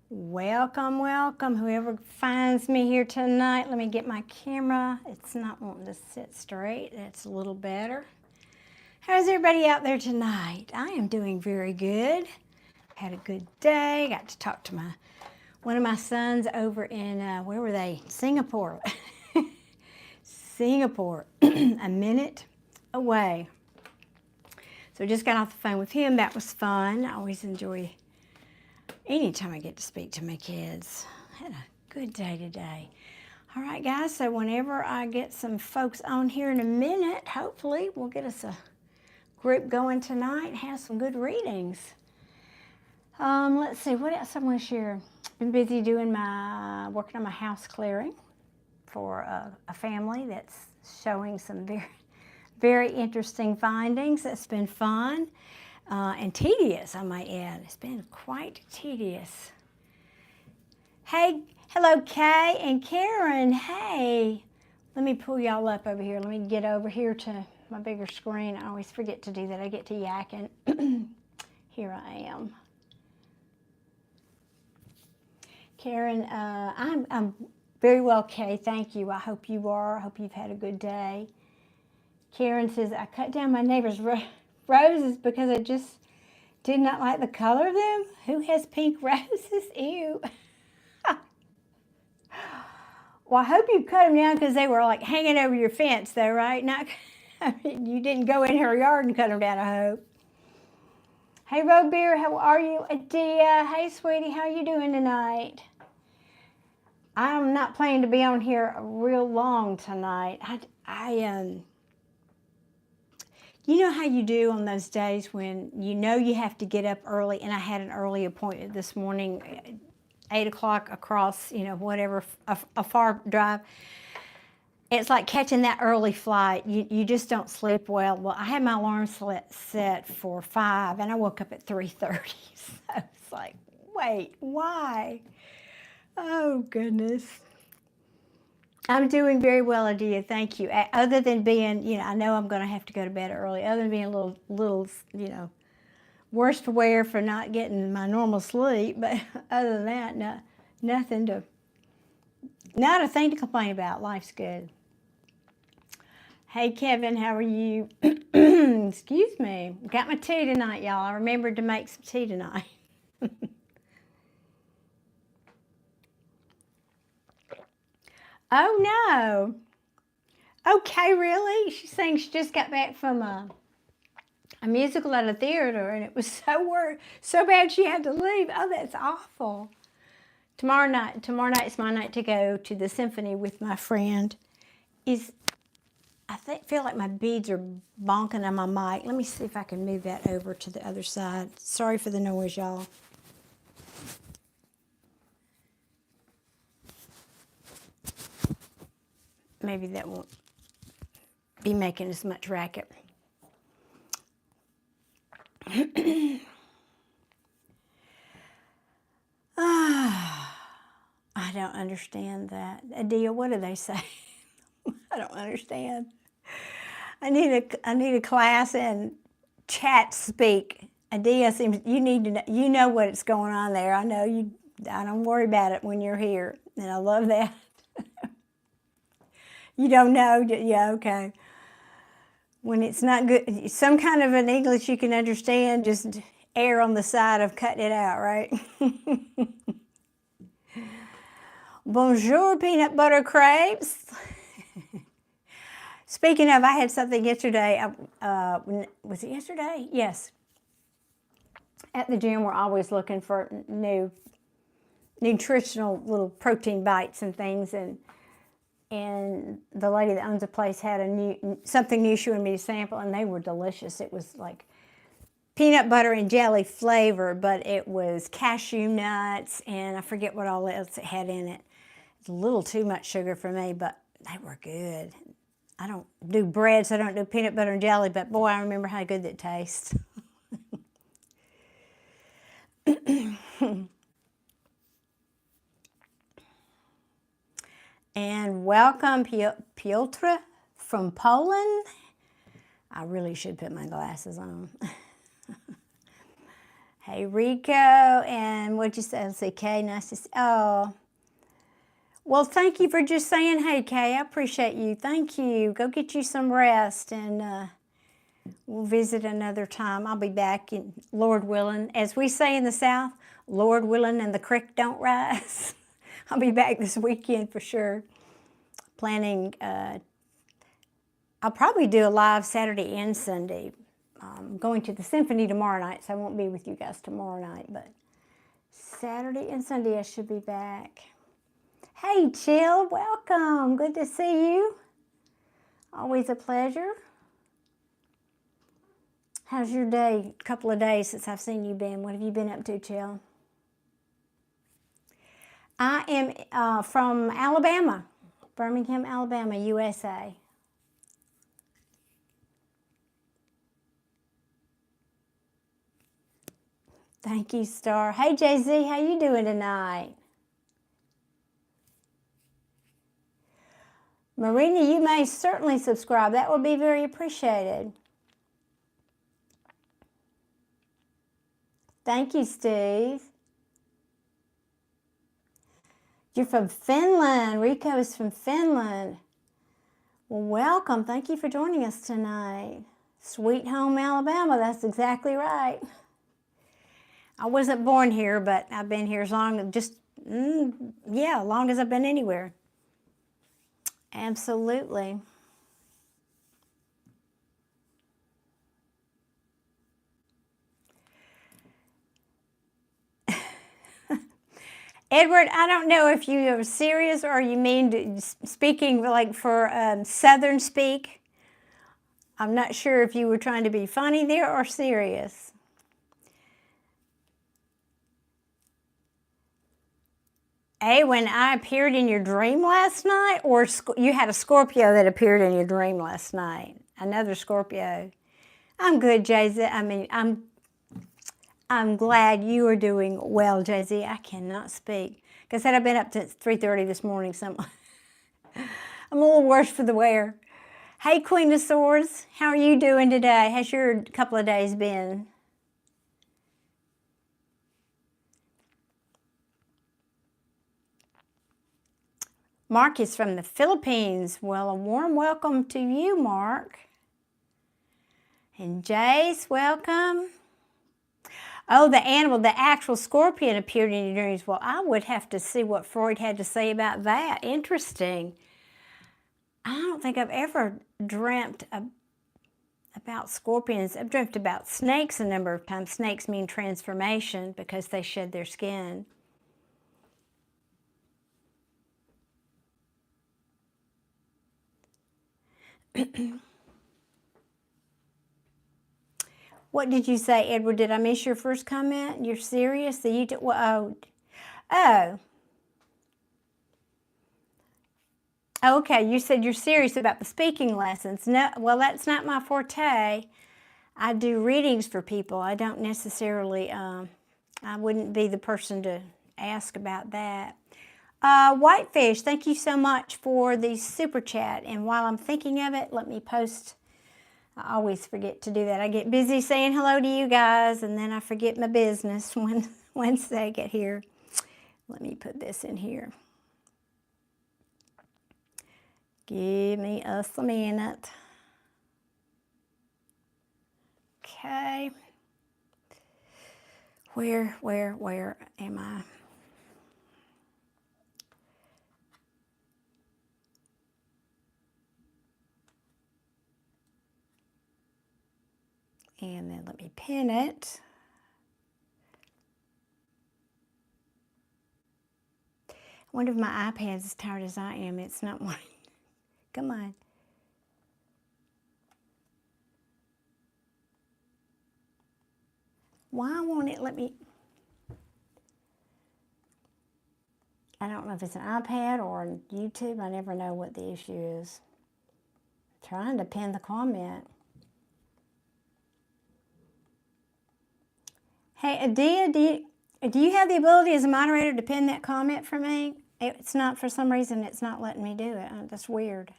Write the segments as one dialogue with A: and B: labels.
A: Welcome, welcome, whoever finds me here tonight. Let me get my camera. It's not wanting to sit straight. That's a little better. How's everybody out there tonight? I am doing very good. Had a good day. Got to talk to one of my sons over in, where were they? Singapore. Singapore, a minute away. So just got off the phone with him. That was fun. I always enjoy anytime I get to speak to my kids. Had a good day today. All right, guys, so whenever I get some folks on here in a minute, hopefully we'll get us a group going tonight and have some good readings. Let's see, what else I want to share? Been busy working on my house clearing for a family that's showing some very, very interesting findings. That's been fun. And tedious, I might add. It's been quite tedious. Hey, hello, Kay and Karen. Hey, let me pull y'all up over here. Let me get over here to my bigger screen. I always forget to do that. I get to yakking. Here I am. Karen, I'm very well, Kay. Thank you. I hope you are. I hope you've had a good day. Karen says, I cut down my neighbor's roses because I just did not like the color of them. Who has pink roses? Ew. Well, I hope you cut them down because they were like hanging over your fence though, right? Not, I mean, you didn't go in her yard and cut them down, I hope. Hey, Road Beer, how are you? Adia, hey, sweetie, how you doing tonight? I'm not planning to be on here real long tonight. You know how you do on those days when you know you have to get up early, and I had an early appointment this morning, 8 o'clock across, whatever, a far drive. It's like catching that early flight. You just don't sleep well. Well, I had my alarm set for 5, and I woke up at 3:30. So it's like, wait, why? Oh, goodness. I'm doing very well, Adia. Thank you. Other than being, I know I'm going to have to go to bed early. Other than being a little, worse for wear for not getting my normal sleep. But other than that, not a thing to complain about. Life's good. Hey, Kevin, how are you? Excuse me. Got my tea tonight, y'all. I remembered to make some tea tonight. Oh, no. Okay, really? She's saying she just got back from a musical at a theater, and it was so bad she had to leave. Oh, that's awful. Tomorrow night's my night to go to the symphony with my friend. I feel like my beads are bonking on my mic. Let me see if I can move that over to the other side. Sorry for the noise, y'all. Maybe that won't be making as much racket. I don't understand that. Adia, what do they say? I don't understand. I need a class in chat speak. Adia seems you know what's going on there. I know you. I don't worry about it when you're here, and I love that. You don't know? Yeah, okay. When it's not good, some kind of an English you can understand, just err on the side of cutting it out, right? Bonjour, peanut butter crepes. Speaking of, I had something yesterday. Was it yesterday? Yes. At the gym, we're always looking for new nutritional little protein bites and things, and the lady that owns the place had something new she wanted me to sample, and they were delicious. It was like peanut butter and jelly flavor, but it was cashew nuts, and I forget what all else it had in it. It's a little too much sugar for me, but they were good. I don't do bread, so I don't do peanut butter and jelly, but boy, I remember how good that tastes. And welcome, Piotr from Poland. I really should put my glasses on. Hey, Rico, and what'd you say? Let's see, Kay, nice to see. Oh, well, thank you for just saying hey, Kay. I appreciate you. Thank you. Go get you some rest, and we'll visit another time. I'll be back, in Lord willing. As we say in the South, Lord willing and the creek don't rise. I'll be back this weekend for sure. Planning, I'll probably do a live Saturday and Sunday. I'm going to the symphony tomorrow night, so I won't be with you guys tomorrow night, but Saturday and Sunday I should be back. Hey, Chill, welcome. Good to see you. Always a pleasure. How's your day? A couple of days since I've seen you been. What have you been up to, Chill? I am from Alabama, Birmingham, Alabama, USA. Thank you, Star. Hey, Jay-Z, how you doing tonight? Marina, you may certainly subscribe. That would be very appreciated. Thank you, Steve. You're from Finland. Rico is from Finland. Well, welcome. Thank you for joining us tonight. Sweet home Alabama. That's exactly right. I wasn't born here, but I've been here as long as long as I've been anywhere. Absolutely. Edward, I don't know if you are serious or you mean speaking like for Southern speak. I'm not sure if you were trying to be funny there or serious. Hey, when I appeared in your dream last night, or you had a Scorpio that appeared in your dream last night? Another Scorpio. I'm good, Jay-Z. I mean, I'm glad you are doing well, Jay-Z. I cannot speak. Like I said, I've been up since 3:30 this morning, so I'm a little worse for the wear. Hey, Queen of Swords, how are you doing today? How's your couple of days been? Mark is from the Philippines. Well, a warm welcome to you, Mark. And Jace, welcome. Oh, the animal, the actual scorpion appeared in your dreams. Well, I would have to see what Freud had to say about that. Interesting. I don't think I've ever dreamt about scorpions. I've dreamt about snakes a number of times. Snakes mean transformation because they shed their skin. What did you say, Edward? Did I miss your first comment? You're serious? The YouTube? Well, oh. Okay, you said you're serious about the speaking lessons. No, well, that's not my forte. I do readings for people. I don't necessarily, I wouldn't be the person to ask about that. Whitefish, thank you so much for the super chat. And while I'm thinking of it, let me post. I always forget to do that. I get busy saying hello to you guys, and then I forget my business once they get here. Let me put this in here. Give me us a minute. Okay. Where am I? And then let me pin it. I wonder if my iPad's as tired as I am. It's not one. Come on. Why won't it let me? I don't know if it's an iPad or on YouTube. I never know what the issue is. I'm trying to pin the comment. Hey, Adia, do you have the ability as a moderator to pin that comment for me? It's not, for some reason, it's not letting me do it. That's weird.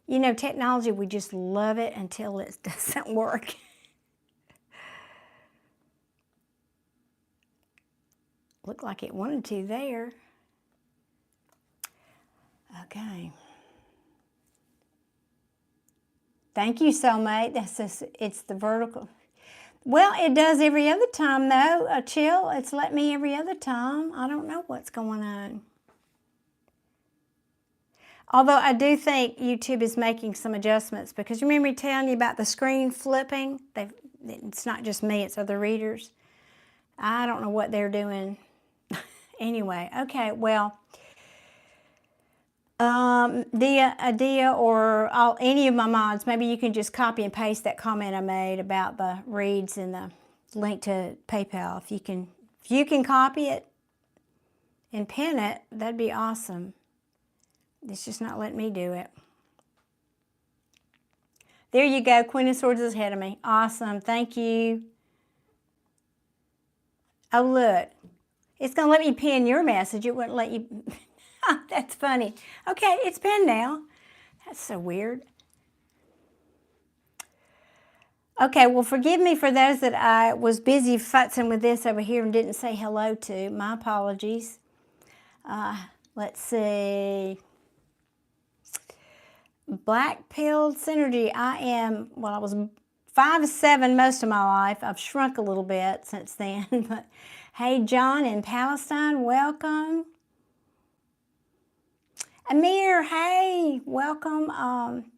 A: You know, technology, we just love it until it doesn't work. Looked like it wanted to there. Okay. Thank you, soulmate. It's the vertical. Well, it does every other time, though. Chill, it's let me every other time. I don't know what's going on. Although I do think YouTube is making some adjustments, because remember me telling you about the screen flipping? It's not just me, it's other readers. I don't know what they're doing. Anyway, okay, well, Adia, or any of my mods, maybe you can just copy and paste that comment I made about the reads and the link to PayPal. If you can copy it and pin it, that'd be awesome. It's just not letting me do it. There you go. Queen of Swords is ahead of me. Awesome. Thank you. Oh, look. It's going to let me pin your message. It wouldn't let you. That's funny. Okay, it's pinned now. That's so weird. Okay, well, forgive me for those that I was busy futzing with this over here and didn't say hello to. My apologies. Let's see. Black-pilled synergy. I was 5'7" most of my life. I've shrunk a little bit since then. But hey, John in Palestine, welcome. Amir, hey, welcome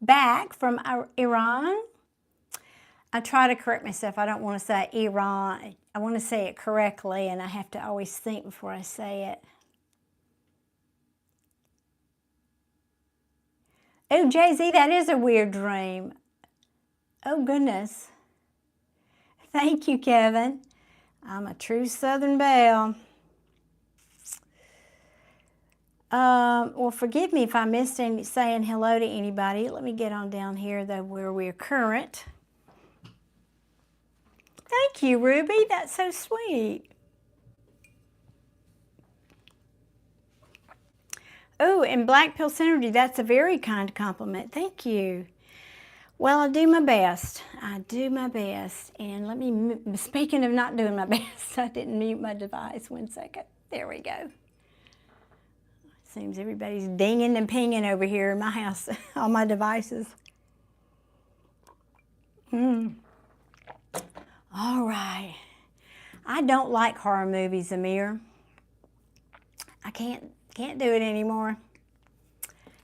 A: back from Iran. I try to correct myself. I don't want to say Iran. I want to say it correctly, and I have to always think before I say it. Oh, Jay-Z, that is a weird dream. Oh, goodness. Thank you, Kevin. I'm a true Southern belle. Well, forgive me if I missed saying hello to anybody. Let me get on down here, though, where we're current. Thank you, Ruby. That's so sweet. Oh, and Black Pill Synergy, that's a very kind compliment. Thank you. Well, I do my best. I do my best. And let me, speaking of not doing my best, I didn't mute my device. 1 second. There we go. Seems everybody's dinging and pinging over here in my house, all my devices. All right. I don't like horror movies, Amir. I can't do it anymore.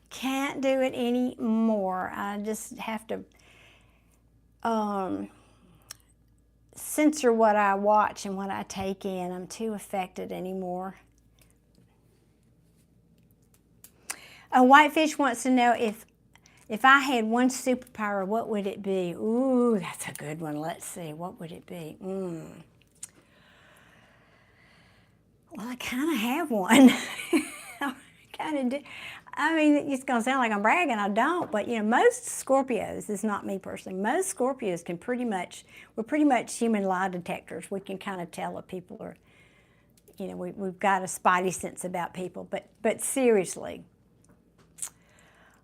A: Can't do it anymore. I just have to censor what I watch and what I take in. I'm too affected anymore. Whitefish wants to know if I had one superpower, what would it be? Ooh, that's a good one. Let's see. What would it be? Well, I kind of have one. I kind of do. I mean, it's going to sound like I'm bragging. I don't. But, you know, most Scorpios, this is not me personally, most Scorpios can we're pretty much human lie detectors. We can kind of tell if people are, you know, we've got a spidey sense about people. But seriously,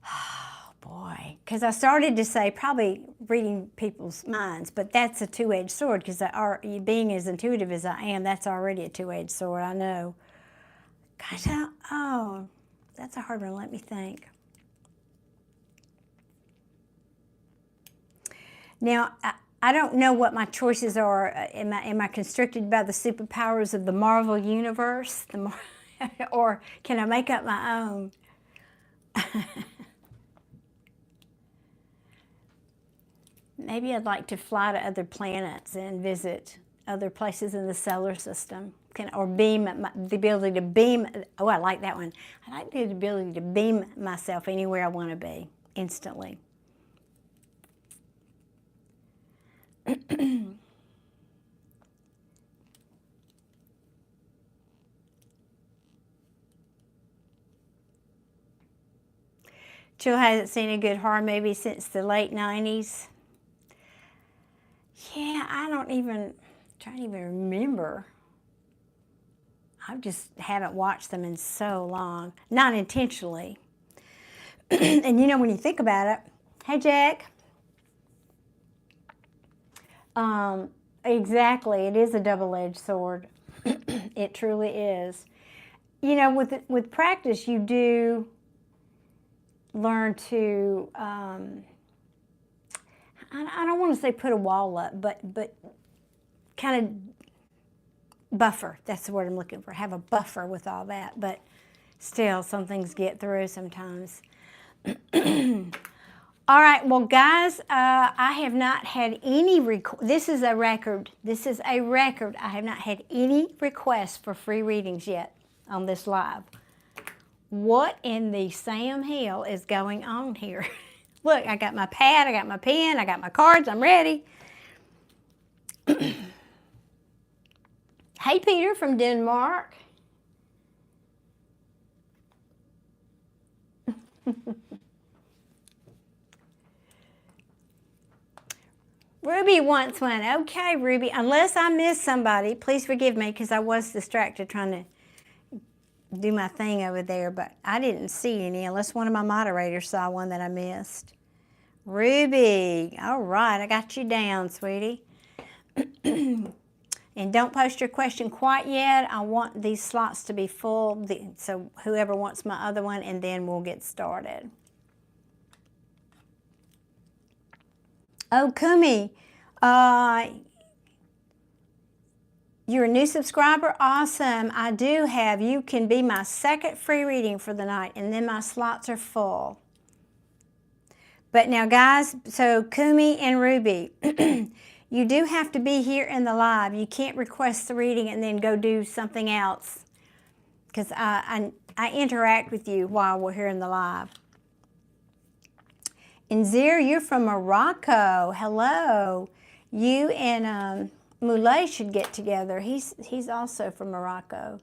A: oh, boy. Because I started to say probably reading people's minds, but that's a two-edged sword, because being as intuitive as I am, that's already a two-edged sword, I know. Gosh, that's a hard one. Let me think. Now, I don't know what my choices are. Am I constricted by the superpowers of the Marvel Universe? Or can I make up my own? Maybe I'd like to fly to other planets and visit other places in the solar system. Or beam, the ability to beam. Oh, I like that one. I like the ability to beam myself anywhere I want to be instantly. Jill hasn't seen a good horror movie since the late 90s. Yeah, I don't even, trying to even remember. I just haven't watched them in so long. Not intentionally. And you know, when you think about it, hey, Jack. Exactly, it is a double-edged sword. It truly is. You know, with practice, you do learn to, I don't want to say put a wall up, but kind of buffer. That's the word I'm looking for. Have a buffer with all that, but still, some things get through sometimes. All right, well, guys, I have not had any this is a record. This is a record. I have not had any requests for free readings yet on this live. What in the Sam Hill is going on here? Look, I got my pad, I got my pen, I got my cards, I'm ready. Hey, Peter from Denmark. Ruby wants one. Okay, Ruby. Unless I missed somebody, please forgive me because I was distracted trying to do my thing over there, but I didn't see any unless one of my moderators saw one that I missed. Ruby. All right, I got you down, sweetie. And don't post your question quite yet. I want these slots to be full, so whoever wants my other one, and then we'll get started. Oh, Kumi, you're a new subscriber? Awesome. I do have. You can be my second free reading for the night, and then my slots are full. But now, guys, so Kumi and Ruby, you do have to be here in the live. You can't request the reading and then go do something else because I interact with you while we're here in the live. And Zir, you're from Morocco. Hello. You and Moulay should get together. He's also from Morocco.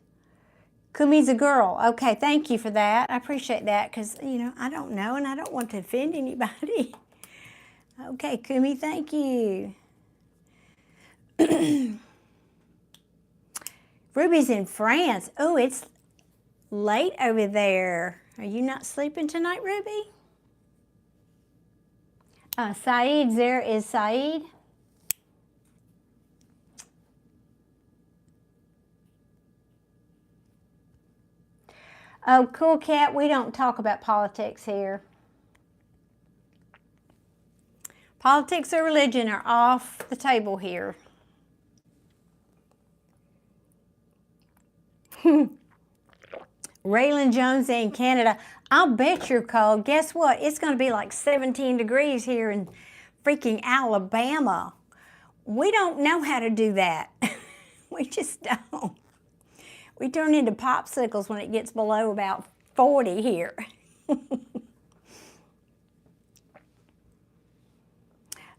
A: Kumi's a girl. Okay, thank you for that. I appreciate that because, you know, I don't know and I don't want to offend anybody. Okay, Kumi, thank you. Ruby's in France. Oh, it's late over there. Are you not sleeping tonight, Ruby? Saeed, there is Saeed. Oh, cool cat, we don't talk about politics here. Politics or religion are off the table here. Raylan Jones in Canada. I'll bet you're cold. Guess what? It's going to be like 17 degrees here in freaking Alabama. We don't know how to do that. We just don't. We turn into popsicles when it gets below about 40 here.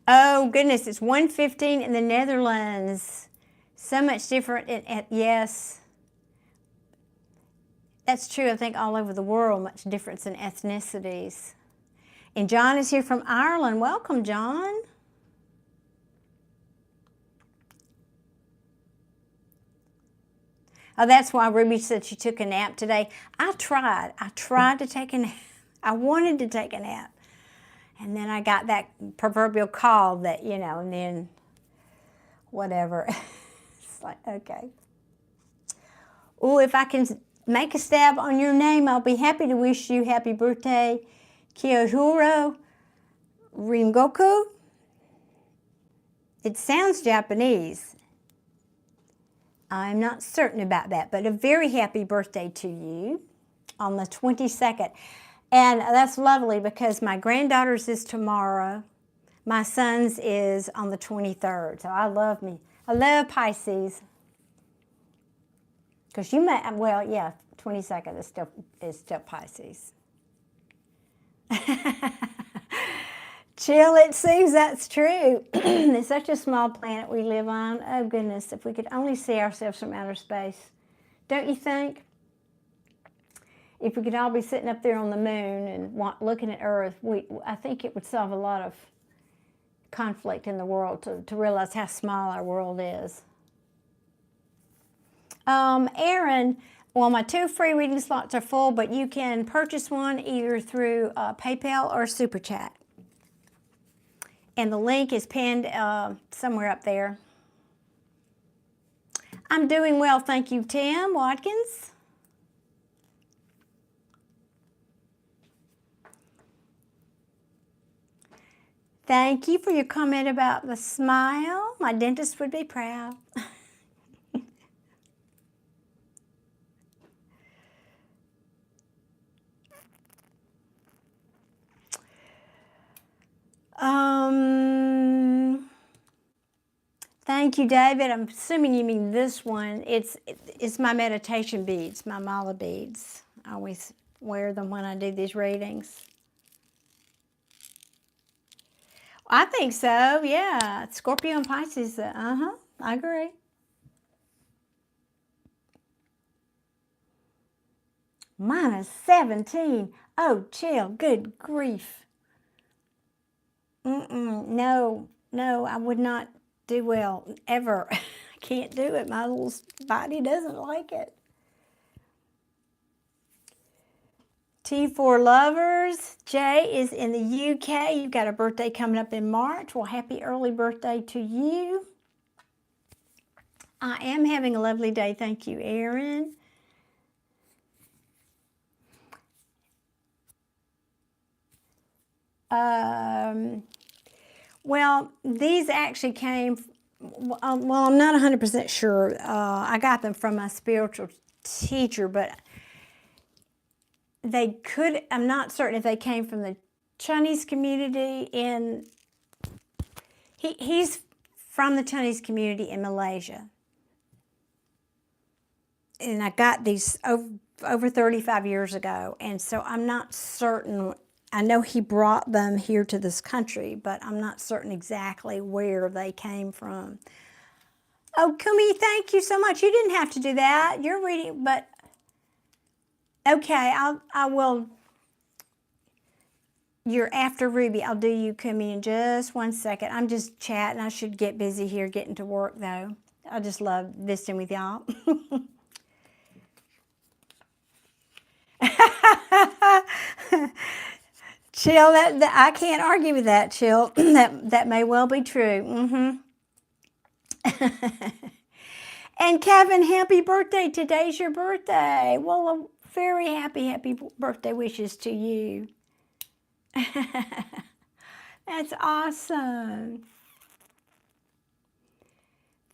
A: Oh, goodness, it's 1:15 in the Netherlands. So much different. Yes. That's true, I think, all over the world, much difference in ethnicities. And John is here from Ireland. Welcome, John. Oh, that's why Ruby said she took a nap today. I tried to take a nap. I wanted to take a nap. And then I got that proverbial call that, you know, and then whatever. It's like, okay. Oh, if I can make a stab on your name, I'll be happy to wish you happy birthday. Kyohuro Ringoku. It sounds Japanese. I'm not certain about that, but a very happy birthday to you on the 22nd. And that's lovely because my granddaughter's is tomorrow. My son's is on the 23rd. So I love Pisces. Because you may, well, yeah, 22nd is still Pisces. Chill, it seems that's true. It's such a small planet we live on. Oh, goodness, if we could only see ourselves from outer space. Don't you think? If we could all be sitting up there on the moon and looking at Earth, I think it would solve a lot of conflict in the world to realize how small our world is. Aaron, Well, my 2 free reading slots are full, but you can purchase one either through PayPal or Super Chat. And the link is pinned somewhere up there. I'm doing well, thank you, Tim Watkins. Thank you for your comment about the smile. My dentist would be proud. Thank you, David. I'm assuming you mean this one. It's my meditation beads, my mala beads. I always wear them when I do these readings. I think so, yeah. Scorpio and Pisces, I agree. -17. Oh, chill, good grief. No, I would not do well, ever. I can't do it. My little body doesn't like it. T4 lovers, Jay is in the UK. You've got a birthday coming up in March. Well, happy early birthday to you. I am having a lovely day. Thank you, Erin. Well, these actually came, well, I'm not 100% sure. I got them from my spiritual teacher, but they could, I'm not certain if they came from the Chinese community in, he's from the Chinese community in Malaysia. And I got these over 35 years ago, and so I'm not certain. I know he brought them here to this country, but I'm not certain exactly where they came from. Oh, Kumi, thank you so much. You didn't have to do that. You're reading, but okay, I will. You're after Ruby. I'll do you, Kumi, in just 1 second. I'm just chatting. I should get busy here getting to work, though. I just love visiting with y'all. Chill, that I can't argue with that, Chill. that may well be true. And Kevin, happy birthday. Today's your birthday. Well, a very happy birthday wishes to you. That's awesome.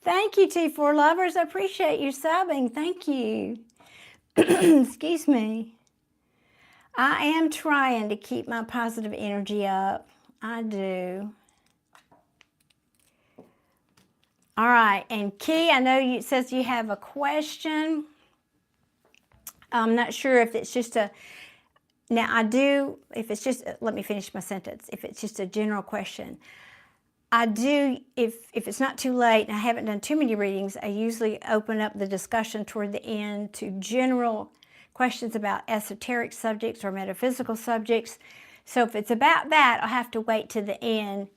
A: Thank you, T4 lovers. I appreciate you subbing. Thank you. Excuse me. I am trying to keep my positive energy up. I do. All right, and Key, I know it says you have a question. I'm not sure if it's just a, now I do, if it's just, let me finish my sentence. If it's just a general question, I do, if it's not too late and I haven't done too many readings, I usually open up the discussion toward the end to general questions about esoteric subjects or metaphysical subjects. So if it's about that, I'll have to wait to the end,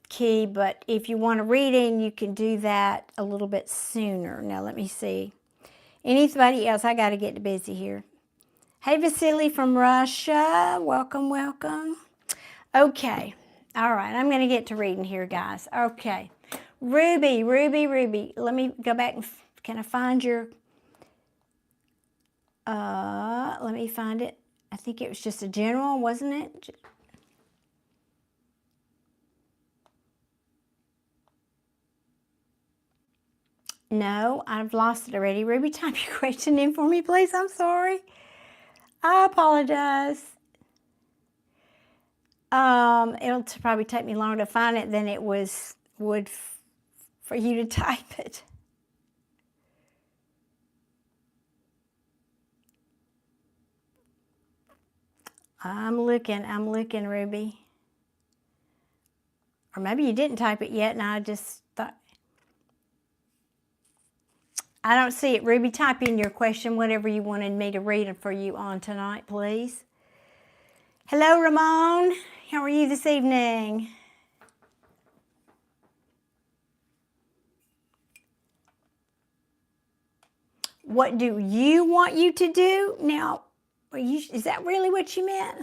A: Key. But if you want a reading, you can do that a little bit sooner. Now let me see. Anybody else? I got to get busy here. Hey, Vasily from Russia. Welcome, welcome. Okay. All right. I'm going to get to reading here, guys. Okay. Ruby. Let me go back and can I find your... let me find it. I think it was just a general, wasn't it? No, I've lost it already. Ruby, type your question in for me, please. I'm sorry. I apologize. It'll probably take me longer to find it than it would for you to type it. I'm looking, Ruby. Or maybe you didn't type it yet and I just thought. I don't see it. Ruby, type in your question, whatever you wanted me to read for you on tonight, please. Hello, Ramon. How are you this evening? what do you want you to do? Now, is that really what you meant?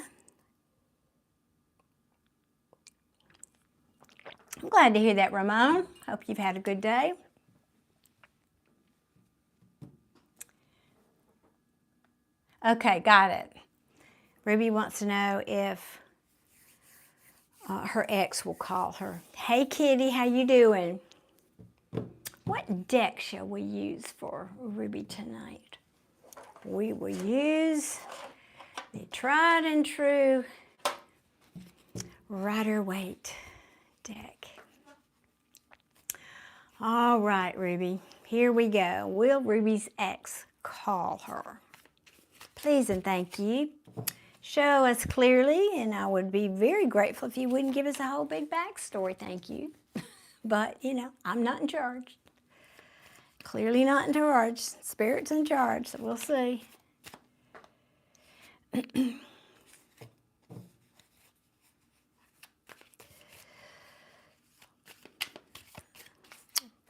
A: I'm glad to hear that, Ramon. Hope you've had a good day. Okay, got it. Ruby wants to know if her ex will call her. Hey, Kitty, how you doing? What deck shall we use for Ruby tonight? We will use the tried and true Rider-Waite deck. All right, Ruby, here we go. Will Ruby's ex call her? Please and thank you. Show us clearly, and I would be very grateful if you wouldn't give us a whole big backstory. Thank you. But, you know, I'm not in charge. Clearly not in charge. Spirit's in charge, so we'll see.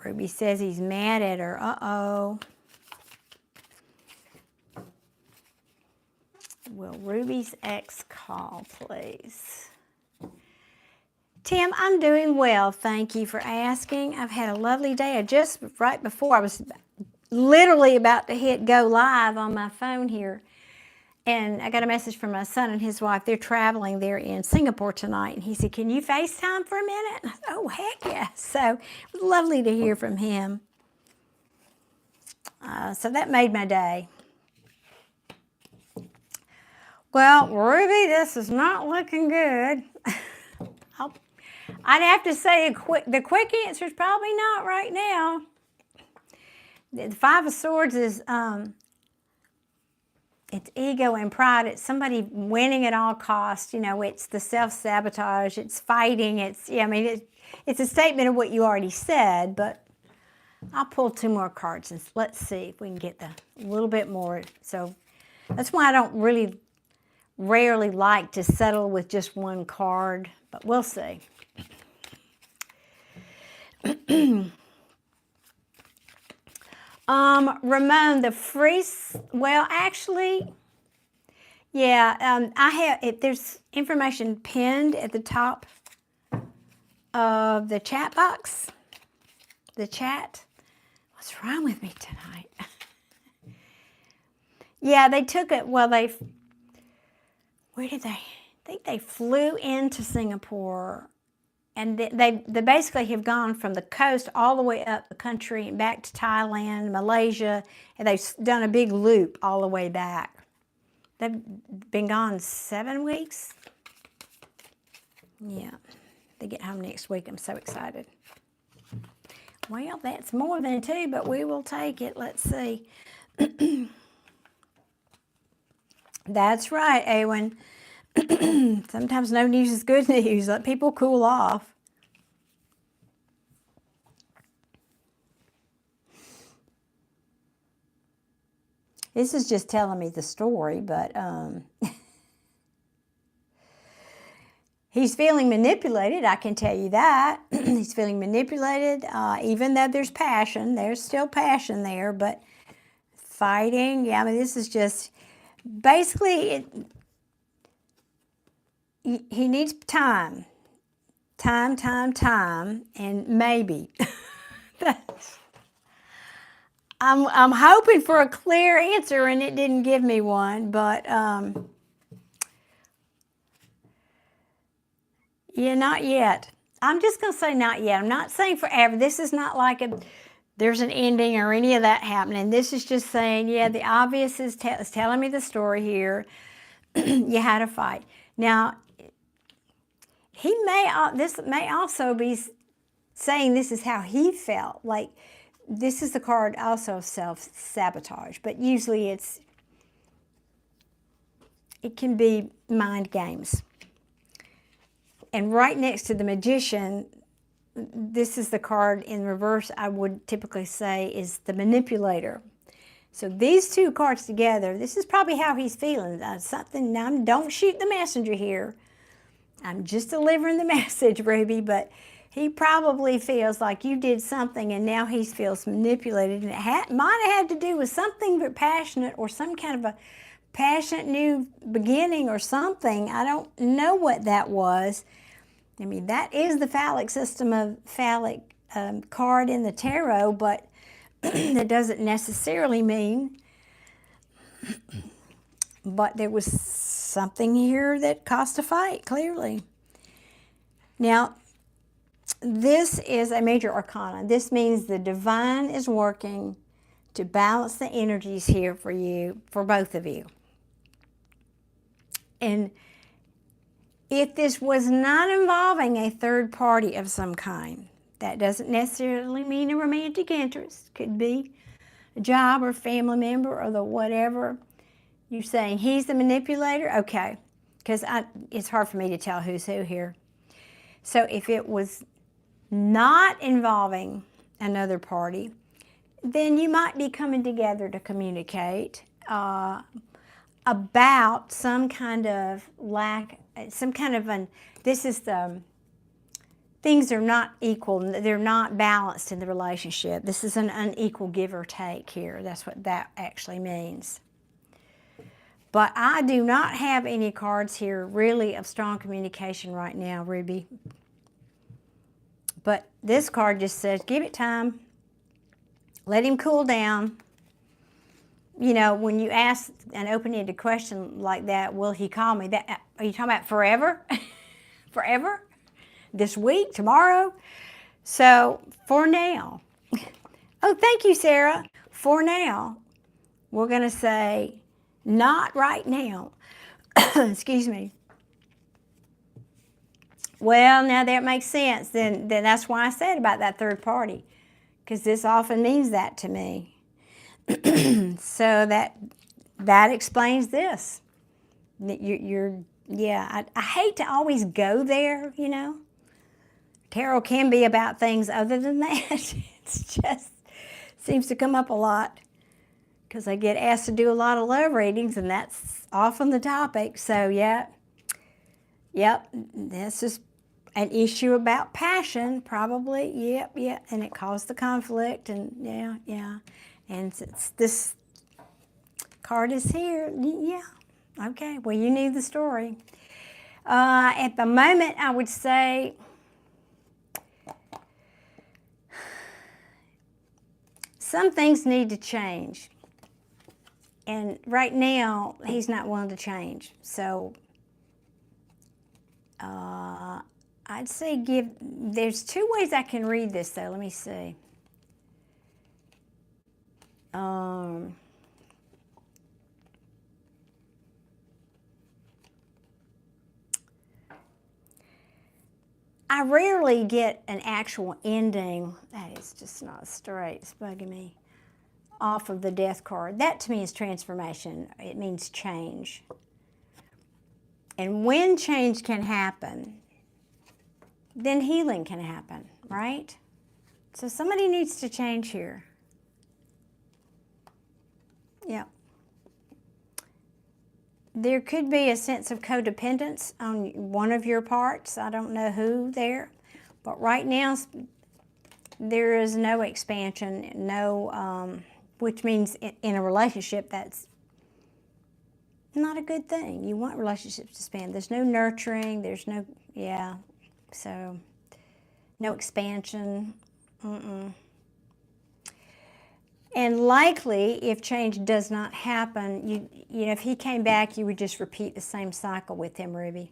A: Ruby says he's mad at her. Uh-oh. Will Ruby's ex call, please? Tim, I'm doing well. Thank you for asking. I've had a lovely day. Right before I was literally about to hit go live on my phone here, and I got a message from my son and his wife. They're traveling. They're in Singapore tonight. And he said, can you FaceTime for a minute? And I said, oh, heck yeah. So it was lovely to hear from him. So that made my day. Well, Ruby, this is not looking good. I'd have to say the quick answer is probably not right now. The Five of Swords is it's ego and pride. It's somebody winning at all costs. You know, it's the self-sabotage. It's fighting. It's a statement of what you already said, but I'll pull two more cards and let's see if we can get a little bit more. So that's why I don't rarely like to settle with just one card, but we'll see. Ramon, well, actually, yeah, there's information pinned at the top of the chat box, the chat. What's wrong with me tonight? Yeah, they took it, well, where did they? I think they flew into Singapore, and they basically have gone from the coast all the way up the country and back to Thailand, Malaysia, and they've done a big loop all the way back. They've been gone 7 weeks. Yeah, they get home next week. I'm so excited. Well, that's more than 2, but we will take it. Let's see. That's right, Awen. Sometimes no news is good news. Let people cool off. This is just telling me the story, but he's feeling manipulated, I can tell you that. He's feeling manipulated, even though there's passion. There's still passion there, but fighting, yeah, I mean, this is just, basically, he needs time, and maybe. I'm hoping for a clear answer, and it didn't give me one, but yeah, not yet. I'm just going to say not yet. I'm not saying forever. This is not like there's an ending or any of that happening. This is just saying, yeah, the obvious is telling me the story here. You had a fight. Now, this may also be saying this is how he felt. Like, this is the card also of self-sabotage, but usually it can be mind games. And right next to the Magician, this is the card in reverse I would typically say is the Manipulator. So these two cards together, this is probably how he's feeling. Don't shoot the messenger here. I'm just delivering the message, Ruby, but He probably feels like you did something and now he feels manipulated. And it might have had to do with something very passionate or some kind of a passionate new beginning or something. I don't know what that was. I mean, that is the phallic system of phallic card in the tarot, but that doesn't necessarily mean. But there was something here that caused a fight, clearly. Now, this is a major arcana. This means the divine is working to balance the energies here for you, for both of you. And if this was not involving a third party of some kind, that doesn't necessarily mean a romantic interest. Could be a job or family member or the whatever. You're saying he's the manipulator? Okay, because it's hard for me to tell who's who here. So if it was not involving another party, then you might be coming together to communicate about some kind of things are not equal, they're not balanced in the relationship. This is an unequal give or take here. That's what that actually means. But I do not have any cards here really of strong communication right now, Ruby. But this card just says, give it time. Let him cool down. You know, when you ask an open-ended question like that, will he call me? Are you talking about forever? Forever? This week? Tomorrow? So, for now. Oh, thank you, Sarah. For now, we're going to say, not right now. Excuse me. Well, now that makes sense. Then that's why I said about that third party, because this often means that to me. So that explains this. I hate to always go there, you know. Tarot can be about things other than that. It's just seems to come up a lot because I get asked to do a lot of love readings, and that's often the topic. So yep, this is an issue about passion, probably. Yep, and it caused the conflict, and yeah. And since this card is here, yeah, okay, well, you knew the story. At the moment, I would say some things need to change. And right now, he's not willing to change. So I'd say there's two ways I can read this, though. Let me see. I rarely get an actual ending. That is just not straight. It's bugging me. Off of the death card. That to me is transformation. It means change. And when change can happen, then healing can happen, right? So somebody needs to change here. Yeah. There could be a sense of codependence on one of your parts. I don't know who there. But right now, there is no expansion, which means in a relationship, that's not a good thing. You want relationships to expand. There's no nurturing. There's no, so no expansion. And likely, if change does not happen, you know, if he came back, you would just repeat the same cycle with him, Ruby.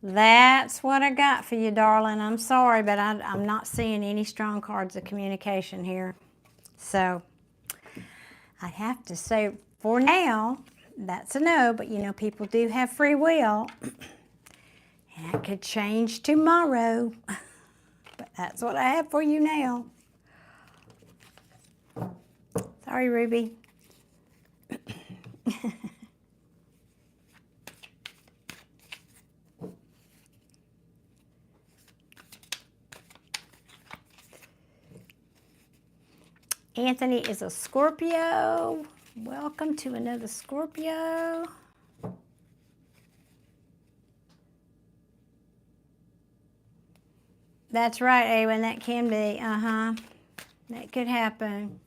A: That's what I got for you, darling. I'm sorry, but I'm not seeing any strong cards of communication here. So I have to say, for now, that's a no, but you know, people do have free will. And it could change tomorrow. But that's what I have for you now. Sorry, Ruby. Anthony is a Scorpio. Welcome to another Scorpio. That's right, Awen, that can be. That could happen.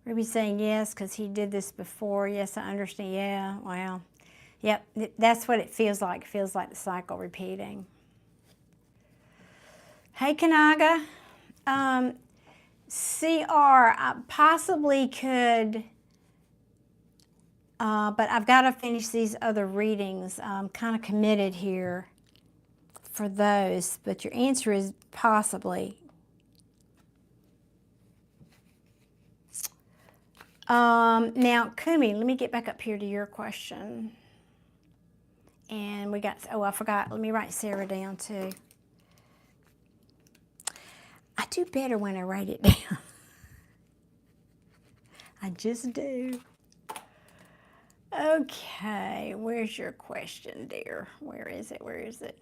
A: Ruby's saying yes, because he did this before. Yes, I understand. Yeah, wow. Yep, that's what it feels like. It feels like the cycle repeating. Hey, Kanaga. CR, I possibly could, but I've got to finish these other readings. I'm kind of committed here for those, but your answer is possibly. Now, Kumi, let me get back up here to your question. And we got, oh, I forgot. Let me write Sarah down too. I do better when I write it down. I just do. Okay, where's your question, dear? Where is it? Where is it?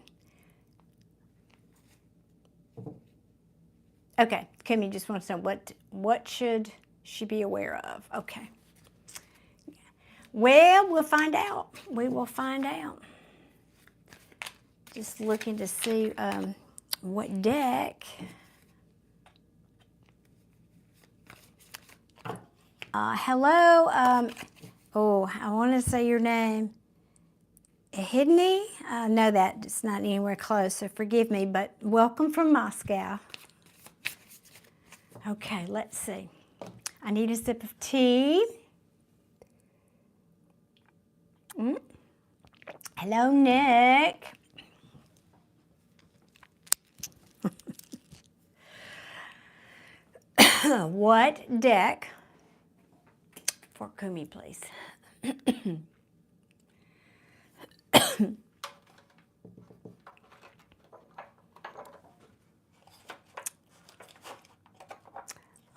A: Okay, Kumi just wants to know what should she be aware of? Okay. Well, we'll find out. We will find out. Just looking to see what deck. Hello. Oh, I want to say your name. Ehidni? No, that's not anywhere close, so forgive me, but welcome from Moscow. Okay, let's see. I need a sip of tea. Hello, Nick. What deck for Kumi, please?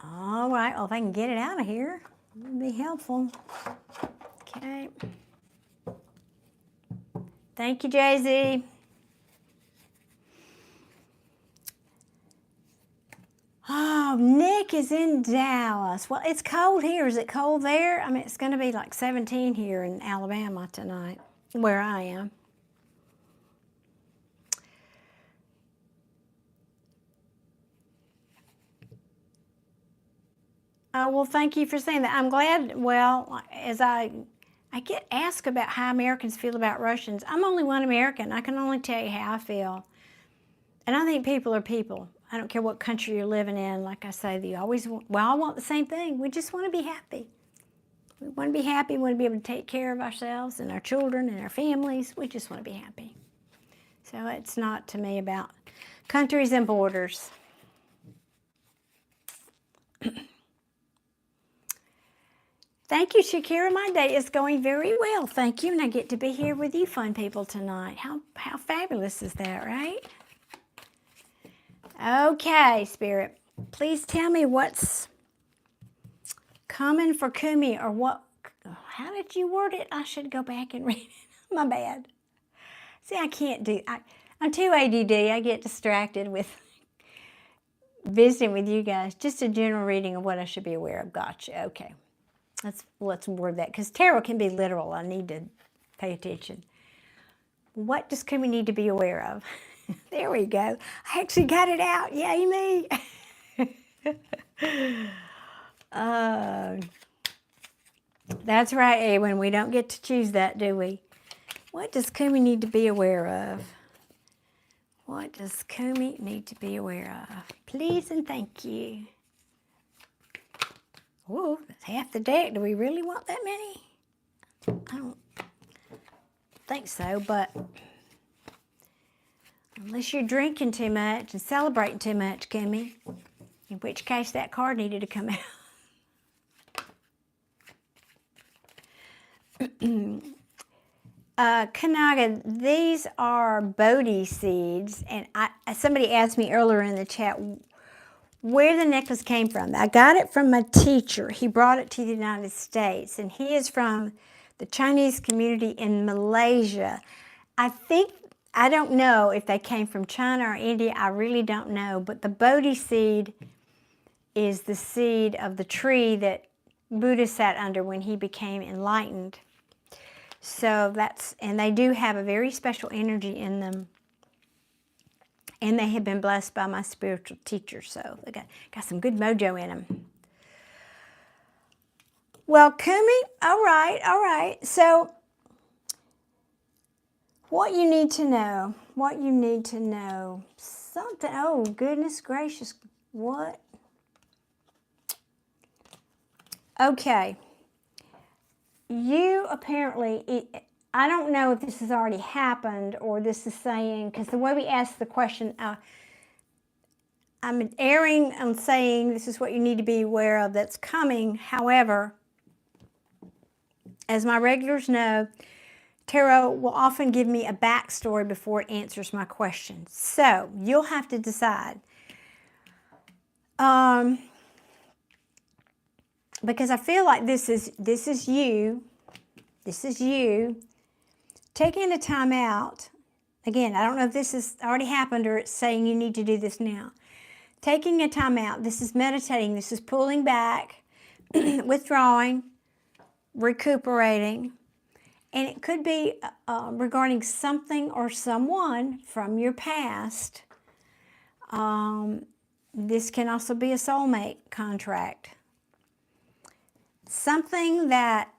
A: All right, well, if I can get it out of here, it would be helpful. Okay. Thank you, Jay-Z. Oh, Nick is in Dallas. Well, it's cold here. Is it cold there? I mean, it's going to be like 17 here in Alabama tonight, where I am. Well, thank you for saying that. I'm glad, well, as I get asked about how Americans feel about Russians. I'm only one American. I can only tell you how I feel. And I think people are people. I don't care what country you're living in. Like I say, they always, we all want the same thing. We just want to be happy. We want to be happy. We want to be able to take care of ourselves and our children and our families. We just want to be happy. So it's not to me about countries and borders. Thank you, Shakira. My day is going very well. Thank you. And I get to be here with you fun people tonight. How fabulous is that, right? Okay, Spirit. Please tell me what's coming for Kumi, or what, how did you word it? I should go back and read it. My bad. See, I can't do, I'm too ADD. I get distracted with visiting with you guys. Just a general reading of what I should be aware of. Gotcha. Okay. Let's word that, because tarot can be literal. I need to pay attention. What does Kumi need to be aware of? There we go. I actually got it out. Yay me. That's right, Ewan. We don't get to choose that, do we? What does Kumi need to be aware of? What does Kumi need to be aware of? Please and thank you. Whoa, that's half the deck. Do we really want that many? I don't think so, but unless you're drinking too much and celebrating too much, Kumi, in which case that card needed to come out. Kanaga, these are Bodhi seeds, and somebody asked me earlier in the chat where the necklace came from. I got it from my teacher. He brought it to the United States, and he is from the Chinese community in Malaysia. I don't know if they came from China or India. I really don't know, but the Bodhi seed is the seed of the tree that Buddha sat under when he became enlightened. So and they do have a very special energy in them. And they have been blessed by my spiritual teacher, so they got some good mojo in them. Well, Kumi, all right. So what you need to know, something, oh, goodness gracious, what? Okay, you apparently, I don't know if this has already happened or this is saying, because the way we ask the question, I'm erring on saying this is what you need to be aware of that's coming. However, as my regulars know, tarot will often give me a backstory before it answers my question. So you'll have to decide. Because I feel like this is you taking a time out. Again, I don't know if this has already happened or it's saying you need to do this now. Taking a time out. This is meditating. This is pulling back, withdrawing, recuperating. And it could be regarding something or someone from your past. This can also be a soulmate contract. Something that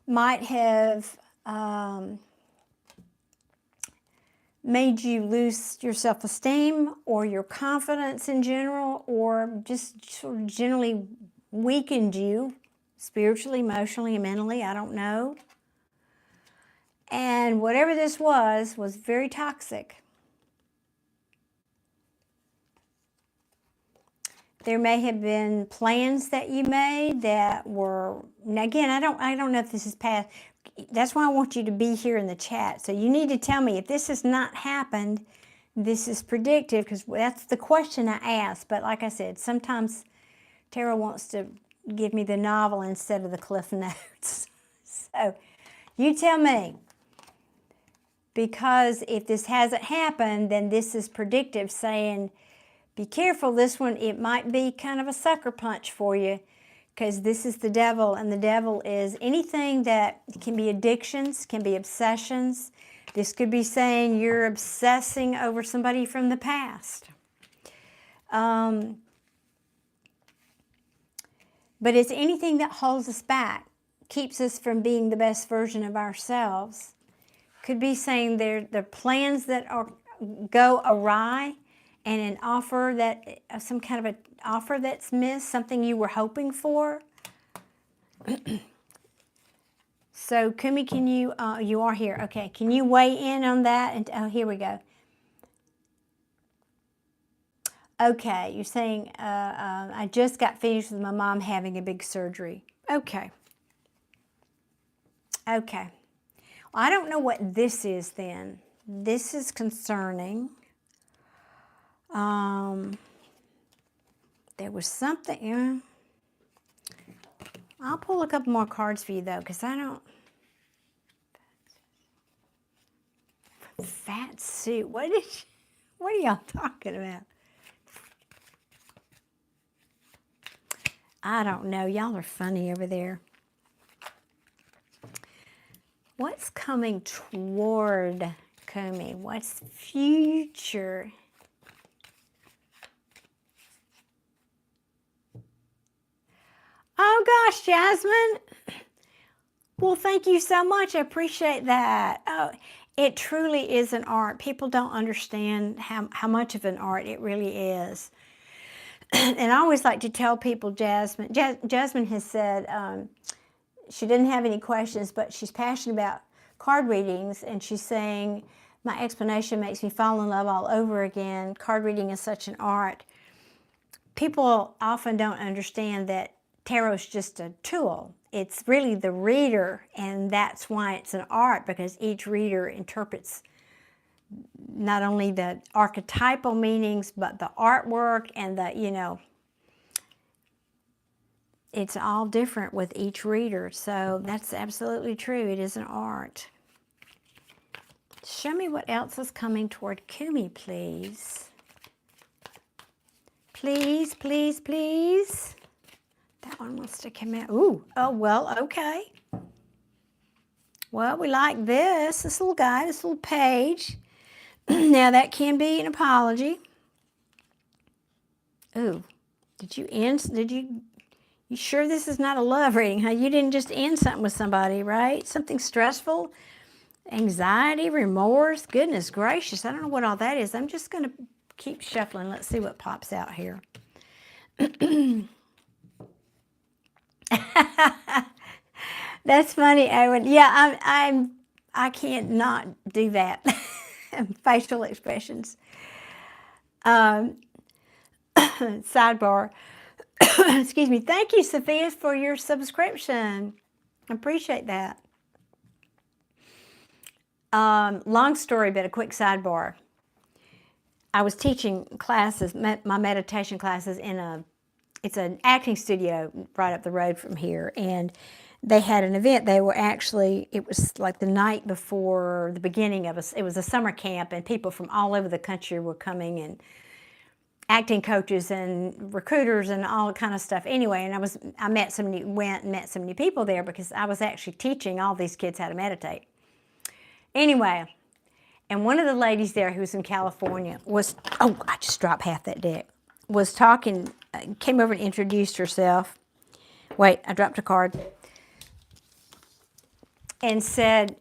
A: might have made you lose your self-esteem or your confidence in general, or just sort of generally weakened you spiritually, emotionally, mentally, I don't know. And whatever this was very toxic. There may have been plans that you made that were, now again, I don't know if this is past. That's why I want you to be here in the chat. So you need to tell me if this has not happened, this is predictive, because that's the question I asked. But like I said, sometimes tarot wants to give me the novel instead of the cliff notes. So you tell me. Because if this hasn't happened, then this is predictive, saying, be careful, this one, it might be kind of a sucker punch for you, because this is the devil, and the devil is anything that can be addictions, can be obsessions. This could be saying you're obsessing over somebody from the past. But it's anything that holds us back, keeps us from being the best version of ourselves. Could be saying there are plans that go awry, and an offer that, some kind of an offer that's missed, something you were hoping for. So, Kumi, can you are here. Okay, can you weigh in on that? And oh, here we go. Okay, you're saying, I just got finished with my mom having a big surgery. Okay. Okay. Well, I don't know what this is then. This is concerning. There was something. I'll pull a couple more cards for you though, because I don't. Fat suit. What are y'all talking about? I don't know. Y'all are funny over there. What's coming toward Kumi? What's future? Oh gosh, Jasmine. Well, thank you so much. I appreciate that. Oh, it truly is an art. People don't understand how much of an art it really is. And I always like to tell people, Jasmine has said she didn't have any questions, but she's passionate about card readings, and she's saying, my explanation makes me fall in love all over again. Card reading is such an art. People often don't understand that tarot is just a tool. It's really the reader, and that's why it's an art, because each reader interprets not only the archetypal meanings, but the artwork and the, it's all different with each reader. So that's absolutely true. It is an art. Show me what else is coming toward Kumi, please. Please, please, please. That one wants to come out. Ooh, oh, well, okay. Well, we like this little guy, this little page. Now, that can be an apology. Ooh, you sure this is not a love reading, huh? You didn't just end something with somebody, right? Something stressful, anxiety, remorse, goodness gracious. I don't know what all that is. I'm just going to keep shuffling. Let's see what pops out here. That's funny, Owen. Yeah, I can't not do that. Facial expressions. Sidebar. Excuse me. Thank you, Sophia, for your subscription. I appreciate that. Long story, but a quick sidebar. I was teaching classes, my meditation classes it's an acting studio right up the road from here, and they had an event. It was like the night before the beginning of it was a summer camp, and people from all over the country were coming, and acting coaches and recruiters and all kind of stuff. Anyway, and went and met some new people there because I was actually teaching all these kids how to meditate. Anyway, and one of the ladies there who was in California I just dropped half that deck, was talking, came over and introduced herself. Wait, I dropped a card. And said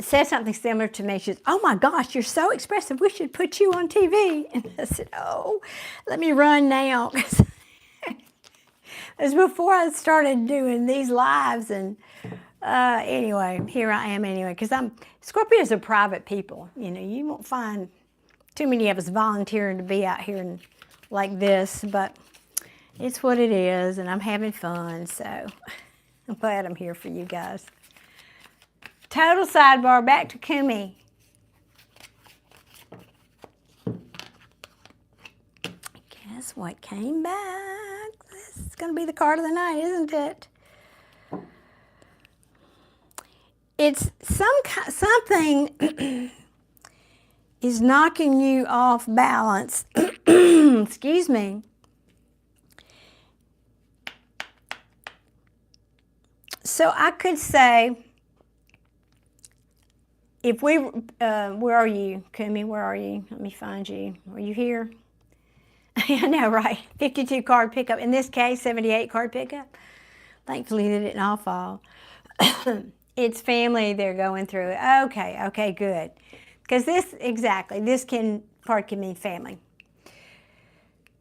A: something similar to me. She said, "Oh my gosh, you're so expressive. We should put you on TV." And I said, "Oh, let me run now." It was before I started doing these lives. And anyway, here I am anyway. Because Scorpios are private people. You know, you won't find too many of us volunteering to be out here and like this. But it's what it is. And I'm having fun. So I'm glad I'm here for you guys. Total sidebar, back to Kumi. Guess what came back? This is going to be the card of the night, isn't it? It's something is knocking you off balance. Excuse me. So I could say, if we, where are you, Kumi? Where are you? Let me find you. Are you here? I know, right? 52 card pickup. In this case, 78 card pickup. Thankfully, they didn't all fall. It's family they're going through. Okay, good. Because this card can mean family.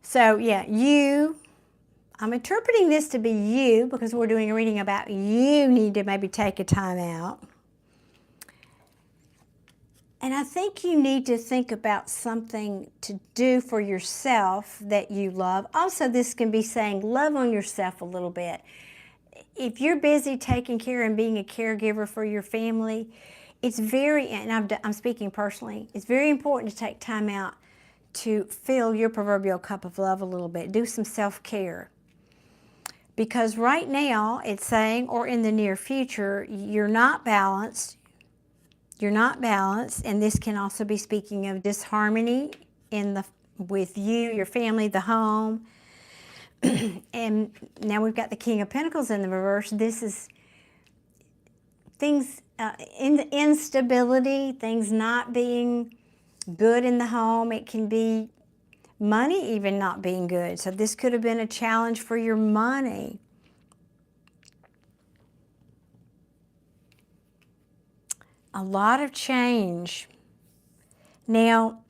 A: So, yeah, I'm interpreting this to be you because we're doing a reading about you need to maybe take a time out. And I think you need to think about something to do for yourself that you love. Also, this can be saying love on yourself a little bit. If you're busy taking care and being a caregiver for your family, and I'm speaking personally, it's very important to take time out to fill your proverbial cup of love a little bit. Do some self-care. Because right now, it's saying, or in the near future, you're not balanced. You're not balanced, and this can also be speaking of disharmony with you, your family, the home. And now we've got the King of Pentacles in the reverse. This is things, instability, things not being good in the home. It can be money even not being good. So this could have been a challenge for your money. A lot of change. Now,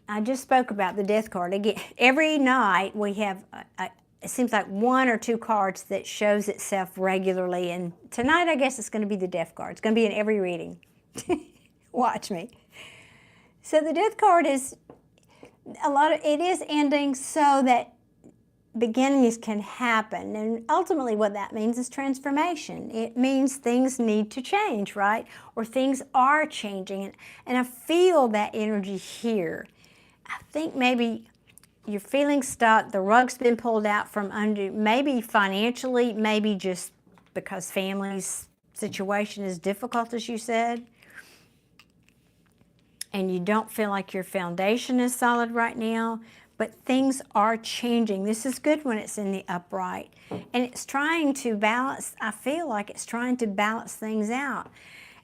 A: I just spoke about the death card. Again, every night we have, it seems like one or two cards that shows itself regularly. And tonight, I guess it's going to be the death card. It's going to be in every reading. Watch me. So the death card is it is ending so that beginnings can happen, and ultimately what that means is transformation. It means things need to change, right? Or things are changing, and I feel that energy here. I think maybe you're feeling stuck, the rug's been pulled out from under, maybe financially, maybe just because family's situation is difficult, as you said. and you don't feel like your foundation is solid right now, but things are changing. This is good when it's in the upright. And it's trying to balance, I feel like it's trying to balance things out.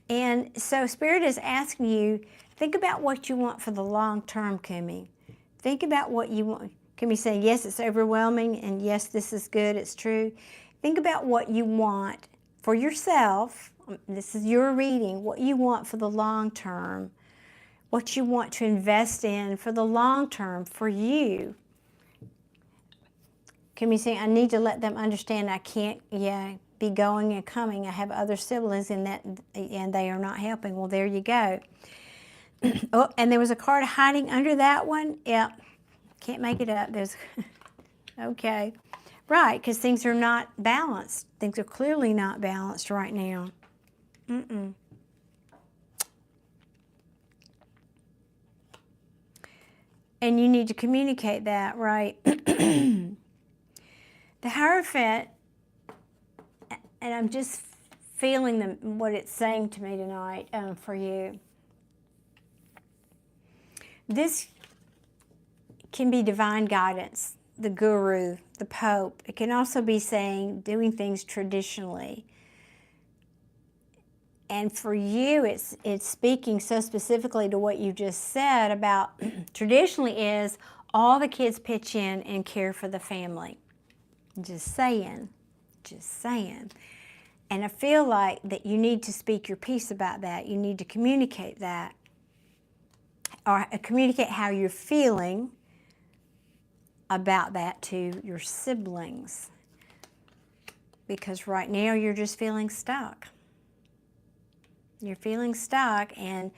A: And so Spirit is asking you, think about what you want for the long term, Kumi. Think about what you want. Kumi saying, yes, it's overwhelming, and yes, this is good, it's true. Think about what you want for yourself. This is your reading, what you want for the long term, what you want to invest in for the long term for you. Kumi saying, I need to let them understand I can't, be going and coming. I have other siblings in that, and they are not helping. Well, there you go. Oh, and there was a card hiding under that one. Yep, can't make it up. There's, okay. Right, because things are not balanced. Things are clearly not balanced right now. And you need to communicate that, right? The Hierophant, and I'm just feeling what it's saying to me tonight for you. This can be divine guidance, the guru, the Pope. It can also be saying doing things traditionally. And for you, it's speaking so specifically to what you just said about traditionally is all the kids pitch in and care for the family. Just saying. And I feel like that you need to speak your piece about that. You need to communicate that, or communicate how you're feeling about that to your siblings. Because right now you're just feeling stuck. You're feeling stuck, and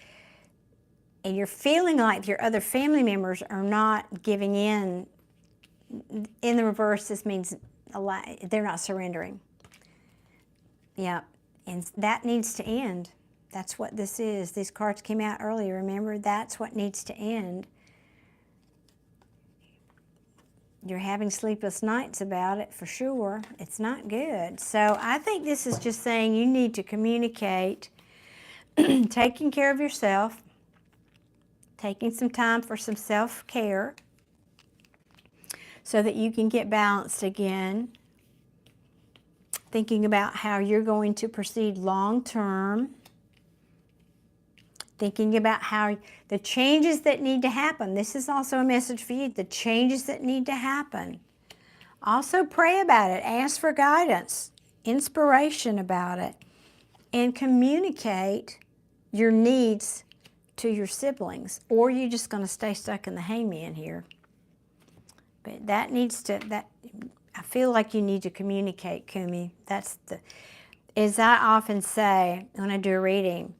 A: you're feeling like your other family members are not giving in. In the reverse, this means they're not surrendering. Yeah, and that needs to end. That's what this is. These cards came out earlier, remember? That's what needs to end. You're having sleepless nights about it, for sure. It's not good. So I think this is just saying you need to communicate, taking care of yourself, taking some time for some self-care so that you can get balanced again. Thinking about how you're going to proceed long term. Thinking about how the changes that need to happen. This is also a message for you, the changes that need to happen. Also pray about it. Ask for guidance, inspiration about it. And communicate your needs to your siblings. Or you're just going to stay stuck in the hangman here. But that needs to, I feel like you need to communicate, Kumi. As I often say when I do a reading,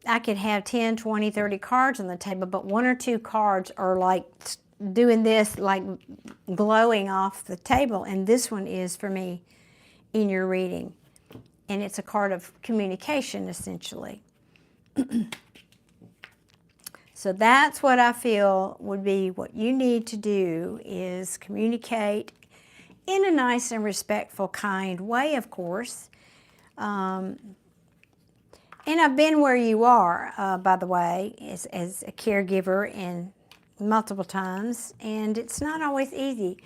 A: I could have 10, 20, 30 cards on the table, but one or two cards are like doing this, like glowing off the table, and this one is for me in your reading. And it's a card of communication, essentially. So that's what I feel would be what you need to do, is communicate in a nice and respectful, kind way, of course. And I've been where you are, by the way, as a caregiver, and multiple times, and it's not always easy.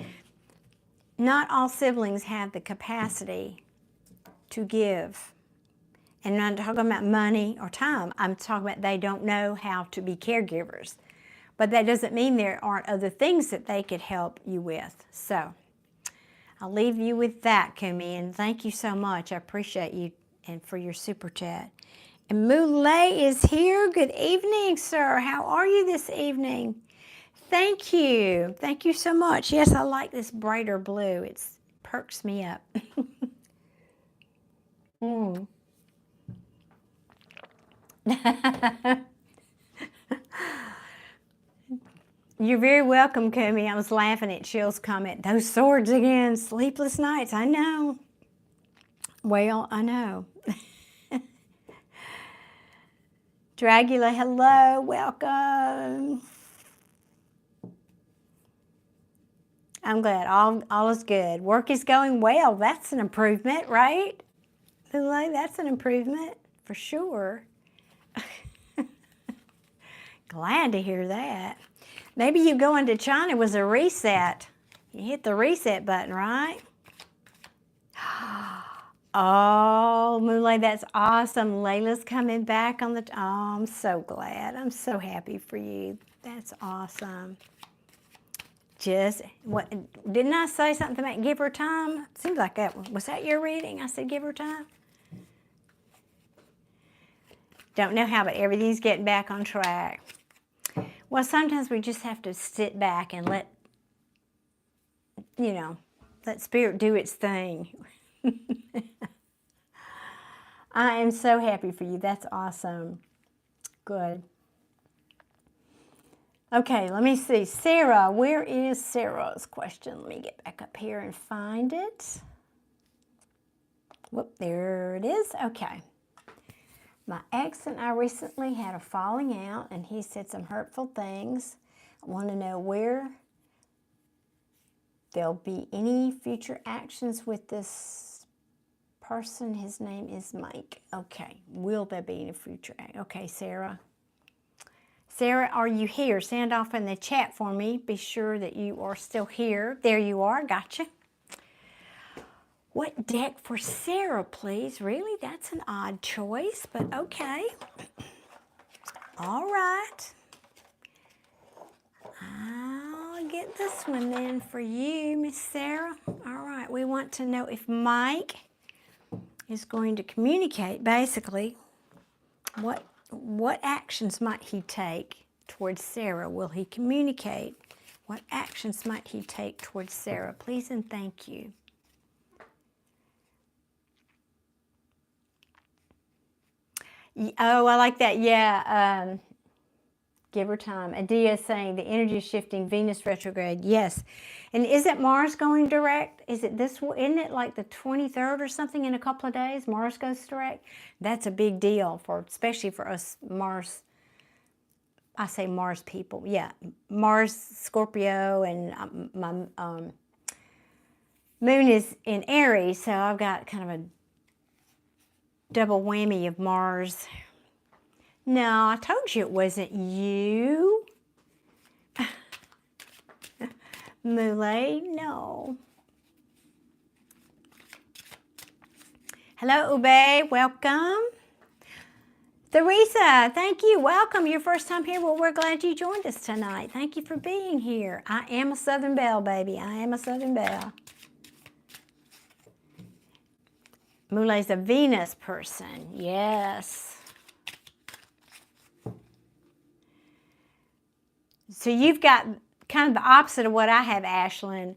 A: Not all siblings have the capacity to give. And I'm not talking about money or time. I'm talking about they don't know how to be caregivers. But that doesn't mean there aren't other things that they could help you with. So I'll leave you with that, Kumi, and thank you so much. I appreciate you and for your super chat. And Moulay is here. Good evening, sir. How are you this evening? Thank you. Thank you so much. Yes, I like this brighter blue. It perks me up. You're very welcome, Kumi. I was laughing at Chill's comment. Those swords again, sleepless nights. I know. Well, I know. Dragula, hello, welcome. I'm glad all is good. Work is going well. That's an improvement, right? That's an improvement for sure. Glad to hear that. Maybe you going to China was a reset. You hit the reset button, right? Oh, Moonlight, that's awesome. Layla's coming back on the... Oh, I'm so glad. I'm so happy for you. That's awesome. Just, what, didn't I say something about give her time? Seems like that, was that your reading? I said give her time? Don't know how, but everything's getting back on track. Well, sometimes we just have to sit back and let, you know, let Spirit do its thing. I am so happy for you. That's awesome. Good. Okay, let me see. Sarah, where is Sarah's question? Let me get back up here and find it. Whoop, there it is. Okay. My ex and I recently had a falling out, and he said some hurtful things. I want to know where there'll be any future actions with this person. His name is Mike. Okay, will there be any future action? Okay, Sarah. Sarah, are you here? Send off in the chat for me. Be sure that you are still here. There you are. Gotcha. What deck for Sarah, please? Really? That's an odd choice, but okay. All right. I'll get this one then for you, Miss Sarah. All right. We want to know if Mike is going to communicate, basically, what actions might he take towards Sarah? Will he communicate? What actions might he take towards Sarah? Please and thank you. Oh, I like that. Yeah. Give her time. Adia is saying the energy is shifting. Venus retrograde. Yes. And isn't Mars going direct? Is it this? Isn't it like the 23rd or something in a couple of days? Mars goes direct. That's a big deal for, especially for us Mars. I say Mars people. Yeah, Mars, Scorpio, and my moon is in Aries, so I've got kind of a double whammy of Mars. No, I told you it wasn't you. Moulay, no. Hello, Ube, welcome. Theresa, thank you, welcome. Your first time here, well, we're glad you joined us tonight. Thank you for being here. I am a Southern Belle, baby. I am a Southern Belle. Moulay's a Venus person, yes. So you've got kind of the opposite of what I have, Ashlyn.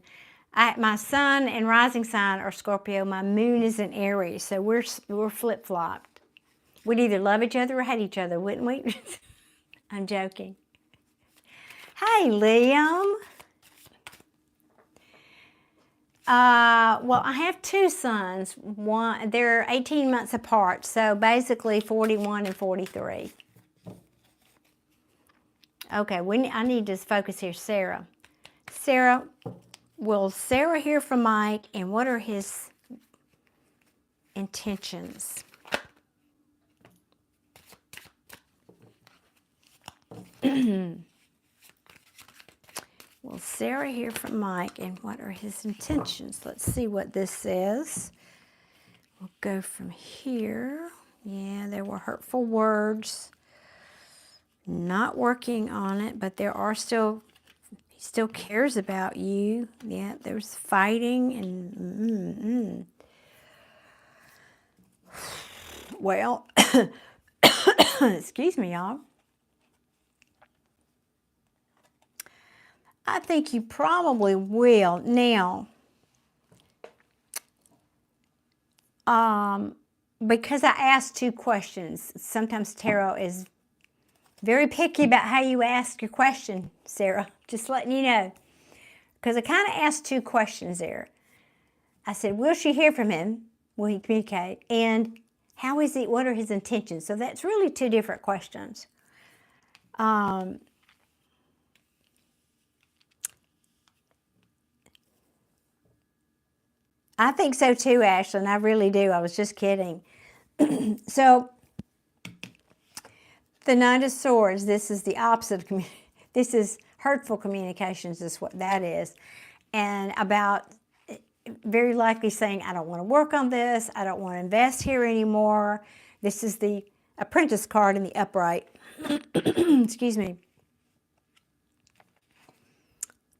A: My sun and rising sign are Scorpio. My moon is in Aries, so we're flip-flopped. We'd either love each other or hate each other, wouldn't we? I'm joking. Hey, Liam. Well, I have two sons. They're 18 months apart, so basically 41 and 43. Okay, I need to focus here. Sarah. Sarah, will Sarah hear from Mike, and what are his intentions? Will Sarah hear from Mike, and what are his intentions? Let's see what this says. We'll go from here. Yeah, there were hurtful words. Not working on it, but there are still, he still cares about you. Yeah, there's fighting and, Well, excuse me, y'all. I think you probably will. Now, because I asked two questions, sometimes tarot is very picky about how you ask your question, Sarah. Just letting you know. Because I kind of asked two questions there. I said, will she hear from him? Will he communicate? And how is he, what are his intentions? So that's really two different questions. I think so too, Ashlyn. I really do. I was just kidding. So The Knight of Swords, this is the opposite of this is hurtful communications, is what that is. And about very likely saying, I don't want to work on this, I don't want to invest here anymore. This is the Apprentice card in the upright. Excuse me.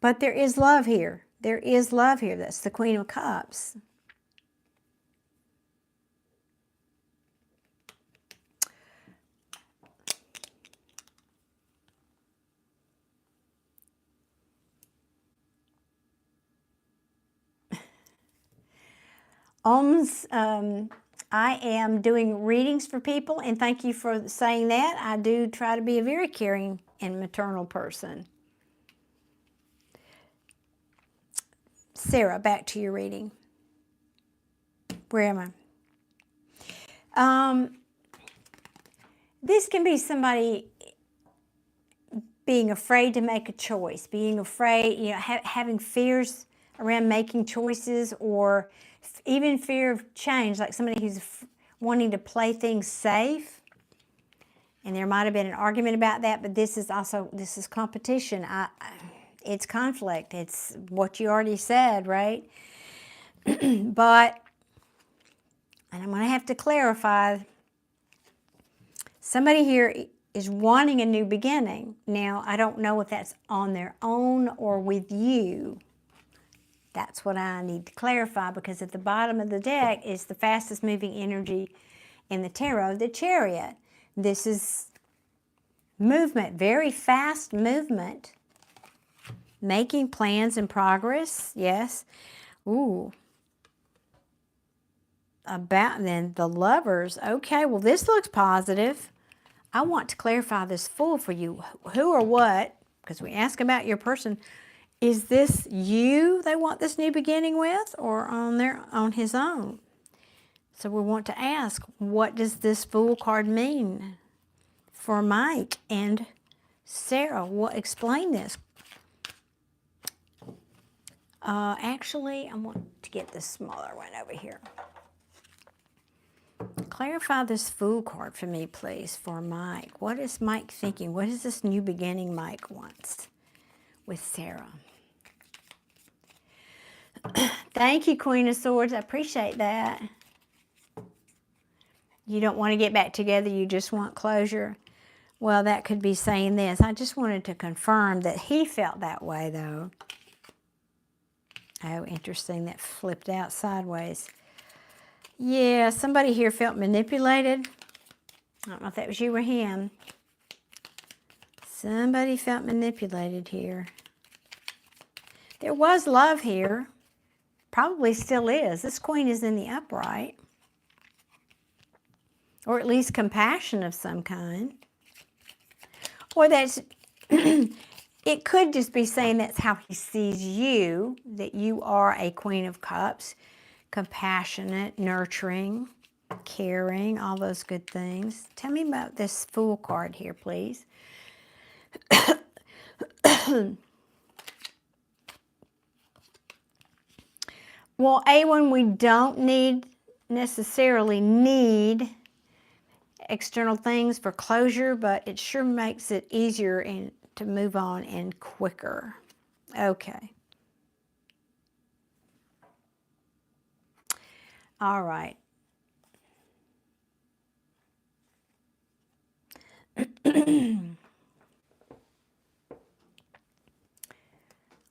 A: But there is love here. There is love here. That's the Queen of Cups. I am doing readings for people, and thank you for saying that. I do try to be a very caring and maternal person. Sarah, back to your reading. Where am I? This can be somebody being afraid to make a choice, being afraid, having fears around making choices, or even fear of change, like somebody who's wanting to play things safe. And there might have been an argument about that, but this is competition. It's conflict. It's what you already said, right? But, and I'm going to have to clarify, somebody here is wanting a new beginning. Now, I don't know if that's on their own or with you. That's what I need to clarify, because at the bottom of the deck is the fastest moving energy in the tarot, the Chariot. This is movement, very fast movement. Making plans and progress, yes. Ooh. About then the Lovers. Okay, well, this looks positive. I want to clarify this Fool for you. Who or what, because we ask about your person. Is this you they want this new beginning with, or on his own? So we want to ask, what does this Fool card mean for Mike and Sarah? Explain this. Actually, I want to get the smaller one over here. Clarify this Fool card for me, please, for Mike. What is Mike thinking? What is this new beginning Mike wants with Sarah? Thank you, Queen of Swords. I appreciate that. You don't want to get back together. You just want closure. Well, that could be saying this. I just wanted to confirm that he felt that way, though. Oh, interesting. That flipped out sideways. Yeah, somebody here felt manipulated. I don't know if that was you or him. Somebody felt manipulated here. There was love here. Probably still is. This Queen is in the upright. Or at least compassion of some kind. Or that's, it could just be saying that's how he sees you, that you are a Queen of Cups. Compassionate, nurturing, caring, all those good things. Tell me about this Fool card here, please. Well, A1, we don't necessarily need external things for closure, but it sure makes it easier to move on and quicker. Okay. All right.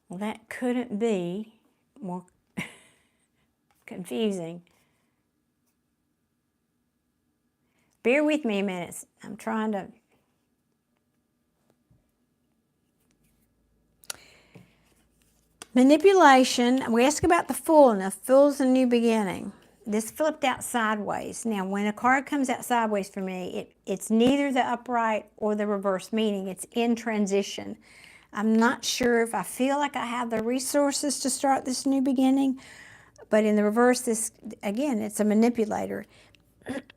A: Well, that couldn't be more confusing. Bear with me a minute. I'm trying to... Manipulation. We ask about the Fool, and the Fool's a new beginning. This flipped out sideways. Now, when a card comes out sideways for me, it's neither the upright or the reverse, meaning it's in transition. I'm not sure if I feel like I have the resources to start this new beginning, but in the reverse, this, again, it's a manipulator.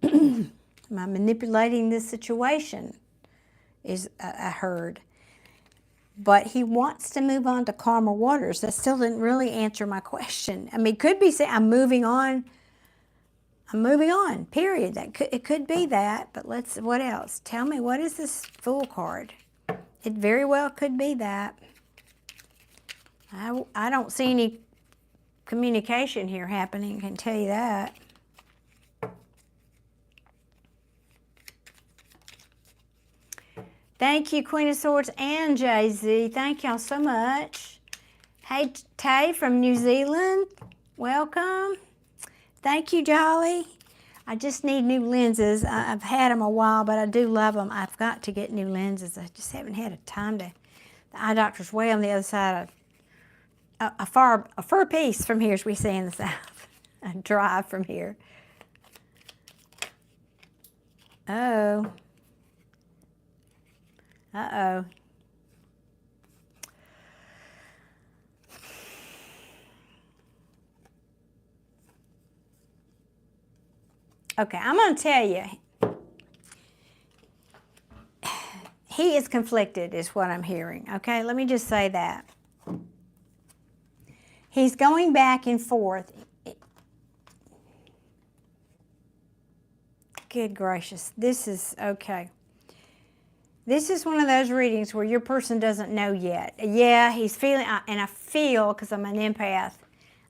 A: Am I manipulating this situation? I heard. But he wants to move on to calmer waters. That still didn't really answer my question. I mean, it could be saying I'm moving on I'm moving on, period. It could be that, but what else? Tell me, what is this Fool card? It very well could be that. I don't see any communication here happening, I can tell you that. Thank you, Queen of Swords and Jay-Z. Thank y'all so much. Hey, Tay from New Zealand, welcome. Thank you, Jolly. I just need new lenses. I've had them a while, but I do love them. I've got to get new lenses. I just haven't had a time to. The eye doctor's way on the other side of a far piece from here, as we say in the South. A drive from here. Oh. Uh-oh. Okay, I'm going to tell you. He is conflicted, is what I'm hearing. Okay, let me just say that. He's going back and forth. Good gracious. This is, okay. This is one of those readings where your person doesn't know yet. Yeah, he's feeling, and I feel, because I'm an empath,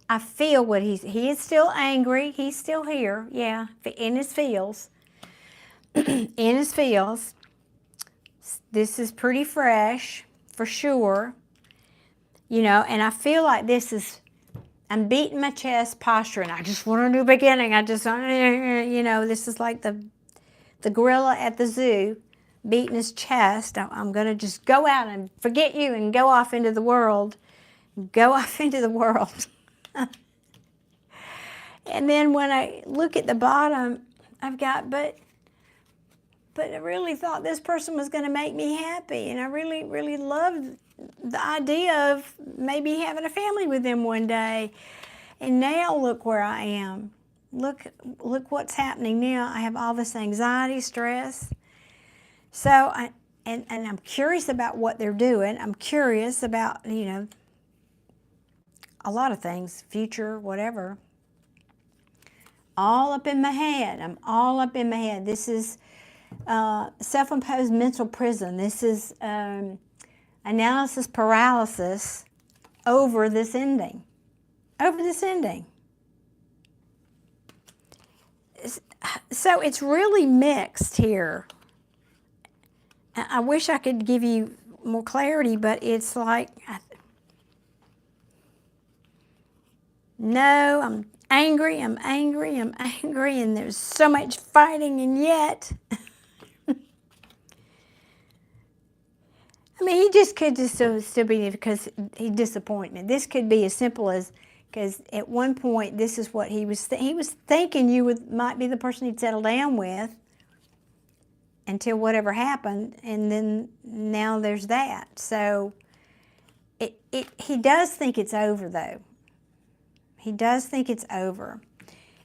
A: I feel what he is still angry. He's still here, yeah, in his feels. In his feels. This is pretty fresh, for sure. You know, and I feel like this is, I'm beating my chest, posturing. I just want a new beginning. I just, you know, this is like the gorilla at the zoo beating his chest. I'm going to just go out and forget you and go off into the world. Go off into the world. And then when I look at the bottom, I've got, but I really thought this person was going to make me happy. And I really, really loved the idea of maybe having a family with them one day. And now look where I am. Look what's happening now. I have all this anxiety, stress. So and I'm curious about what they're doing. I'm curious about, you know, a lot of things, future, whatever. All up in my head. I'm all up in my head. This is self-imposed mental prison. This is analysis paralysis over this ending. Over this ending. So it's really mixed here. I wish I could give you more clarity, but it's like, no, I'm angry, and there's so much fighting, and yet, I mean, he just could just still be, because he disappointed me. This could be as simple as, because at one point, this is what he was thinking you might be the person he'd settle down with, until whatever happened, and then now there's that. So he does think it's over, though. He does think it's over.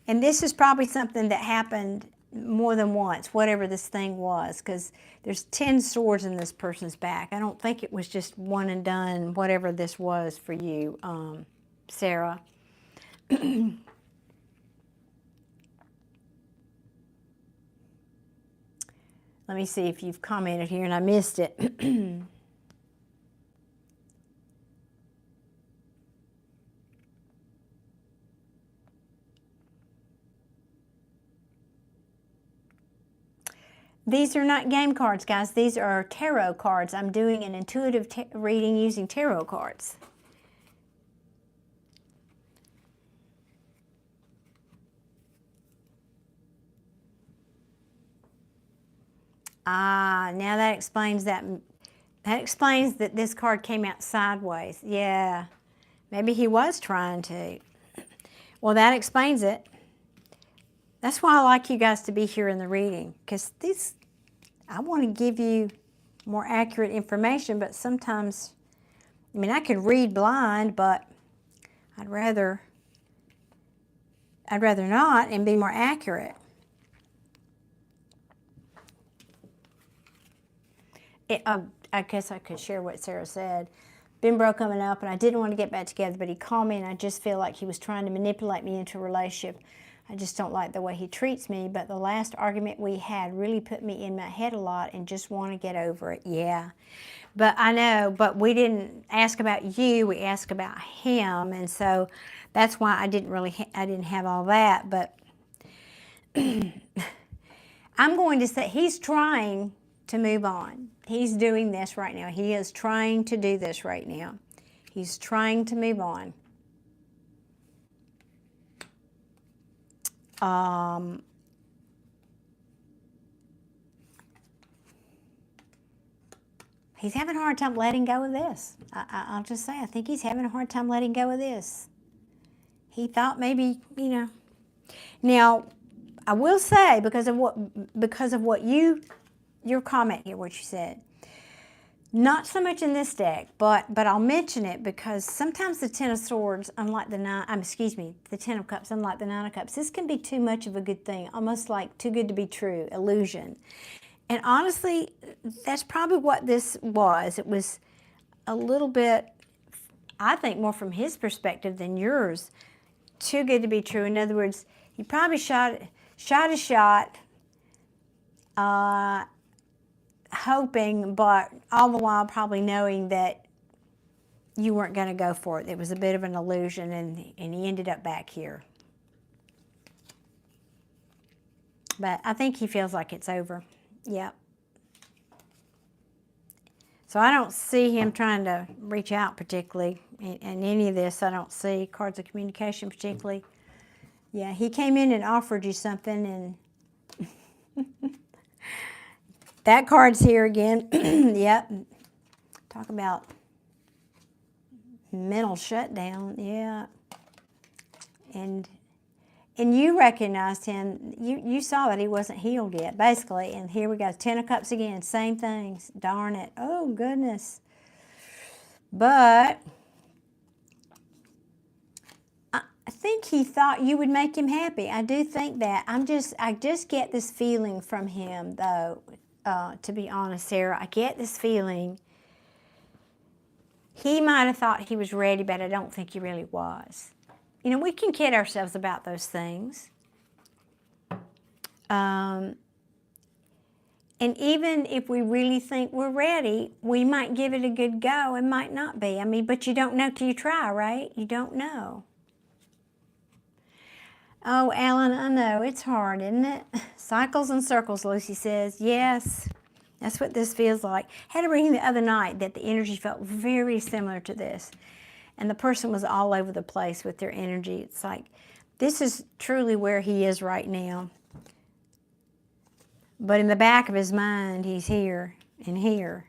A: And this is probably something that happened more than once, whatever this thing was, because there's 10 swords in this person's back. I don't think it was just one and done, whatever this was for you, Sarah. Let me see if you've commented here and I missed it. These are not game cards, guys. These are tarot cards. I'm doing an intuitive reading using tarot cards. Ah, now that explains that. That explains that this card came out sideways. Yeah, maybe he was trying to. Well, that explains it. That's why I like you guys to be here in the reading, because I want to give you more accurate information, but sometimes, I mean, I could read blind, but I'd rather not and be more accurate. I guess I could share what Sarah said. Been broken up, and I didn't want to get back together, but he called me, and I just feel like he was trying to manipulate me into a relationship. I just don't like the way he treats me, but the last argument we had really put me in my head a lot and just want to get over it. Yeah. But I know, but we didn't ask about you, we asked about him, and so that's why I didn't have all that, but I'm going to say he's trying to move on. He's doing this right now. He is trying to do this right now. He's trying to move on. He's having a hard time letting go of this. I'll just say, I think he's having a hard time letting go of this. He thought maybe, you know. Now, I will say, because of what your comment here, what you said, not so much in this deck, but I'll mention it because sometimes the Ten of Swords, unlike the the Ten of Cups, unlike the Nine of Cups, this can be too much of a good thing, almost like too good to be true, illusion. And honestly, that's probably what this was. It was a little bit, I think, more from his perspective than yours. Too good to be true. In other words, he probably shot a shot, hoping, but all the while probably knowing that you weren't going to go for it. It was a bit of an illusion, and he ended up back here. But I think he feels like it's over. Yep. So I don't see him trying to reach out particularly in any of this. I don't see cards of communication particularly. Yeah, he came in and offered you something, and that card's here again. Yep. Talk about mental shutdown. Yeah. And you recognized him. You saw that he wasn't healed yet, basically. And here we go, Ten of Cups again. Same things. Darn it. Oh, goodness. But I think he thought you would make him happy. I do think that. I just get this feeling from him, though, to be honest, Sarah. I get this feeling. He might have thought he was ready, but I don't think he really was. You know, we can kid ourselves about those things. And even if we really think we're ready, we might give it a good go and might not be. I mean, but you don't know till you try, right? You don't know. Oh, Alan, I know. It's hard, isn't it? Cycles and circles, Lucy says. Yes, that's what this feels like. Had a reading the other night that the energy felt very similar to this. And the person was all over the place with their energy. It's like, this is truly where he is right now. But in the back of his mind, he's here and here.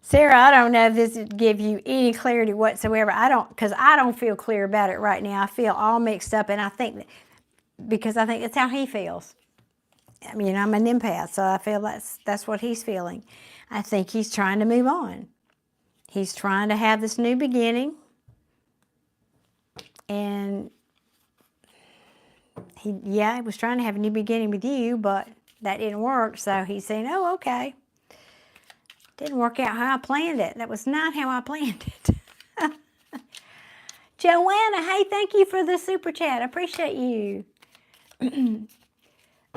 A: Sarah, I don't know if this would give you any clarity whatsoever. Because I don't feel clear about it right now. I feel all mixed up, and I think that's how he feels. I mean, I'm an empath, so I feel that's what he's feeling. I think he's trying to move on. He's trying to have this new beginning. And he was trying to have a new beginning with you, but that didn't work. So he's saying, oh, okay. Didn't work out how I planned it. That was not how I planned it. Joanna, hey, thank you for the super chat. I appreciate you.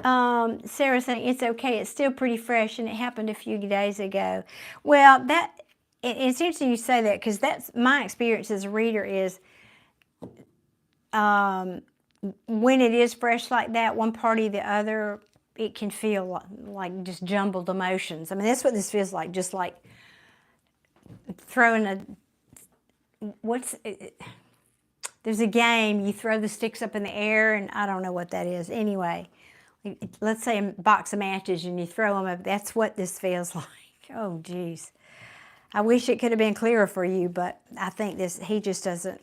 A: Sarah saying, it's okay, it's still pretty fresh, and it happened a few days ago. Well, it's interesting you say that, because that's my experience as a reader is when it is fresh like that, one party or the other, it can feel like just jumbled emotions. I mean, that's what this feels like, just like throwing there's a game, you throw the sticks up in the air, and I don't know what that is. Anyway, let's say a box of matches and you throw them up. That's what this feels like. Oh, geez. I wish it could have been clearer for you, but I think he just doesn't.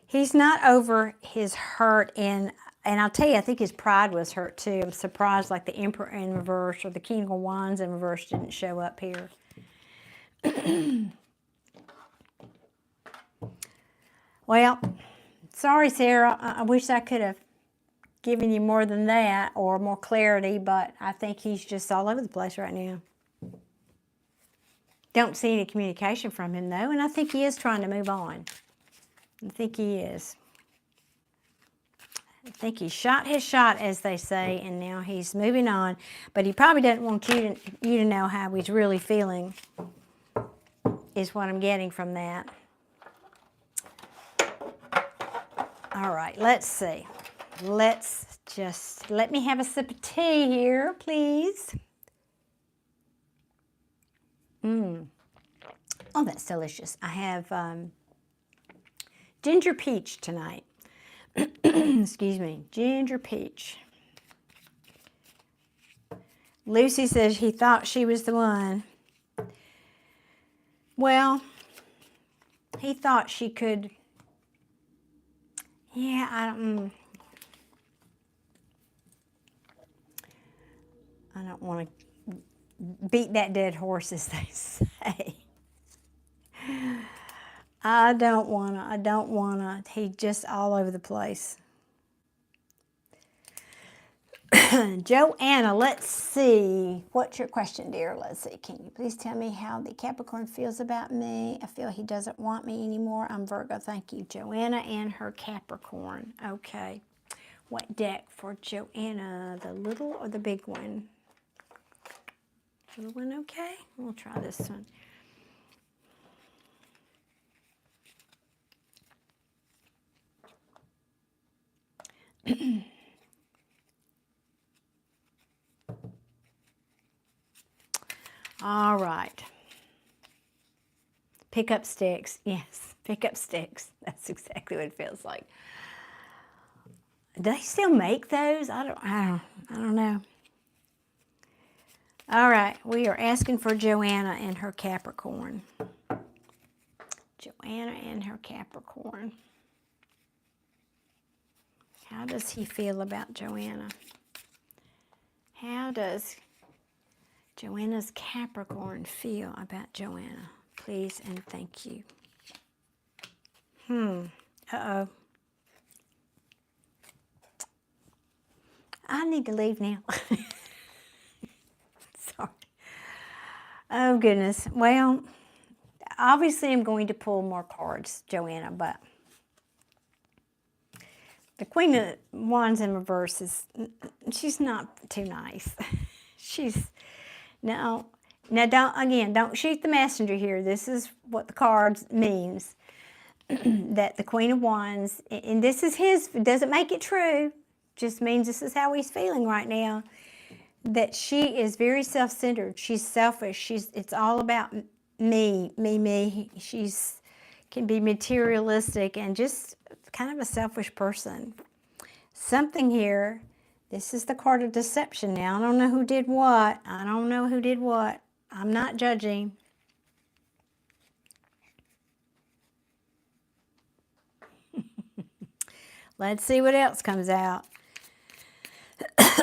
A: He's not over his hurt, and I'll tell you, I think his pride was hurt too. I'm surprised like the Emperor in reverse or the King of Wands in reverse didn't show up here. Well, sorry, Sarah. I wish I could have given you more than that or more clarity, but I think he's just all over the place right now. Don't see any communication from him, though, and I think he is trying to move on. I think he is. I think he shot his shot, as they say, and now he's moving on. But he probably doesn't want you to know how he's really feeling, is what I'm getting from that. All right, let's see. Let's just, let me have a sip of tea here, please. Oh, that's delicious. I have ginger peach tonight. Excuse me, ginger peach. Lucy says he thought she was the one. Well, he thought she could. Yeah, I don't want to beat that dead horse, as they say. I don't wanna. He's just all over the place. Joanna, let's see. What's your question, dear? Let's see. Can you please tell me how the Capricorn feels about me? I feel he doesn't want me anymore. I'm Virgo. Thank you. Joanna and her Capricorn. Okay. What deck for Joanna? The little or the big one? Little one, okay? We'll try this one. All right. Pick up sticks. Yes, pick up sticks. That's exactly what it feels like. Do they still make those? I don't know. All right, we are asking for Joanna and her Capricorn. Joanna and her Capricorn. How does he feel about Joanna? How does Joanna's Capricorn feel about Joanna? Please and thank you. Uh-oh. I need to leave now. Sorry. Oh, goodness. Well, obviously I'm going to pull more cards, Joanna, but the Queen of Wands in reverse is, she's not too nice. Now don't shoot the messenger here. This is what the cards means. That the Queen of Wands, and this is his, doesn't make it true, just means this is how he's feeling right now. That she is very self-centered. She's selfish. It's all about me. She's can be materialistic and just kind of a selfish person. Something here. This is the card of deception now. I don't know who did what. I'm not judging. Let's see what else comes out.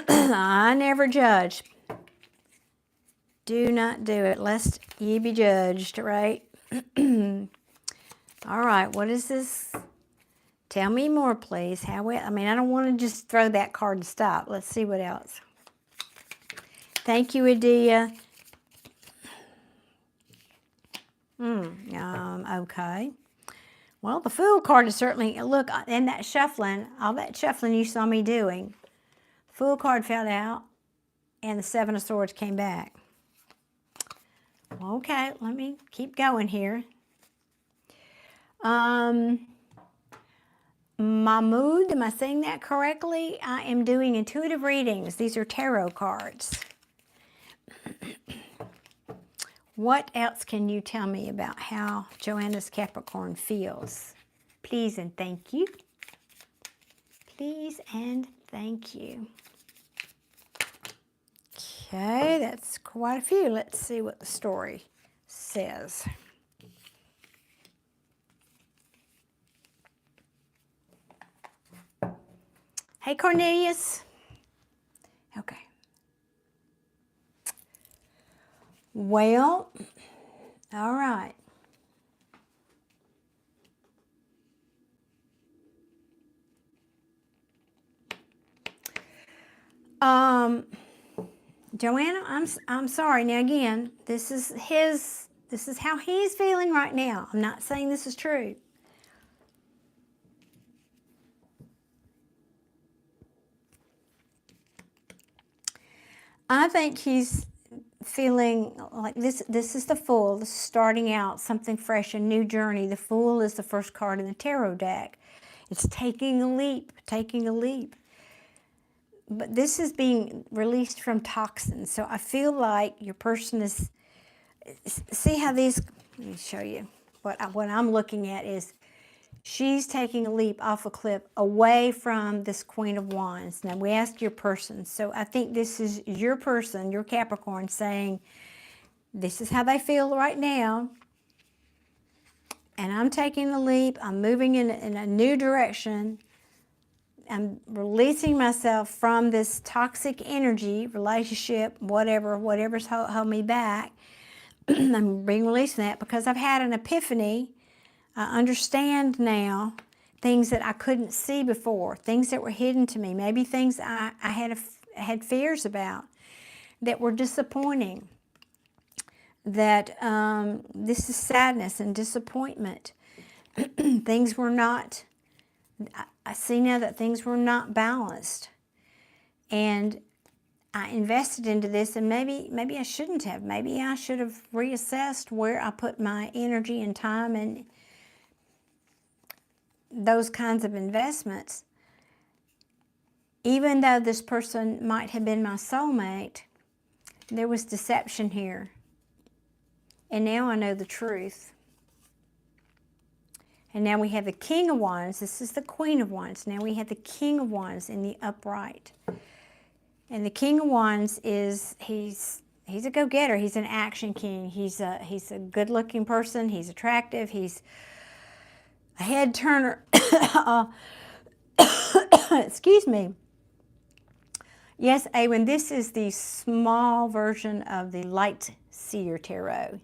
A: I never judge. Do not do it, lest ye be judged, right? All right, what is this? Tell me more, please. I don't want to just throw that card and stop. Let's see what else. Thank you, Adia. Okay. Well, the Fool card is certainly, look, and that shuffling, all that shuffling you saw me doing, the Fool card fell out, and the Seven of Swords came back. Okay, let me keep going here. Mahmoud, am I saying that correctly? I am doing intuitive readings. These are tarot cards. What else can you tell me about how Joanna's Capricorn feels? Please and thank you. Please and thank you. Okay, that's quite a few. Let's see what the story says. Hey, Cornelius. Okay. Well, all right. Joanna, I'm sorry. Now again, this is how he's feeling right now. I'm not saying this is true. I think he's feeling like this is the Fool. This is starting out something fresh, a new journey. The Fool is the first card in the tarot deck. It's taking a leap, taking a leap. But this is being released from toxins. So I feel like your person is, see how these, let me show you. What I'm looking at is she's taking a leap off a cliff away from this Queen of Wands. Now we ask your person. So I think this is your person, your Capricorn, saying this is how they feel right now. And I'm taking the leap. I'm moving in a new direction. I'm releasing myself from this toxic energy, relationship, whatever's holding me back. I'm being released from that because I've had an epiphany. I understand now things that I couldn't see before, things that were hidden to me, maybe things I had fears about that were disappointing. That this is sadness and disappointment. Things were not, I see now that things were not balanced. And I invested into this, and maybe I shouldn't have. Maybe I should have reassessed where I put my energy and time and those kinds of investments. Even though this person might have been my soulmate, there was deception here. And now I know the truth. And now we have the King of Wands. This is the Queen of Wands. Now we have the King of Wands in the upright. And the King of Wands is, he's a go-getter. He's an action king. He's a good-looking person. He's attractive. He's a head-turner. Excuse me. Yes, Awen, this is the small version of the Light Seer Tarot.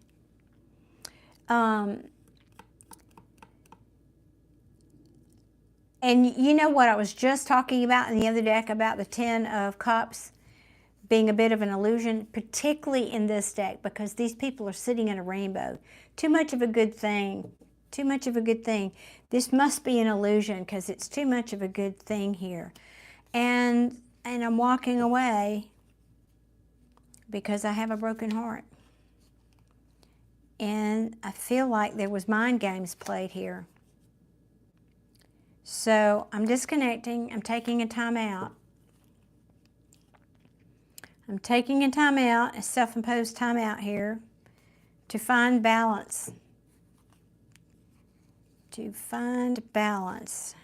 A: And you know what I was just talking about in the other deck about the Ten of Cups being a bit of an illusion, particularly in this deck, because these people are sitting in a rainbow. Too much of a good thing. Too much of a good thing. This must be an illusion because it's too much of a good thing here. And I'm walking away because I have a broken heart. And I feel like there was mind games played here. So I'm disconnecting. I'm taking a time out. I'm taking a time out, a self-imposed time out here to find balance. To find balance.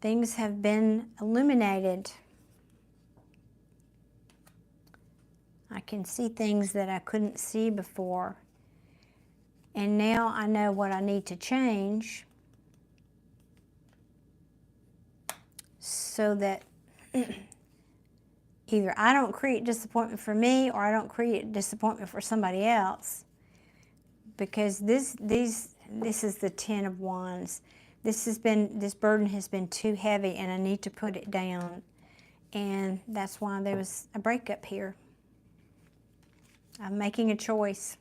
A: Things have been illuminated. I can see things that I couldn't see before. And now I know what I need to change so that either I don't create disappointment for me or I don't create disappointment for somebody else. Because this is the Ten of Wands. This burden has been too heavy and I need to put it down. And that's why there was a breakup here. I'm making a choice.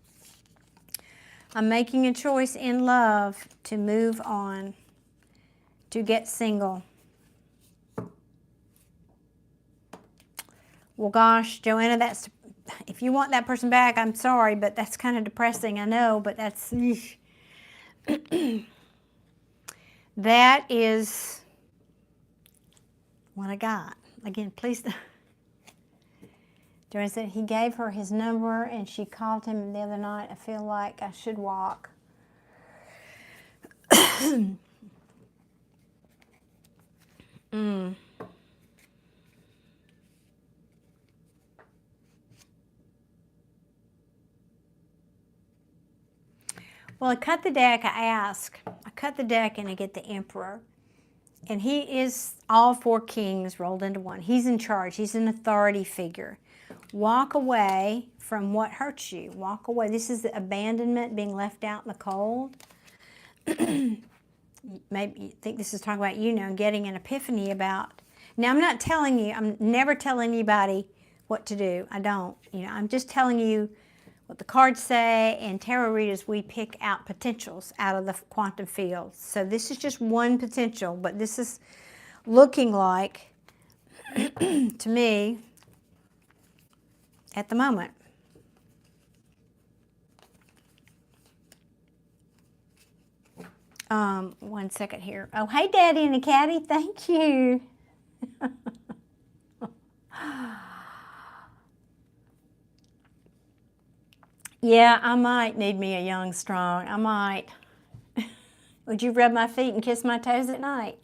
A: I'm making a choice in love to move on, to get single. Well, gosh, Joanna, if you want that person back, I'm sorry, but that's kind of depressing, I know, but that's, that is what I got. Again, please. Joanna said he gave her his number and she called him the other night. I feel like I should walk. Well, I cut the deck, I cut the deck and I get the Emperor. And he is all four kings rolled into one. He's in charge. He's an authority figure. Walk away from what hurts you. Walk away. This is the abandonment, being left out in the cold. Maybe you think this is talking about getting an epiphany about. Now, I'm not telling you, I'm never telling anybody what to do. I don't. I'm just telling you what the cards say, and tarot readers, we pick out potentials out of the quantum field. So this is just one potential, but this is looking like to me at the moment. One second here. Oh, hey, Daddy and the Caddy. Thank you. Yeah, I might need me a young, strong. I might. Would you rub my feet and kiss my toes at night?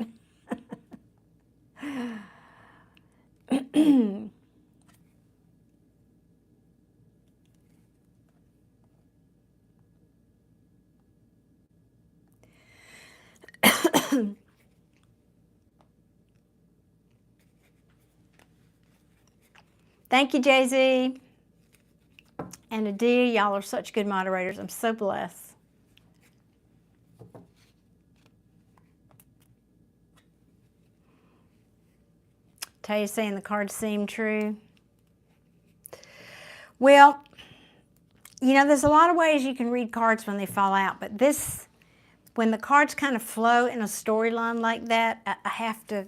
A: Thank you, Jay-Z. And Adia, y'all are such good moderators. I'm so blessed. Tell you saying the cards seem true. Well, you know, there's a lot of ways you can read cards when they fall out, but this, when the cards kind of flow in a storyline like that, I have to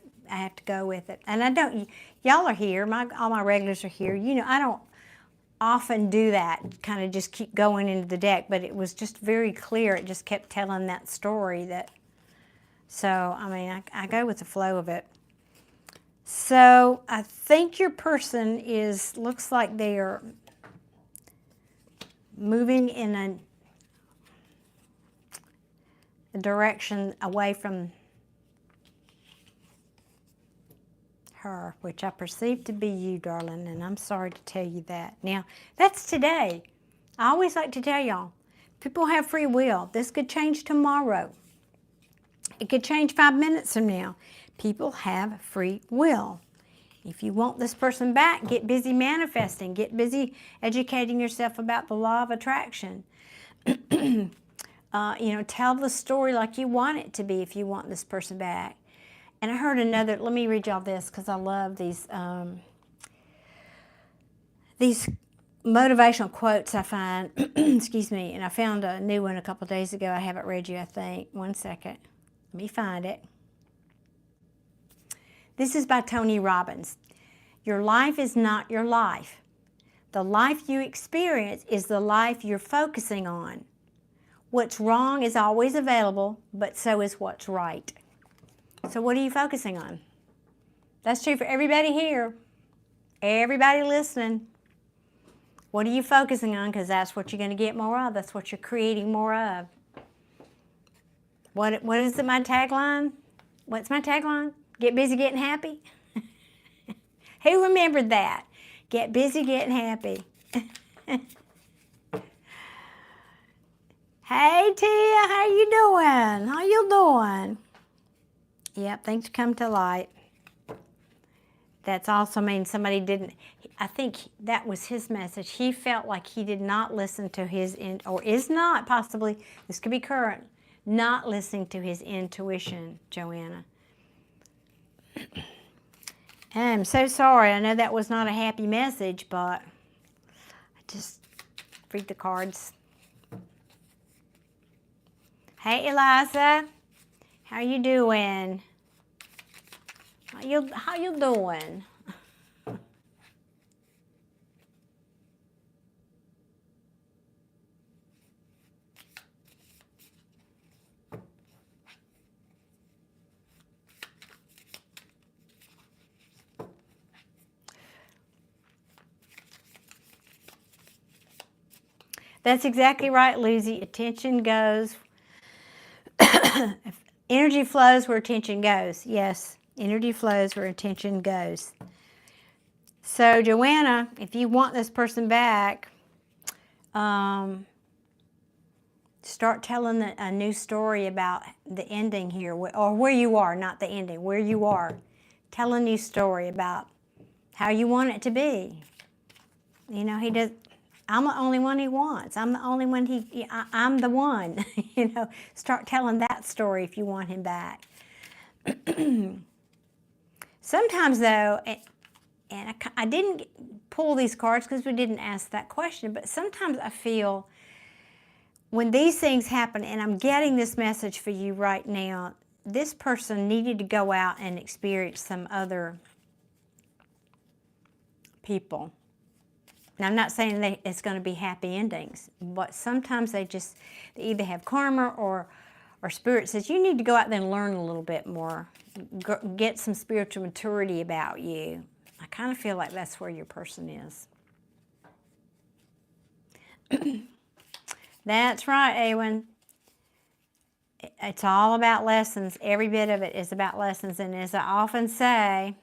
A: go with it. And I don't, y'all are here, all my regulars are here. You know, I don't often do that, kind of just keep going into the deck, but it was just very clear. It just kept telling that story that, so, I mean, I go with the flow of it. So I think your person looks like they are moving in a direction away from her, which I perceive to be you, darling, and I'm sorry to tell you that. Now, that's today. I always like to tell y'all, people have free will. This could change tomorrow. It could change 5 minutes from now. People have free will. If you want this person back, get busy manifesting. Get busy educating yourself about the law of attraction. You know, tell the story like you want it to be if you want this person back. And I heard another, let me read y'all this because I love these motivational quotes I find. Excuse me. And I found a new one a couple days ago. I haven't read you, I think. One second. Let me find it. This is by Tony Robbins. Your life is not your life. The life you experience is the life you're focusing on. What's wrong is always available, but so is what's right. So what are you focusing on? That's true for everybody here. Everybody listening. What are you focusing on? Because that's what you're going to get more of. That's what you're creating more of. What is it, my tagline? What's my tagline? Get busy getting happy? Who remembered that? Get busy getting happy. Hey, Tia, how you doing? How you doing? Yep, things come to light. That's also means somebody didn't, I think that was his message. He felt like he did not listen to his, or is not possibly, this could be current, not listening to his intuition, Joanna. I'm so sorry. I know that was not a happy message, but I just read the cards. Hey, Eliza. How you doing? How you doing? That's exactly right, Lucy. Attention goes. Energy flows where attention goes. Yes, energy flows where attention goes. So, Joanna, if you want this person back, start telling a new story about the ending here, or where you are, not the ending, where you are. Tell a new story about how you want it to be. You know, he does. I'm the only one he wants. I'm the only one I'm the one. You know, start telling that story if you want him back. Sometimes though, and I didn't pull these cards because we didn't ask that question, but sometimes I feel when these things happen, and I'm getting this message for you right now, this person needed to go out and experience some other people. Now, I'm not saying that it's going to be happy endings, but sometimes they either have karma or Spirit says you need to go out there and learn a little bit more, get some spiritual maturity about you. I kind of feel like that's where your person is. That's right, Awen. It's all about lessons. Every bit of it is about lessons. And as I often say,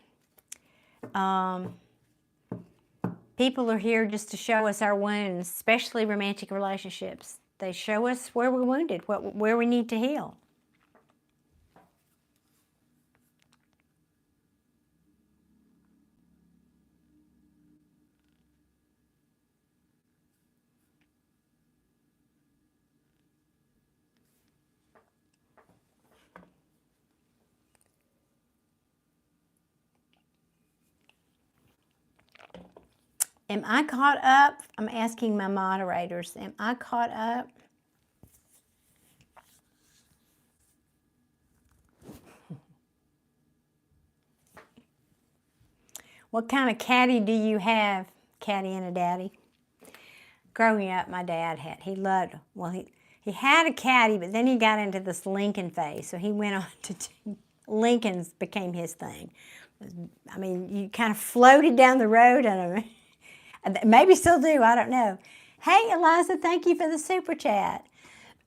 A: people are here just to show us our wounds, especially romantic relationships. They show us where we're wounded, where we need to heal. Am I caught up? I'm asking my moderators, am I caught up? What kind of caddy do you have, caddy and a daddy? Growing up, my dad had, he loved, well, he had a caddy, but then he got into this Lincoln phase, so he went on to, Lincolns became his thing. I mean, you kind of floated down the road on them. Maybe still do, I don't know. Hey, Eliza, thank you for the super chat.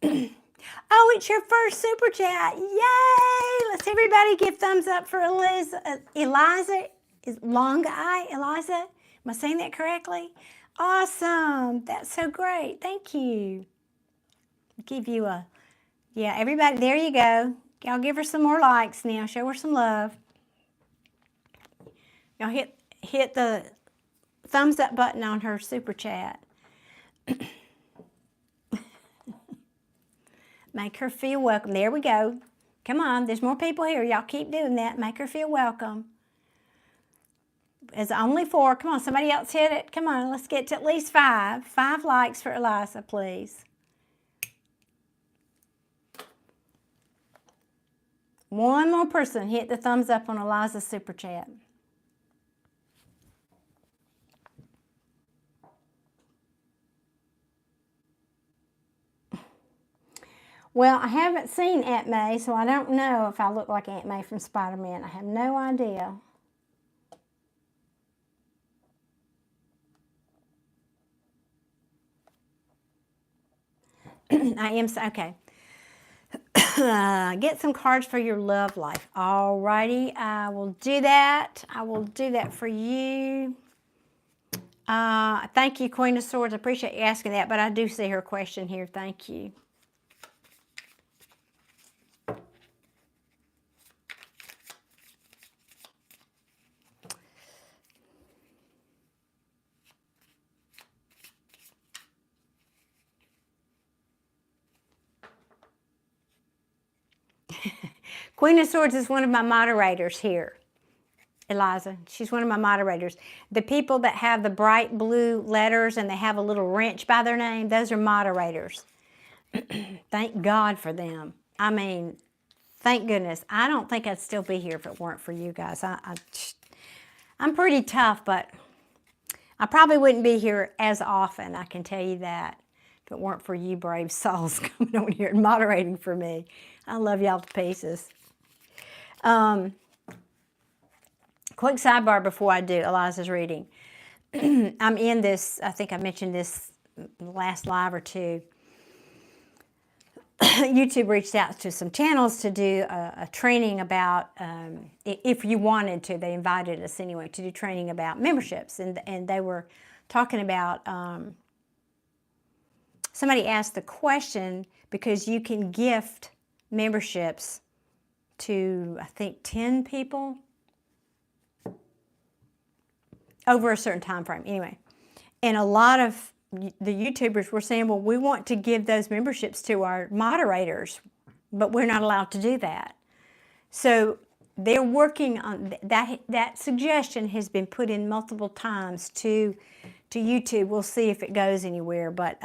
A: Oh, it's your first super chat. Yay! Let's everybody give thumbs up for Eliza. Eliza is long eye, Eliza. Am I saying that correctly? Awesome. That's so great. Thank you. Give you a, yeah, everybody, there you go. Y'all give her some more likes now. Show her some love. Y'all hit the thumbs up button on her super chat. Make her feel welcome. There we go. Come on, there's more people here. Y'all keep doing that. Make her feel welcome. It's only 4. Come on, somebody else hit it. Come on, let's get to at least 5. 5 likes for Eliza, please. One more person hit the thumbs up on Eliza's super chat. Well, I haven't seen Aunt May, so I don't know if I look like Aunt May from Spider-Man. I have no idea. I am, okay. Get some cards for your love life. All righty, I will do that. I will do that for you. Thank you, Queen of Swords. I appreciate you asking that, but I do see her question here. Thank you. Queen of Swords is one of my moderators here, Eliza. She's one of my moderators. The people that have the bright blue letters and they have a little wrench by their name, those are moderators. Thank God for them. I mean, thank goodness. I don't think I'd still be here if it weren't for you guys. I'm pretty tough, but I probably wouldn't be here as often, I can tell you that, if it weren't for you brave souls coming on here and moderating for me. I love y'all to pieces. Quick sidebar before I do Eliza's reading. I'm in this, I think I mentioned this last live or two. YouTube reached out to some channels to do a training about, if you wanted to, they invited us anyway, to do training about memberships. And they were talking about, somebody asked the question, because you can gift memberships to, I think, 10 people over a certain time frame. Anyway, and a lot of the YouTubers were saying, well, we want to give those memberships to our moderators, but we're not allowed to do that. So they're working on that. That suggestion has been put in multiple times to YouTube. We'll see if it goes anywhere, but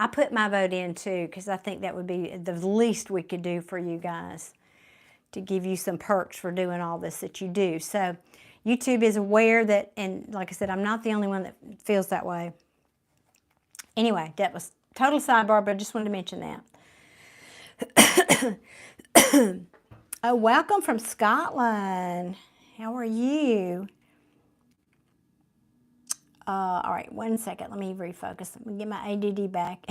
A: I put my vote in too, because I think that would be the least we could do for you guys. to give you some perks for doing all this that you do. So YouTube is aware that, and like I said, I'm not the only one that feels that way. Anyway, that was total sidebar, but I just wanted to mention that. Oh, welcome from Scotland. How are you? All right, 1 second. Let me refocus. Let me get my ADD back.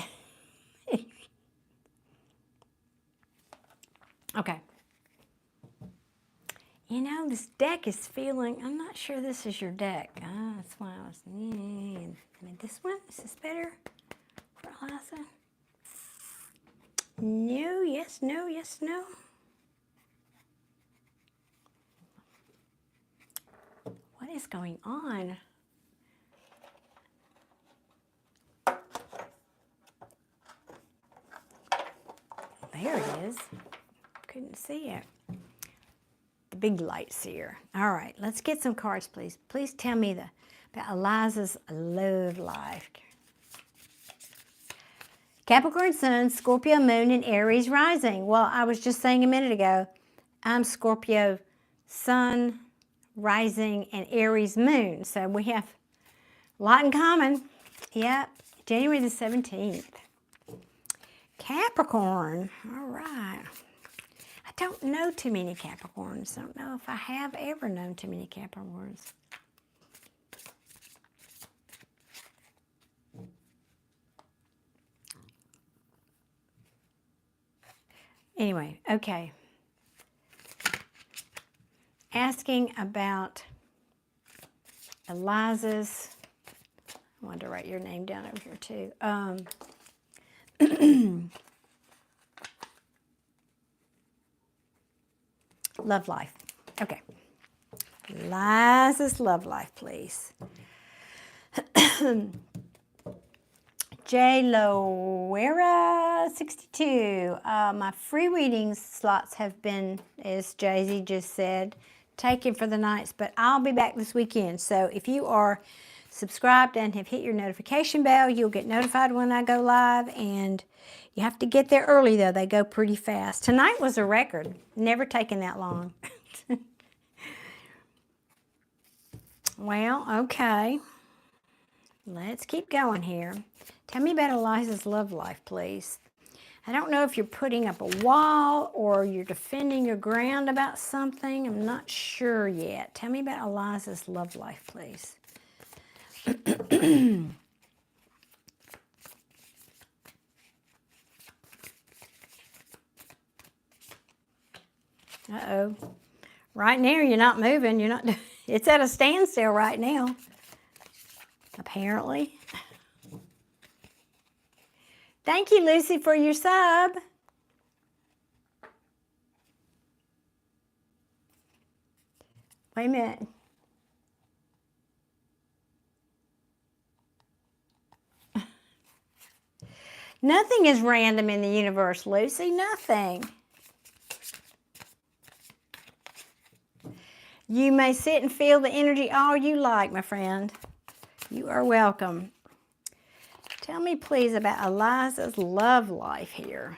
A: Okay. You know, this deck is feeling, I'm not sure this is your deck. That's why I was, I mean, this one, is this better for Eliza? No, yes, no, yes, no. What is going on? There it is. Couldn't see it. The big lights here. All right, let's get some cards, please. Please tell me about Eliza's love life. Capricorn Sun, Scorpio Moon, and Aries Rising. Well, I was just saying a minute ago, I'm Scorpio Sun, Rising, and Aries Moon. So we have a lot in common. Yep, January the 17th. Capricorn, all right. I don't know too many Capricorns. I don't know if I have ever known too many Capricorns. Anyway, okay. Asking about Eliza's, I wanted to write your name down over here too. Love life. Okay. Eliza's love life, please. J. Loera 62. My free reading slots have been, as Jay-Z just said, taken for the nights, but I'll be back this weekend. So if you are subscribed and have hit your notification bell, you'll get notified when I go live, and you have to get there early, though. They go pretty fast. Tonight was a record. Never taken that long. Well, okay. Let's keep going here. Tell me about Eliza's love life, please. I don't know if you're putting up a wall or you're defending your ground about something. I'm not sure yet. Tell me about Eliza's love life, please. Uh-oh. Right now, you're not moving. You're not. It's at a standstill right now, apparently. Thank you, Lucy, for your sub. Wait a minute. Nothing is random in the universe, Lucy. Nothing. You may sit and feel the energy all you like, my friend. You are welcome. Tell me, please, about Eliza's love life here.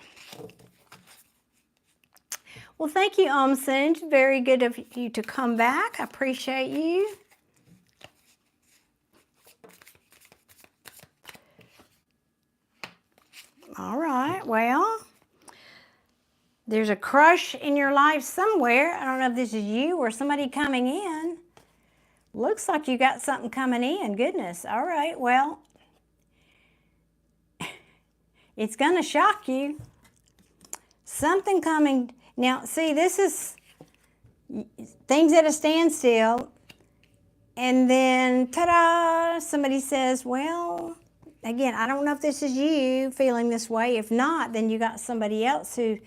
A: Well, thank you, Sinj. Very good of you to come back. I appreciate you. All right, well, there's a crush in your life somewhere. I don't know if this is you or somebody coming in. Looks like you got something coming in. Goodness. All right, well, it's going to shock you. Something coming. Now, see, this is things at a standstill. And then, ta-da, somebody says, well, again, I don't know if this is you feeling this way. If not, then you got somebody else who,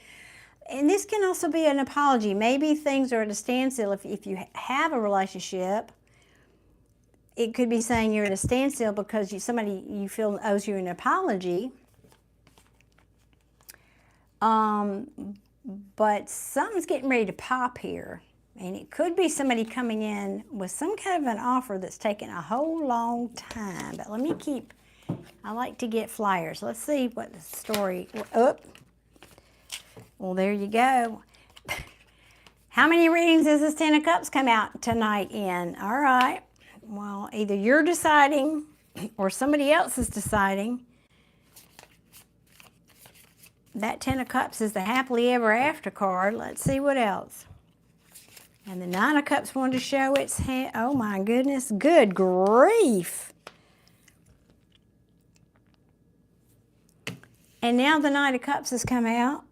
A: and this can also be an apology. Maybe things are at a standstill. If you have a relationship, it could be saying you're at a standstill because somebody you feel owes you an apology. But something's getting ready to pop here. And it could be somebody coming in with some kind of an offer that's taken a whole long time. But let me keep, I like to get flyers. Let's see what the story, well, there you go. How many readings does this Ten of Cups come out tonight in? All right. Well, either you're deciding or somebody else is deciding. That Ten of Cups is the happily ever after card. Let's see what else. And the Nine of Cups wanted to show its hand. Oh my goodness. Good grief. And now the Knight of Cups has come out.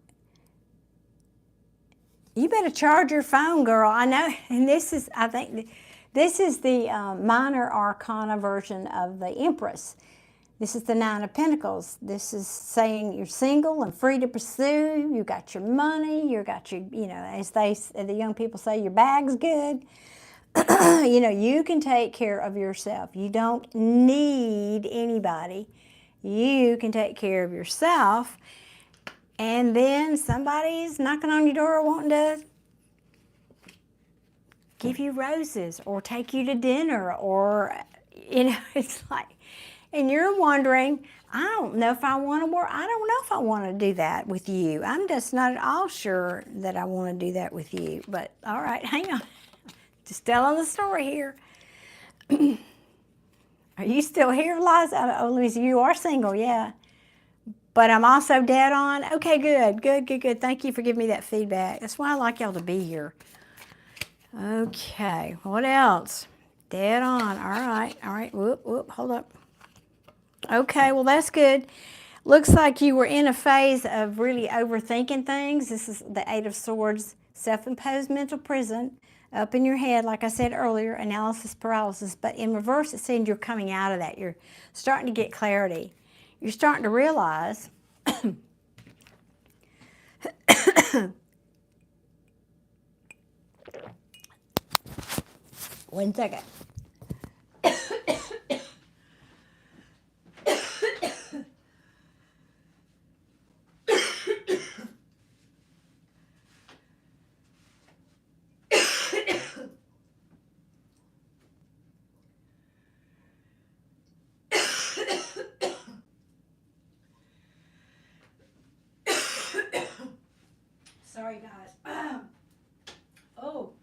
A: You better charge your phone, girl. I know. And this is, I think, this is the minor arcana version of the Empress. This is the Nine of Pentacles. This is saying you're single and free to pursue. You got your money. You got your, you know, as the young people say, your bag's good. You know, you can take care of yourself. You don't need anybody. You can take care of yourself. And then somebody's knocking on your door wanting to give you roses or take you to dinner or, you know, it's like, and you're wondering, I don't know if I want to work. I don't know if I want to do that with you. I'm just not at all sure that I want to do that with you. But all right, hang on. Just telling the story here. Are you still here, Eliza? Oh, Eliza, you are single, yeah. But I'm also dead on. Okay, good. Thank you for giving me that feedback. That's why I like y'all to be here. Okay, what else? Dead on. All right. Whoop, hold up. Okay, well, that's good. Looks like you were in a phase of really overthinking things. This is the Eight of Swords, self-imposed mental prison, up in your head, like I said earlier, analysis paralysis. But in reverse, it's saying you're coming out of that. You're starting to get clarity. You're starting to realize one second. Sorry, guys. Oh.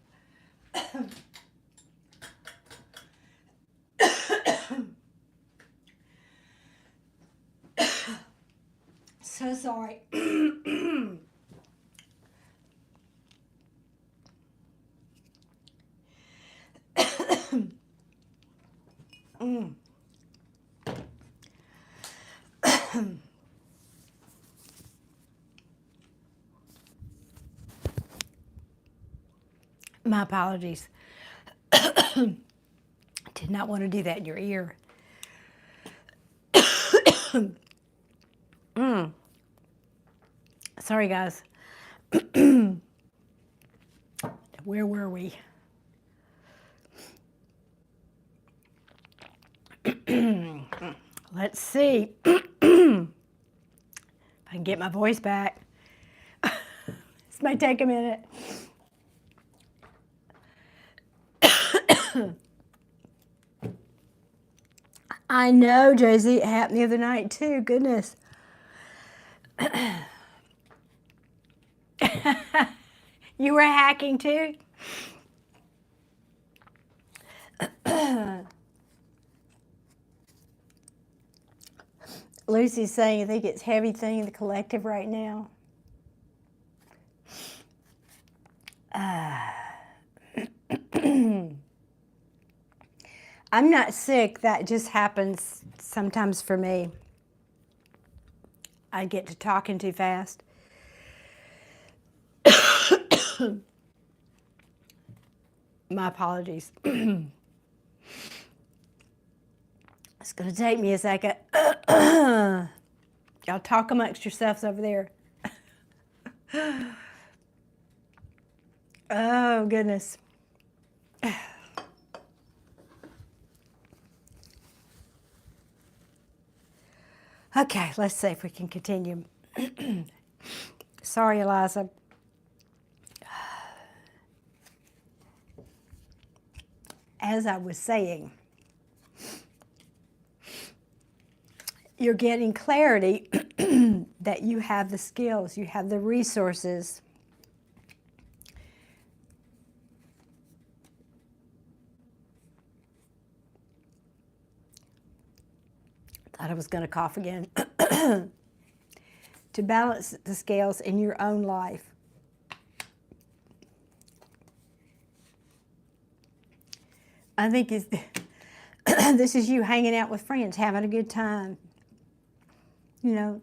A: So sorry. My apologies. Did not want to do that in your ear. Sorry, guys. Where were we? Let's see. If I can get my voice back. This may take a minute. I know, Jay-Z, it happened the other night too, goodness. You were hacking too? Lucy's saying I think it's heavy thing in the collective right now. I'm not sick. That just happens sometimes for me. I get to talking too fast. My apologies. It's going to take me a second. Y'all talk amongst yourselves over there. Oh, goodness. Okay, let's see if we can continue. Sorry, Eliza. As I was saying, you're getting clarity that you have the skills, you have the resources Thought I was going to cough again. To balance the scales in your own life. I think this is you hanging out with friends, having a good time. You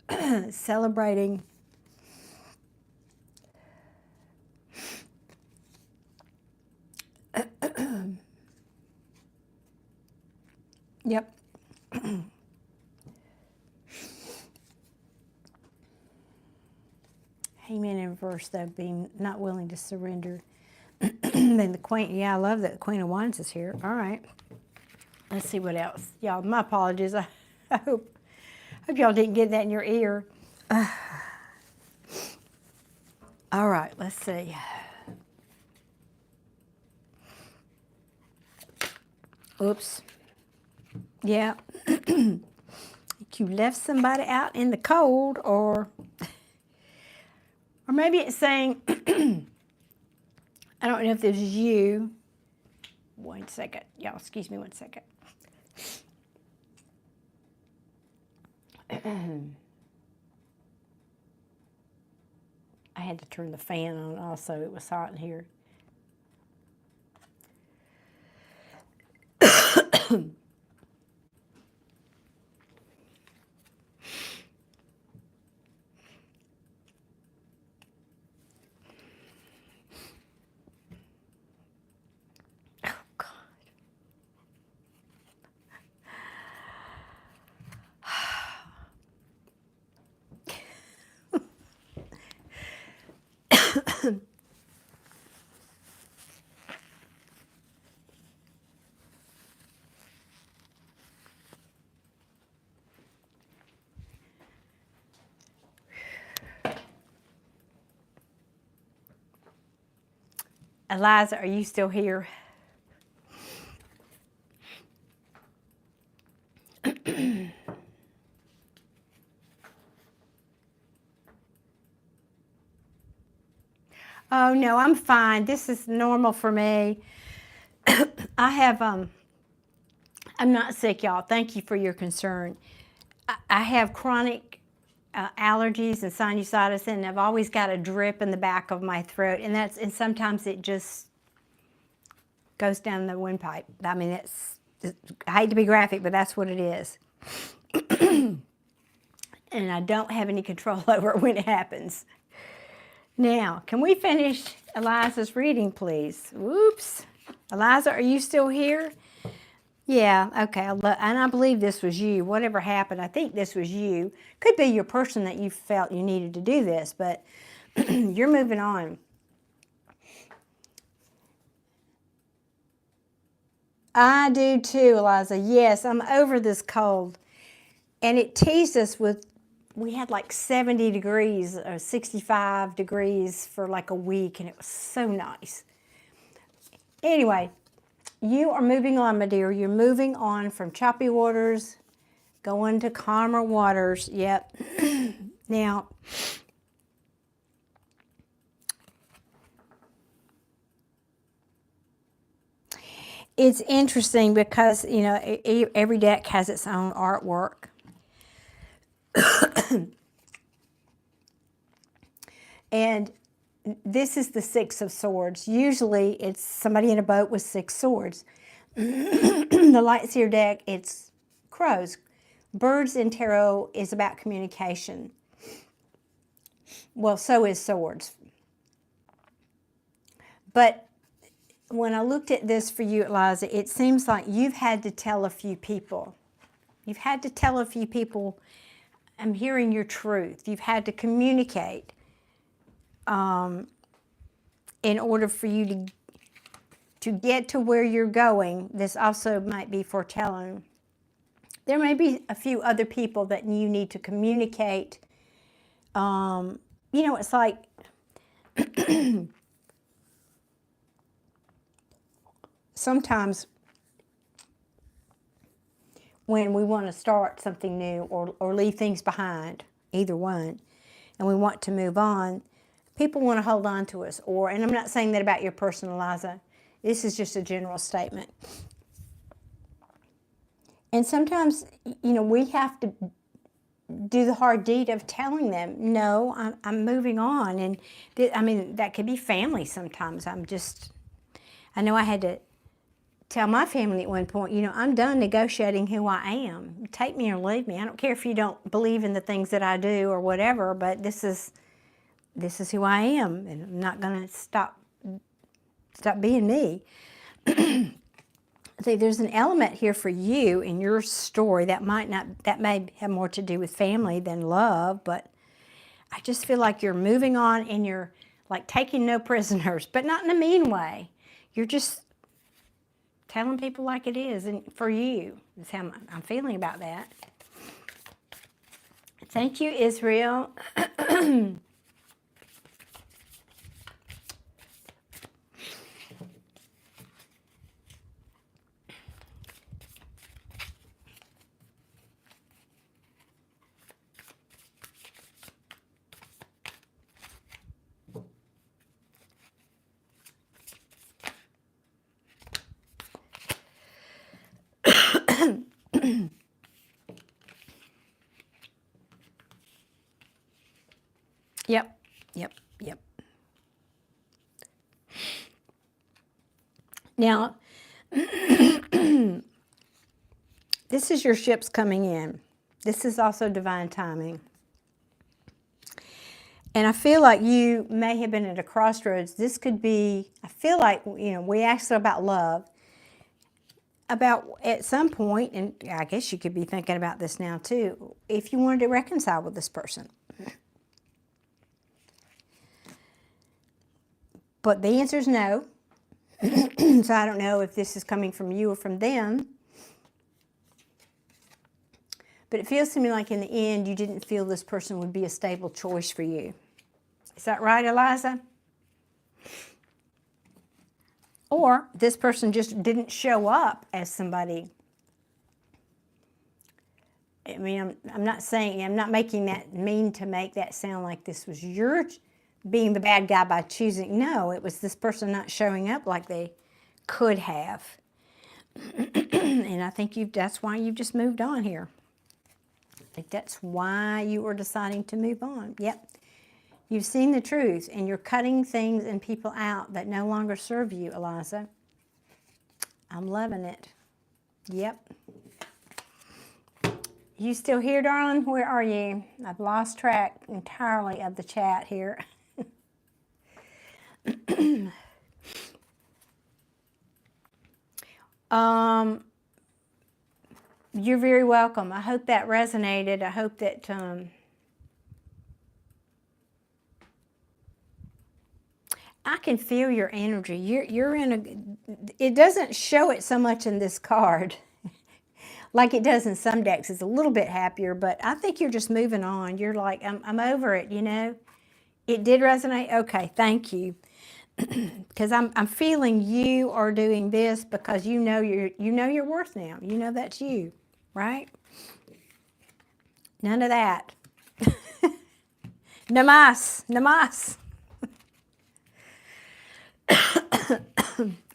A: know, celebrating. Yep. Amen in reverse, though, being not willing to surrender. Then the Queen, yeah, I love that the Queen of Wands is here. All right. Let's see what else. Y'all, my apologies. I hope y'all didn't get that in your ear. All right, let's see. Oops. Yeah. You left somebody out in the cold, or maybe it's saying, I don't know if this is you. 1 second. Y'all, excuse me 1 second. I had to turn the fan on also. It was hot in here. Eliza, are you still here? Oh, no, I'm fine. This is normal for me. I have, I'm not sick, y'all. Thank you for your concern. I have chronic allergies and sinusitis, and I've always got a drip in the back of my throat, and sometimes it just goes down the windpipe. I mean, I hate to be graphic, but that's what it is. And I don't have any control over it when it happens. Now, can we finish Eliza's reading, please? Whoops. Eliza, are you still here? Yeah, okay. And I believe this was you. Whatever happened, I think this was you. Could be your person that you felt you needed to do this, but you're moving on. I do too, Eliza. Yes, I'm over this cold. And it teased us with, we had like 70 degrees or 65 degrees for like a week, and it was so nice. Anyway, you are moving on, my dear. You're moving on from choppy waters, going to calmer waters. Yep. Now, it's interesting because, you know, every deck has its own artwork. And this is the Six of Swords. Usually it's somebody in a boat with 6 swords. The Light Seer deck, it's crows. Birds in tarot is about communication. Well, so is swords. But when I looked at this for you, Eliza, it seems like you've had to tell a few people. You've had to tell a few people, I'm hearing your truth. You've had to communicate in order for you to get to where you're going. This also might be foretelling. There may be a few other people that you need to communicate. You know, it's like sometimes when we want to start something new or leave things behind, either one, and we want to move on, people want to hold on to us. And I'm not saying that about your person, Eliza. This is just a general statement. And sometimes, we have to do the hard deed of telling them, no, I'm moving on. And that could be family sometimes. I know I had to tell my family at one point, I'm done negotiating who I am. Take me or leave me. I don't care if you don't believe in the things that I do or whatever, but this is who I am, and I'm not going to stop being me. See, there's an element here for you in your story that may have more to do with family than love, but I just feel like you're moving on and you're like taking no prisoners, but not in a mean way. You're just telling people like it is, and for you is how I'm feeling about that. Thank you, Israel. Yep. Now, this is your ships coming in. This is also divine timing. And I feel like you may have been at a crossroads. This could be, I feel like, we asked about love. About at some point, and I guess you could be thinking about this now too, if you wanted to reconcile with this person. But the answer is no. So I don't know if this is coming from you or from them. But it feels to me like in the end, you didn't feel this person would be a stable choice for you. Is that right, Eliza? Or this person just didn't show up as somebody. I mean, I'm not making that mean to make that sound like this was your being the bad guy by choosing. No, it was this person not showing up like they could have. And I think that's why you've just moved on here. I think that's why you were deciding to move on. Yep. You've seen the truth, and you're cutting things and people out that no longer serve you, Eliza. I'm loving it. Yep. You still here, darling? Where are you? I've lost track entirely of the chat here. You're very welcome. I hope that resonated. I hope that I can feel your energy. You're in it doesn't show it so much in this card like it does in some decks. It's a little bit happier, but I think you're just moving on. You're like, I'm over it, It did resonate? Okay, thank you. Because I'm feeling you are doing this because you know your worth now. You know that's you, right? None of that. Namas.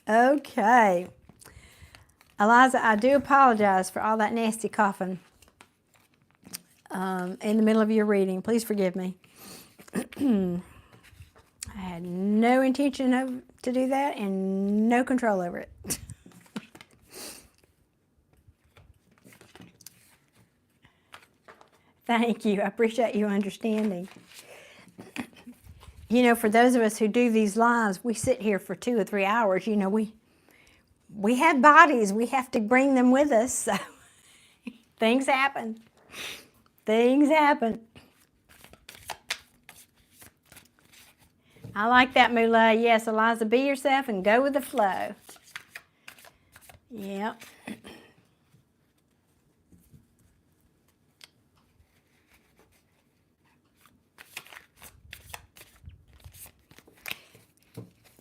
A: Okay. Eliza, I do apologize for all that nasty coughing in the middle of your reading. Please forgive me. I had no intention to do that and no control over it. Thank you. I appreciate you understanding. For those of us who do these lives, we sit here for 2 or 3 hours. We have bodies. We have to bring them with us. So things happen. Things happen. I like that, Moolah. Yes, Eliza, be yourself and go with the flow. Yep.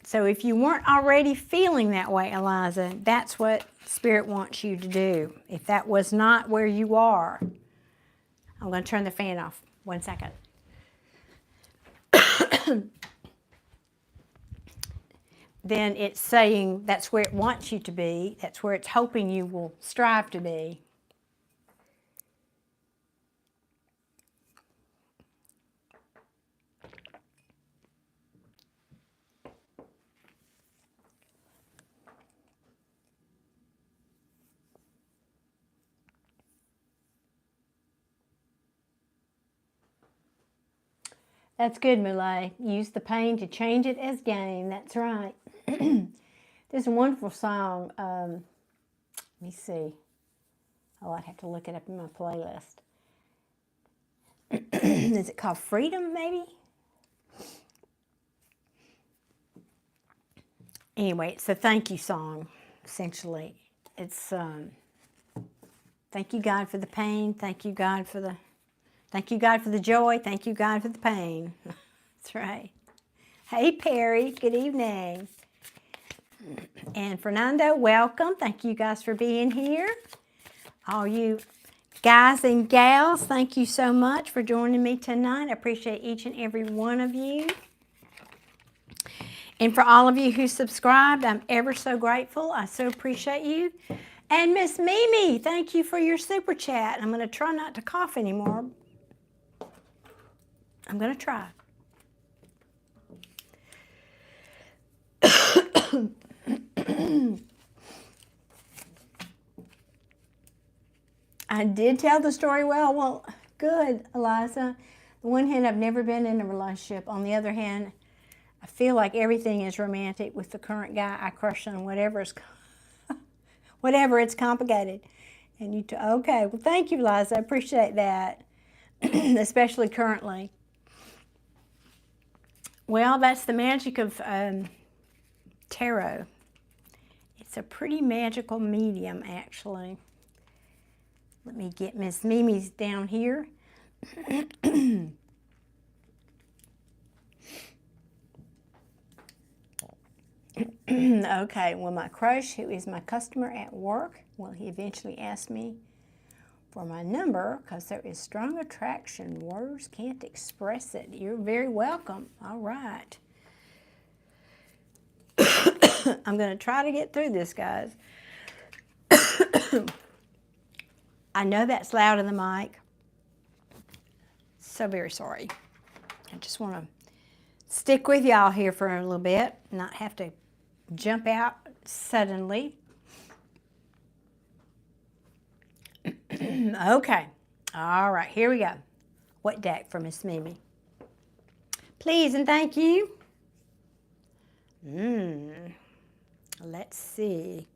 A: So if you weren't already feeling that way, Eliza, that's what Spirit wants you to do. If that was not where you are, I'm going to turn the fan off. 1 second. Then it's saying that's where it wants you to be. That's where it's hoping you will strive to be. That's good, Mulay. Use the pain to change it as gain. That's right. This is a wonderful song. Let me see. Oh, I'd have to look it up in my playlist. Is it called Freedom, maybe? Anyway, it's a thank you song, essentially. It's thank you, God, for the pain. Thank you, God, for the joy. Thank you, God, for the pain. That's right. Hey, Perry. Good evening. And Fernando, welcome. Thank you guys for being here. All you guys and gals, thank you so much for joining me tonight. I appreciate each and every one of you. And for all of you who subscribed, I'm ever so grateful. I so appreciate you. And Miss Mimi, thank you for your super chat. I'm going to try not to cough anymore. I'm going to try. I did tell the story well. Well, good, Eliza. On the one hand, I've never been in a relationship. On the other hand, I feel like everything is romantic with the current guy I crush on, whatever, it's complicated. And okay, well, thank you, Eliza. I appreciate that, especially currently. Well, that's the magic of tarot. It's a pretty magical medium, actually. Let me get Miss Mimi's down here. Okay, well, my crush, who is my customer at work, well, he eventually asked me for my number because there is strong attraction. Words can't express it. You're very welcome. All right. I'm going to try to get through this, guys. I know that's loud in the mic. So very sorry. I just want to stick with y'all here for a little bit, not have to jump out suddenly. Okay. All right, here we go. What deck for Miss Mimi? Please and thank you. Let's see.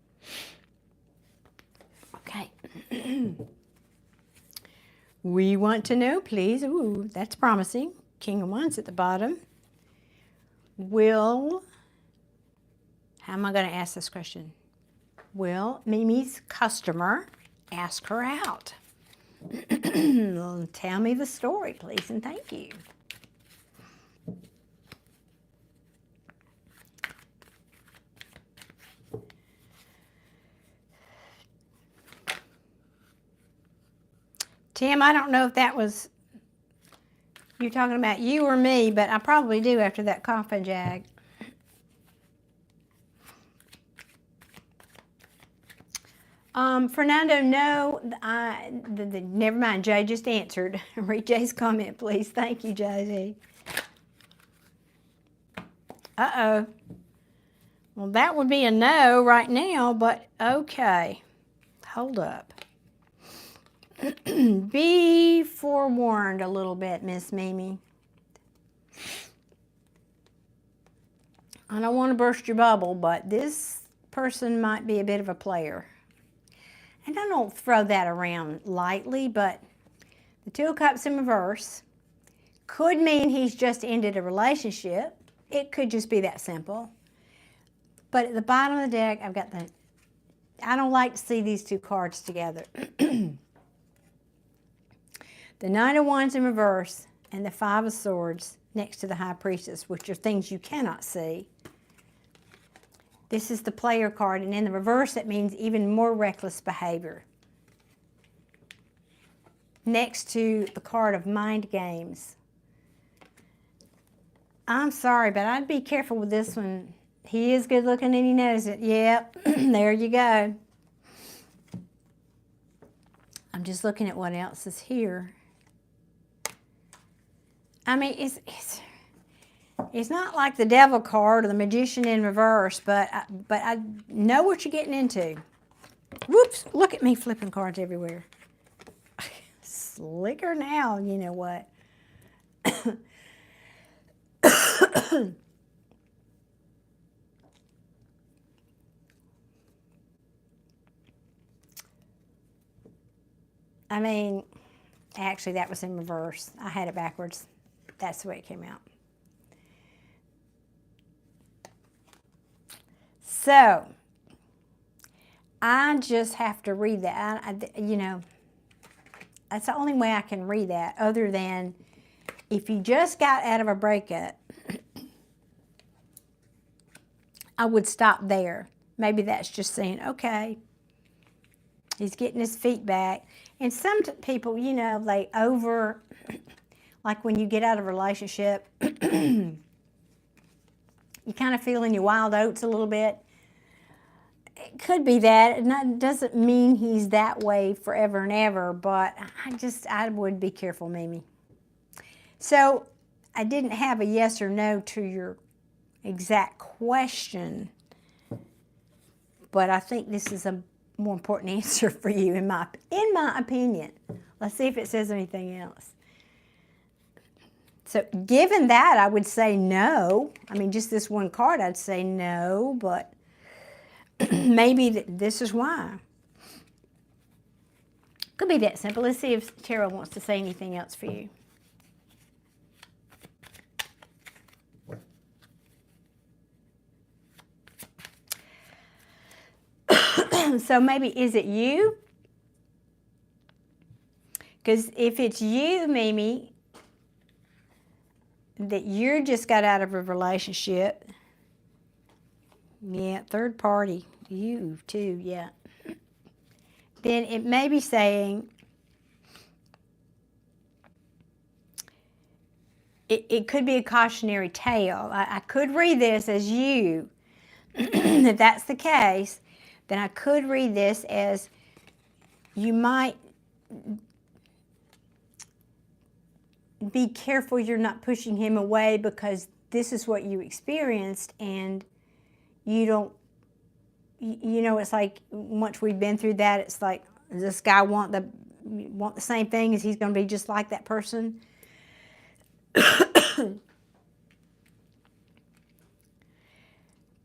A: Okay. We want to know, please. Ooh, that's promising. King of Wands at the bottom. How am I going to ask this question? Will Mimi's customer ask her out? Tell me the story, please, and thank you. Tim, I don't know if that was you talking about you or me, but I probably do after that coffin jag. Fernando, no, never mind. Jay just answered. Read Jay's comment, please. Thank you, Jay. Uh-oh. Well, that would be a no right now, but okay. Hold up. Be forewarned a little bit, Miss Mimi. I don't want to burst your bubble, but this person might be a bit of a player. And I don't throw that around lightly, but the Two of Cups in reverse could mean he's just ended a relationship. It could just be that simple. But at the bottom of the deck, I've got I don't like to see these two cards together. The Nine of Wands in reverse and the Five of Swords next to the High Priestess, which are things you cannot see. This is the player card, and in the reverse, that means even more reckless behavior. Next to the card of mind games. I'm sorry, but I'd be careful with this one. He is good looking and he knows it. Yep, there you go. I'm just looking at what else is here. I mean, it's not like the Devil card or the Magician in reverse, but I know what you're getting into. Whoops, look at me flipping cards everywhere. Slicker now, you know what. I mean, actually, that was in reverse. I had it backwards. That's the way it came out. So, I just have to read that. You know, that's the only way I can read that, other than if you just got out of a breakup, I would stop there. Maybe that's just saying, okay, he's getting his feet back. And some people, you know, they like when you get out of a relationship, you kind of feel in your wild oats a little bit. It could be that. It doesn't mean he's that way forever and ever, but I would be careful, Mimi. So I didn't have a yes or no to your exact question, but I think this is a more important answer for you in my opinion. Let's see if it says anything else. So given that, I would say no. I mean, just this one card, I'd say no, but maybe this is why. Could be that simple. Let's see if Tarot wants to say anything else for you. So maybe, is it you? Because if it's you, Mimi, that you just got out of a relationship, yeah, third party, you too, yeah, then it may be saying, it could be a cautionary tale. I could read this as you. If that's the case, then I could read this as you might be careful you're not pushing him away, because this is what you experienced, and you don't, you know, it's like once we've been through that, it's like, does this guy want the same thing? Is he's going to be just like that person?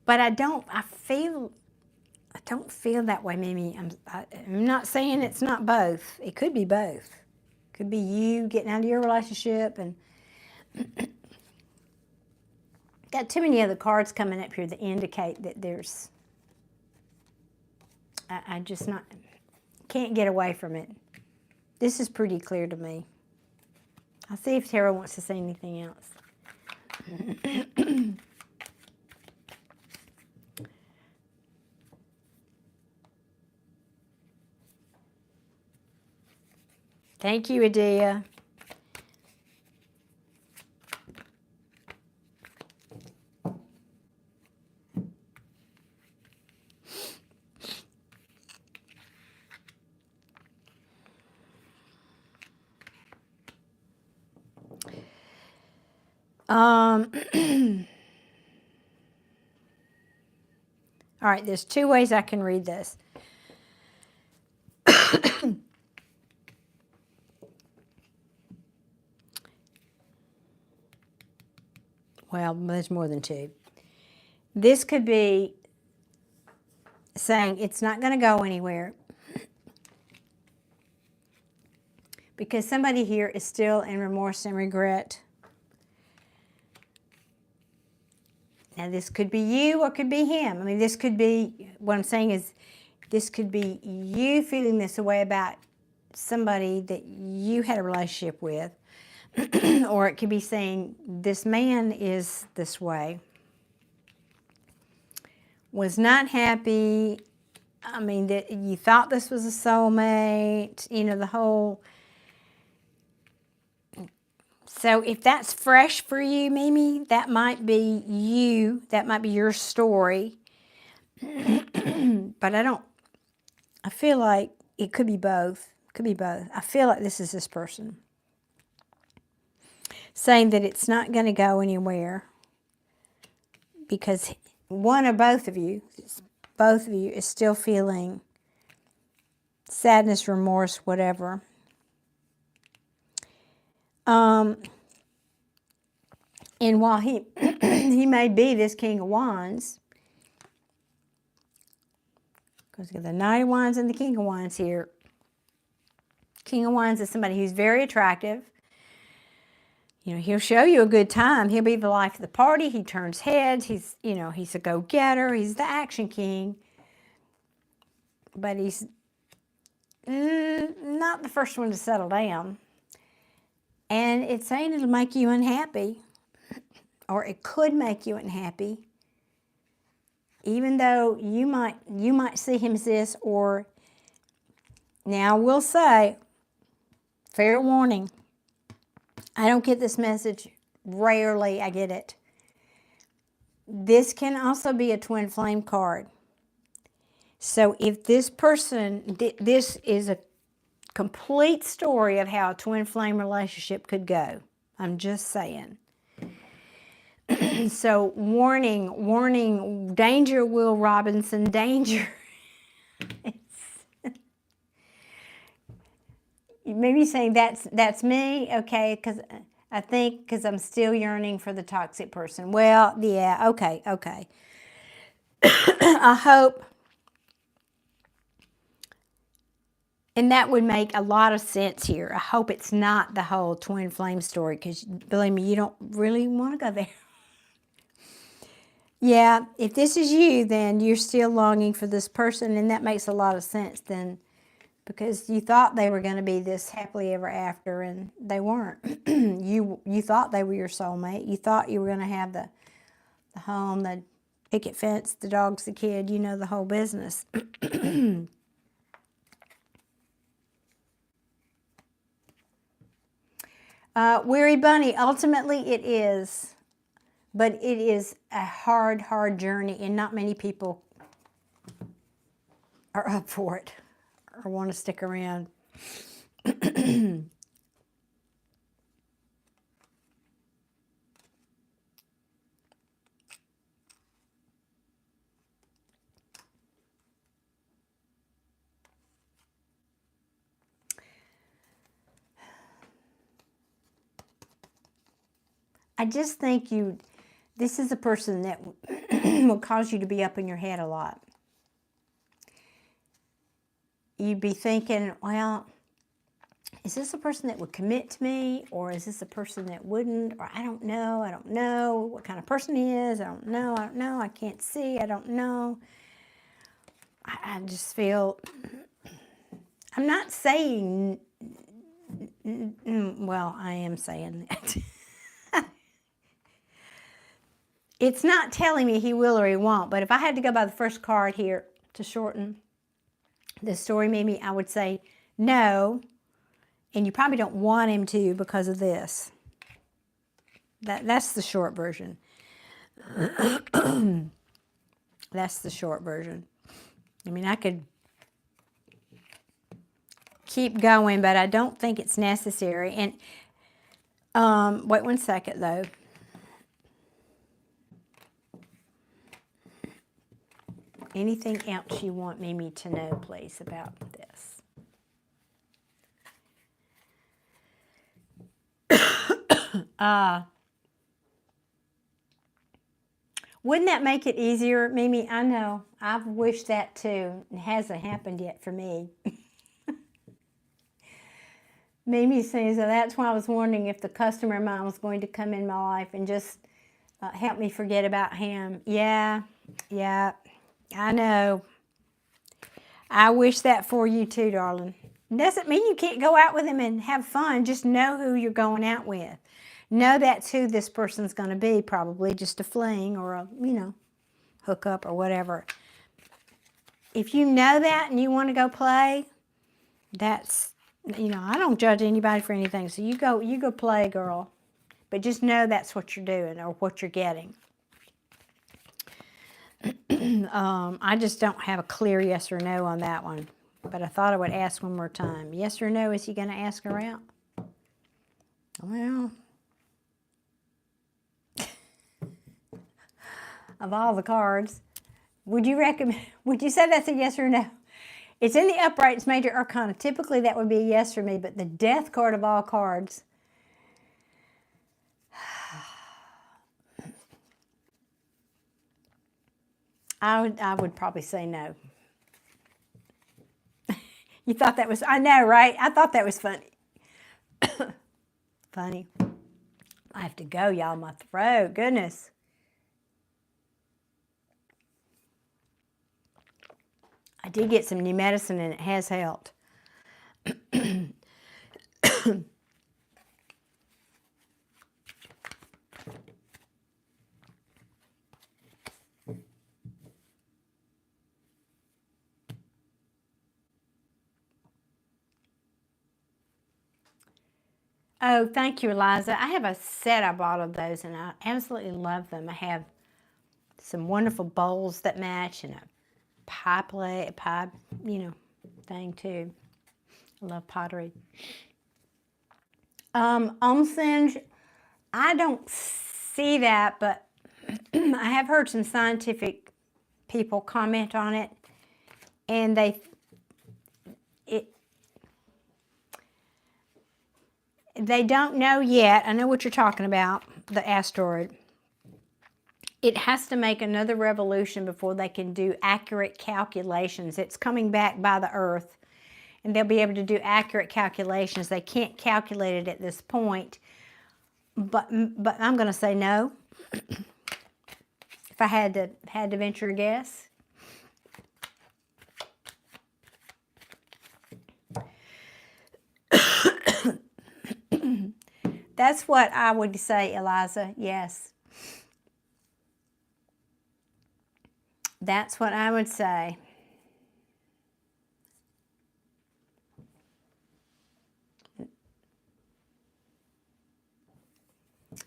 A: But I don't feel that way, Mimi. I'm not saying it's not both. It could be both. It could be you getting out of your relationship, and got too many other cards coming up here that indicate that there's, I just can't get away from it. This is pretty clear to me. I'll see if Tarot wants to say anything else. Thank you, Adia. All right, there's two ways I can read this. Well, there's more than two. This could be saying it's not going to go anywhere, because somebody here is still in remorse and regret. Now, this could be you or it could be him. I mean, this could be, what I'm saying is, this could be you feeling this way about somebody that you had a relationship with. Or it could be saying, this man is this way. Was not happy. I mean, that you thought this was a soulmate. You know, the whole... So if that's fresh for you, Mimi, that might be you. That might be your story. But I feel like it could be both. It could be both. I feel like this is this person saying that it's not going to go anywhere, because one or both of you is still feeling sadness, remorse, whatever. And while he he may be this King of Wands. Because we got the Knight of Wands and the King of Wands here. King of Wands is somebody who's very attractive. You know, he'll show you a good time. He'll be the life of the party. He turns heads. He's, you know, he's a go-getter. He's the action king. But he's not the first one to settle down. And it's saying it'll make you unhappy. Or it could make you unhappy. Even though you might see him as this, or now I will say, fair warning, I don't get this message. Rarely I get it. This can also be a twin flame card. So if this person, this is a complete story of how a twin flame relationship could go. I'm just saying. So warning, warning, danger, Will Robinson, danger. Maybe saying that's me, okay, because I think because I'm still yearning for the toxic person. Well, yeah, okay. I hope, and that would make a lot of sense here. I hope it's not the whole twin flame story, because believe me, you don't really want to go there. Yeah, if this is you, then you're still longing for this person, and that makes a lot of sense then, because you thought they were going to be this happily ever after, and they weren't. You thought they were your soulmate. You thought you were going to have the home, the picket fence, the dogs, the kid, you know, the whole business. Weary Bunny, ultimately it is. But it is a hard, hard journey, and not many people are up for it or want to stick around. I just think this is a person that will cause you to be up in your head a lot. You'd be thinking, well, is this a person that would commit to me? Or is this a person that wouldn't? Or I don't know what kind of person he is. I don't know, I can't see, I don't know. I just feel, I'm not saying, well, I am saying that. It's not telling me he will or he won't, but if I had to go by the first card here to shorten the story, maybe I would say no, and you probably don't want him to because of this. That's the short version. That's the short version. I mean, I could keep going, but I don't think it's necessary. And wait one second, though. Anything else you want Mimi to know, please, about this? Wouldn't that make it easier, Mimi? I know. I've wished that too. It hasn't happened yet for me. Mimi says, that's why I was wondering if the customer of mine was going to come in my life and just help me forget about him. Yeah, I know. I wish that for you too, darling. Doesn't mean you can't go out with him and have fun. Just know who you're going out with. Know that's who this person's going to be, probably just a fling or a, hook up or whatever. If you know that and you want to go play, that's, I don't judge anybody for anything. So you go play, girl. But just know that's what you're doing or what you're getting. I just don't have a clear yes or no on that one. But I thought I would ask one more time. Yes or no, is he going to ask her out? Well, of all the cards, would you say that's a yes or no? It's in the upright, it's major arcana. Typically that would be a yes for me, but the death card of all cards, I would probably say no. You thought that was, I know, right? I thought that was funny. Funny. I have to go, y'all. My throat. Goodness. I did get some new medicine and it has helped. Oh, thank you, Eliza. I have a set I bought of those, and I absolutely love them. I have some wonderful bowls that match, and a pie thing too. I love pottery. Onsen, I don't see that, but I have heard some scientific people comment on it, and they don't know yet. I know what you're talking about, the asteroid. It has to make another revolution before they can do accurate calculations. It's coming back by the Earth, and they'll be able to do accurate calculations. They can't calculate it at this point, but I'm going to say no. If I had to venture a guess. That's what I would say, Eliza. Yes. That's what I would say.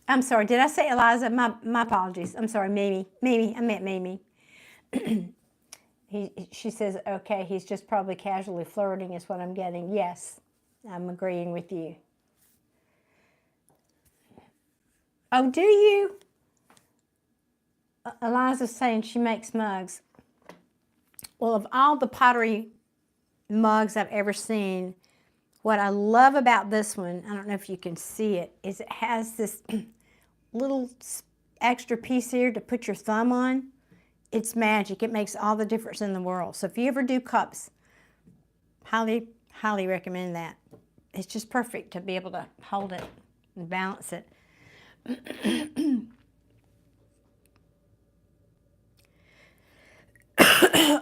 A: I'm sorry, did I say Eliza? My apologies. I'm sorry, Mimi. Mimi, I meant Mimi. She says, okay, he's just probably casually flirting is what I'm getting. Yes, I'm agreeing with you. Oh, do you? Eliza's saying she makes mugs. Well, of all the pottery mugs I've ever seen, what I love about this one, I don't know if you can see it, is it has this little extra piece here to put your thumb on. It's magic. It makes all the difference in the world. So if you ever do cups, highly, highly recommend that. It's just perfect to be able to hold it and balance it.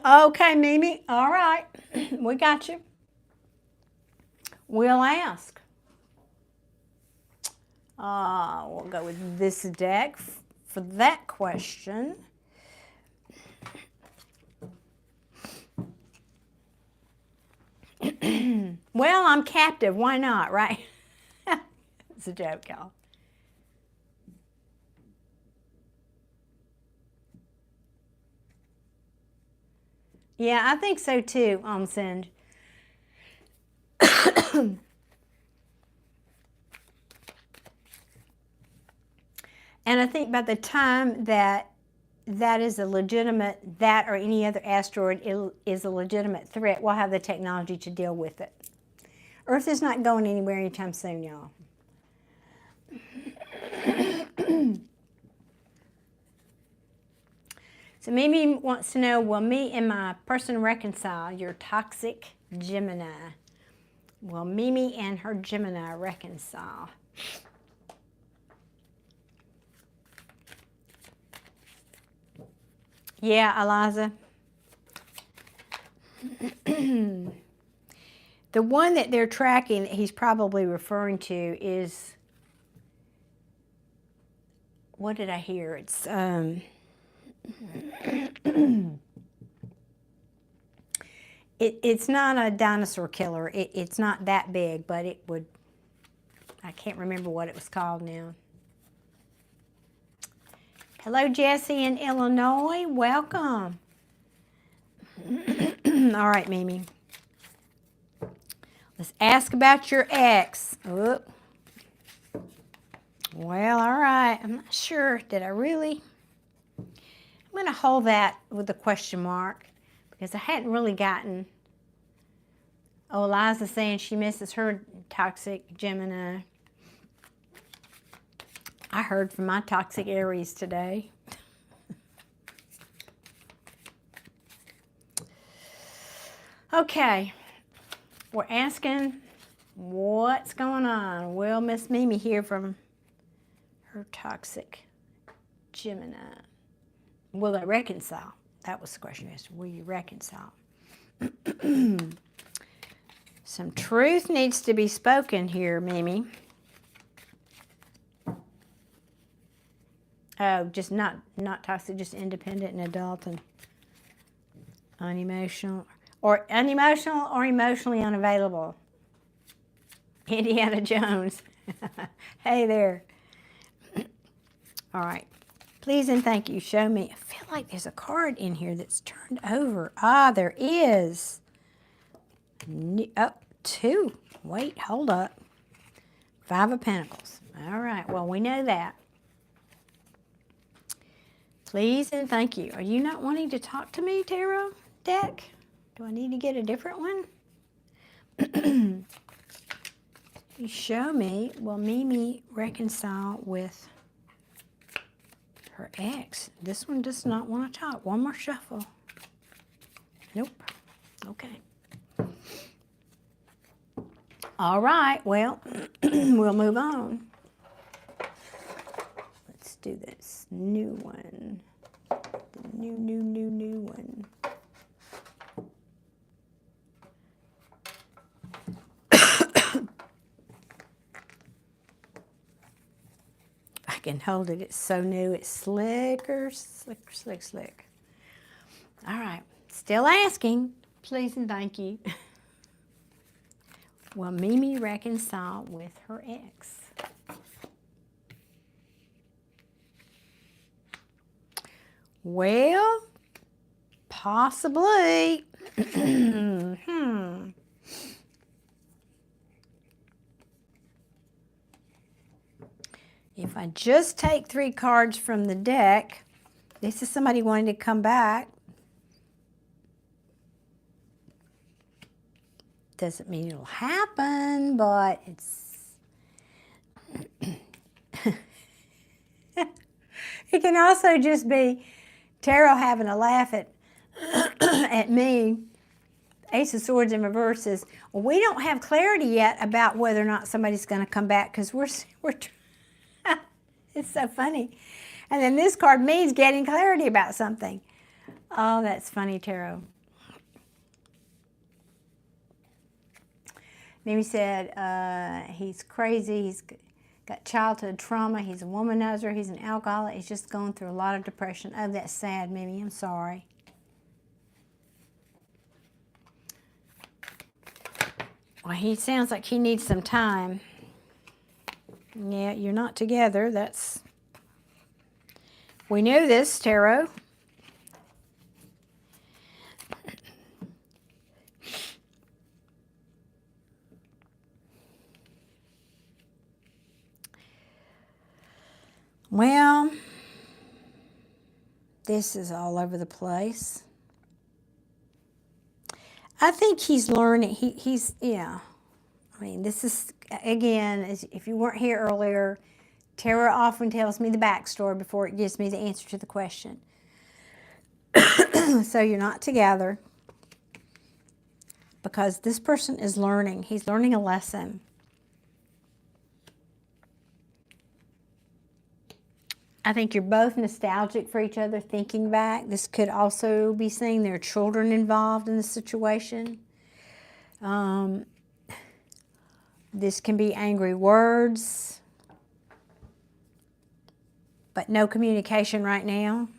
A: Okay, Mimi. All right. We got you. We'll ask. We'll go with this deck for that question. Well, I'm captive. Why not, right? It's a joke, y'all. Yeah, I think so too, Send. And I think by the time that is a legitimate, that or any other asteroid is a legitimate threat, we'll have the technology to deal with it. Earth is not going anywhere anytime soon, y'all. So Mimi wants to know, will me and my person reconcile? Your toxic Gemini. Will Mimi and her Gemini reconcile? Yeah, Eliza. The one that they're tracking that he's probably referring to is, what did I hear? It's it's not a dinosaur killer. It's not that big, but it would, I can't remember what it was called now. Hello, Jesse in Illinois. Welcome. All right, Mimi. Let's ask about your ex. Oh. Well, all right. I'm not sure. Did I really? I'm going to hold that with a question mark because I hadn't really gotten. Oh, Eliza's saying she misses her toxic Gemini. I heard from my toxic Aries today. Okay, we're asking what's going on. Will Miss Mimi hear from her toxic Gemini? Will they reconcile? That was the question you asked. Will you reconcile? Some truth needs to be spoken here, Mimi. Oh, just not toxic, just independent and adult and unemotional. Or unemotional or emotionally unavailable. Indiana Jones. Hey there. All right. Please and thank you. Show me. I feel like there's a card in here that's turned over. Ah, there is. Oh, 2. Wait, hold up. 5 of Pentacles. All right. Well, we know that. Please and thank you. Are you not wanting to talk to me, tarot deck? Do I need to get a different one? You show me. Will Mimi reconcile with her ex? This one does not want to talk. One more shuffle. Nope. Okay. All right. Well, we'll move on. Let's do this new one. The new one. I can hold it. It's so new. It's slicker, slick, slick, slick. All right. Still asking. Please and thank you. Will Mimi reconcile with her ex? Well, possibly. If I just take 3 cards from the deck, this is somebody wanting to come back. Doesn't mean it'll happen, but it's... It can also just be tarot having a laugh at at me. Ace of Swords in reverse is, well, we don't have clarity yet about whether or not somebody's going to come back because we're it's so funny. And then this card means getting clarity about something. Oh, that's funny, tarot. Mimi said he's crazy. He's got childhood trauma. He's a womanizer. He's an alcoholic. He's just going through a lot of depression. Oh, that's sad, Mimi. I'm sorry. Well, he sounds like he needs some time. Yeah, you're not together. That's... We knew this, tarot. Well, this is all over the place. I think he's learning. He's, yeah. I mean, this is, again, if you weren't here earlier, tarot often tells me the backstory before it gives me the answer to the question. So you're not together because this person is learning. He's learning a lesson. I think you're both nostalgic for each other, thinking back. This could also be saying there are children involved in the situation. This can be angry words, but no communication right now.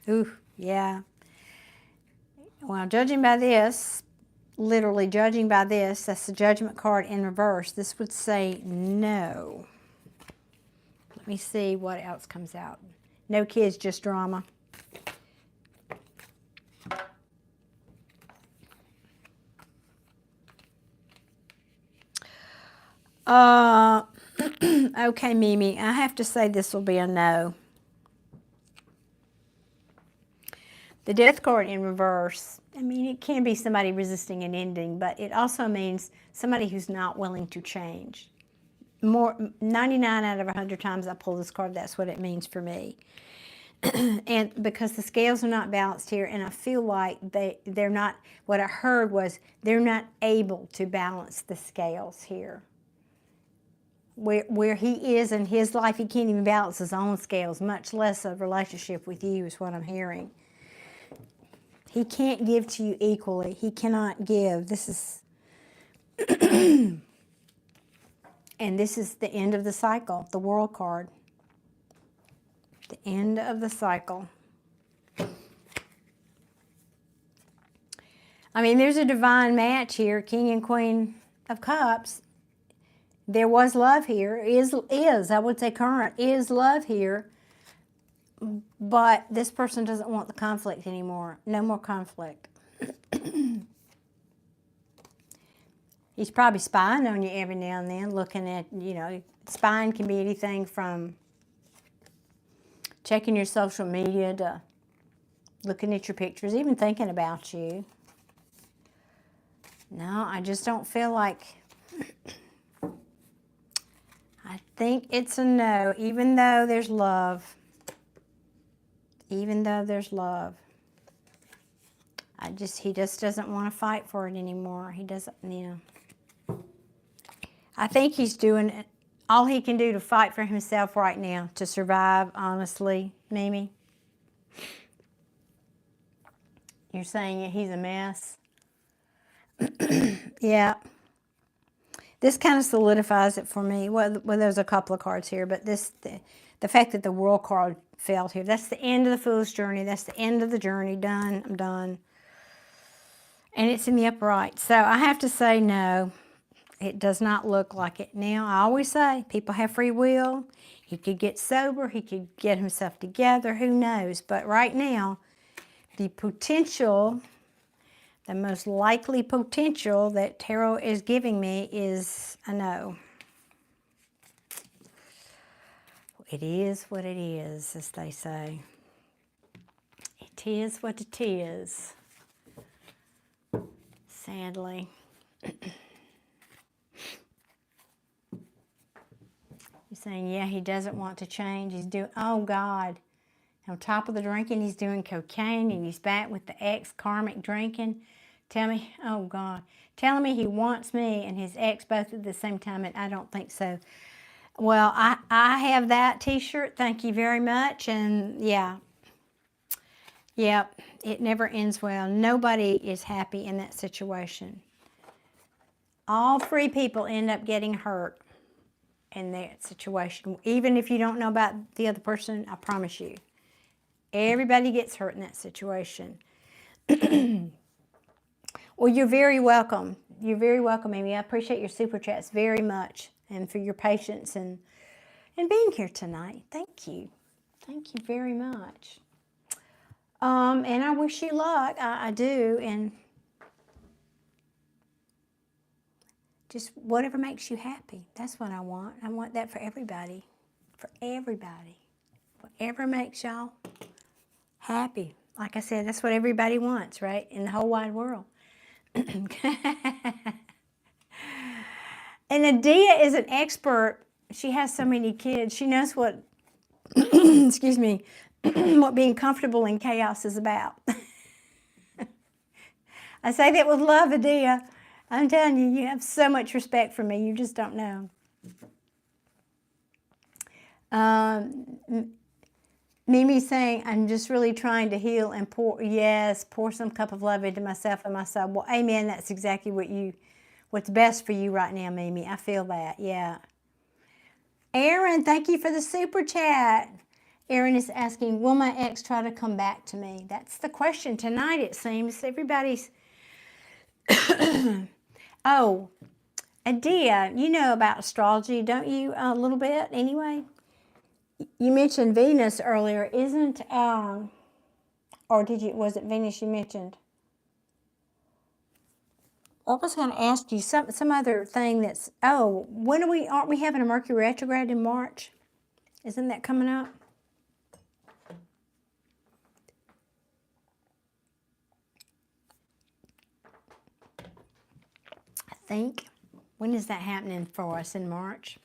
A: Ooh, yeah. Well, judging by this, literally judging by this, that's the Judgment card in reverse. This would say no. Let me see what else comes out. No kids, just drama. Okay, Mimi, I have to say this will be a no. The Death card in reverse, I mean, it can be somebody resisting an ending, but it also means somebody who's not willing to change. 99 out of 100 times I pull this card, that's what it means for me. And because the scales are not balanced here, and I feel like they're not, what I heard was they're not able to balance the scales here. Where he is in his life, he can't even balance his own scales, much less a relationship with you, is what I'm hearing. He can't give to you equally. He cannot give. This is, and this is the end of the cycle, the World card. The end of the cycle. I mean, there's a divine match here, King and Queen of Cups. There was love here, I would say current, is love here. But this person doesn't want the conflict anymore. No more conflict. He's probably spying on you every now and then, looking at, spying can be anything from checking your social media to looking at your pictures, even thinking about you. No, I just don't feel like... I think it's a no, even though there's love. Even though there's love. He just doesn't want to fight for it anymore. He doesn't, I think he's doing all he can do to fight for himself right now, to survive, honestly, Mimi. You're saying he's a mess? Yeah. This kind of solidifies it for me. Well, there's a couple of cards here, but the fact that the World card fell here, that's the end of the Fool's journey. That's the end of the journey. Done. I'm done. And it's in the upright. So I have to say no. It does not look like it. Now, I always say people have free will. He could get sober. He could get himself together. Who knows? But right now, the potential... the most likely potential that tarot is giving me is a no. It is what it is, as they say. It is what it is. Sadly. You're saying, yeah, he doesn't want to change. He's doing, oh God. On top of the drinking, he's doing cocaine, and he's back with the ex karmic drinking. Tell me, oh God, telling me he wants me and his ex both at the same time, and I don't think so. Well, I have that t-shirt, thank you very much, and yeah, it never ends well. Nobody is happy in that situation. All three people end up getting hurt in that situation. Even if you don't know about the other person, I promise you. Everybody gets hurt in that situation. Well, you're very welcome. You're very welcome, Amy. I appreciate your super chats very much, and for your patience and being here tonight. Thank you. Thank you very much. And I wish you luck. I do. And just whatever makes you happy. That's what I want. I want that for everybody. For everybody. Whatever makes y'all happy. Like I said, that's what everybody wants, right? In the whole wide world. And Adia is an expert. She has so many kids. She knows what, excuse me, what being comfortable in chaos is about. I say that with love, Adia. I'm telling you, you have so much respect for me. You just don't know. Mimi's saying, I'm just really trying to heal and pour some cup of love into myself and my soul. Well, amen. That's exactly what's best for you right now, Mimi. I feel that, yeah. Aaron, thank you for the super chat. Aaron is asking, will my ex try to come back to me? That's the question tonight, it seems. Everybody's... Oh, Adia, you know about astrology, don't you? A little bit, anyway? You mentioned Venus earlier, isn't, or was it Venus you mentioned? I was going to ask you some other thing that's, aren't we having a Mercury retrograde in March? Isn't that coming up? I think. When is that happening for us in March?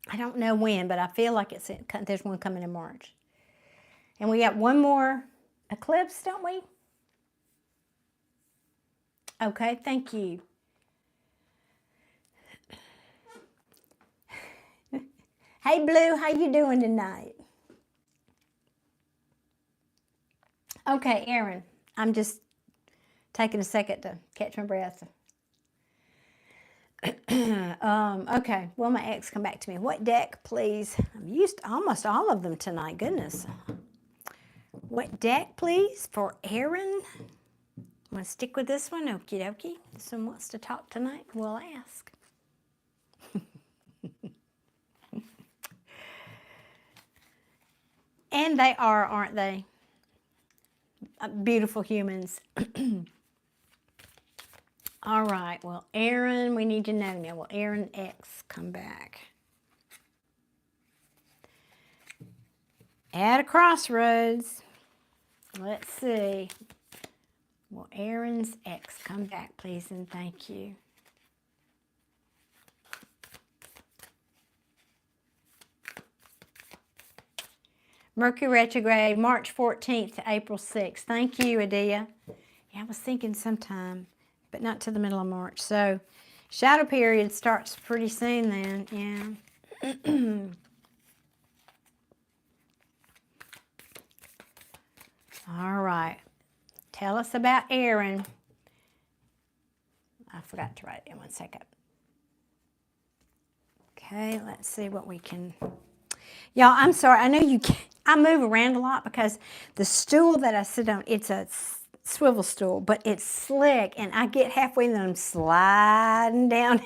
A: I don't know when, but I feel like there's one coming in March. And we got one more eclipse, don't we? Okay, thank you. Hey, Blue, how you doing tonight? Okay, Aaron, I'm just taking a second to catch my breath. Okay, will my ex come back to me? What deck, please? I'm used to almost all of them tonight, goodness. What deck, please, for Aaron? I'm going to stick with this one, okie dokie. This one wants to talk tonight, we'll ask. And they are, aren't they? Beautiful humans. All right, well, Aaron, we need to know now. Will Aaron X come back? At a crossroads. Let's see. Will Aaron's X come back, please, and thank you. Mercury retrograde, March 14th to April 6th. Thank you, Adia. Yeah, I was thinking sometime, but not to the middle of March. So, shadow period starts pretty soon then, yeah. All right. Tell us about Aaron. I forgot to write it in 1 second. Okay, let's see what we can... Y'all, I'm sorry. I know you can't... I move around a lot because the stool that I sit on, it's a swivel stool, but it's slick, and I get halfway and I'm sliding down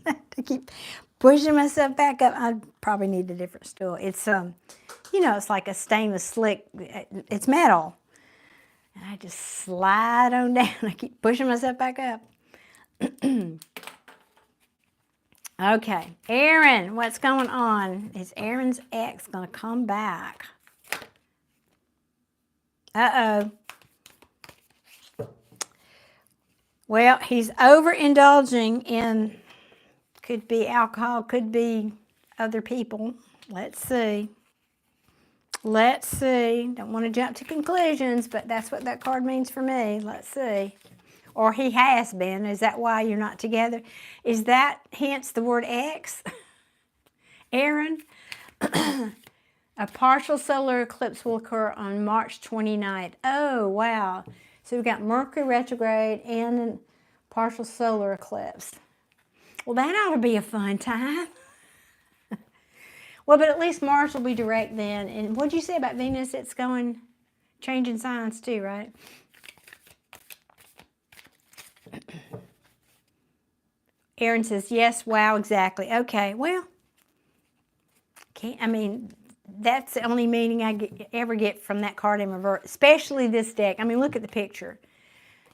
A: to keep pushing myself back up. I probably need a different stool. It's, you know, it's like a stainless slick, it's metal. And I just slide on down. I keep pushing myself back up. Okay, Aaron, what's going on? Is Aaron's ex going to come back? Uh-oh. Well, he's overindulging in, could be alcohol, could be other people. Let's see. Let's see. Don't want to jump to conclusions, but that's what that card means for me. Let's see. Or he has been. Is that why you're not together? Is that hence the word ex? Aaron? A partial solar eclipse will occur on March 29th. Oh, wow. So we've got Mercury retrograde and a partial solar eclipse. Well, that ought to be a fun time. Well, but at least Mars will be direct then. And what did you say about Venus? It's going, changing signs too, right? Aaron says, yes, wow, exactly. Okay, well, that's the only meaning I ever get from that card in reverse, especially this deck. I mean, look at the picture.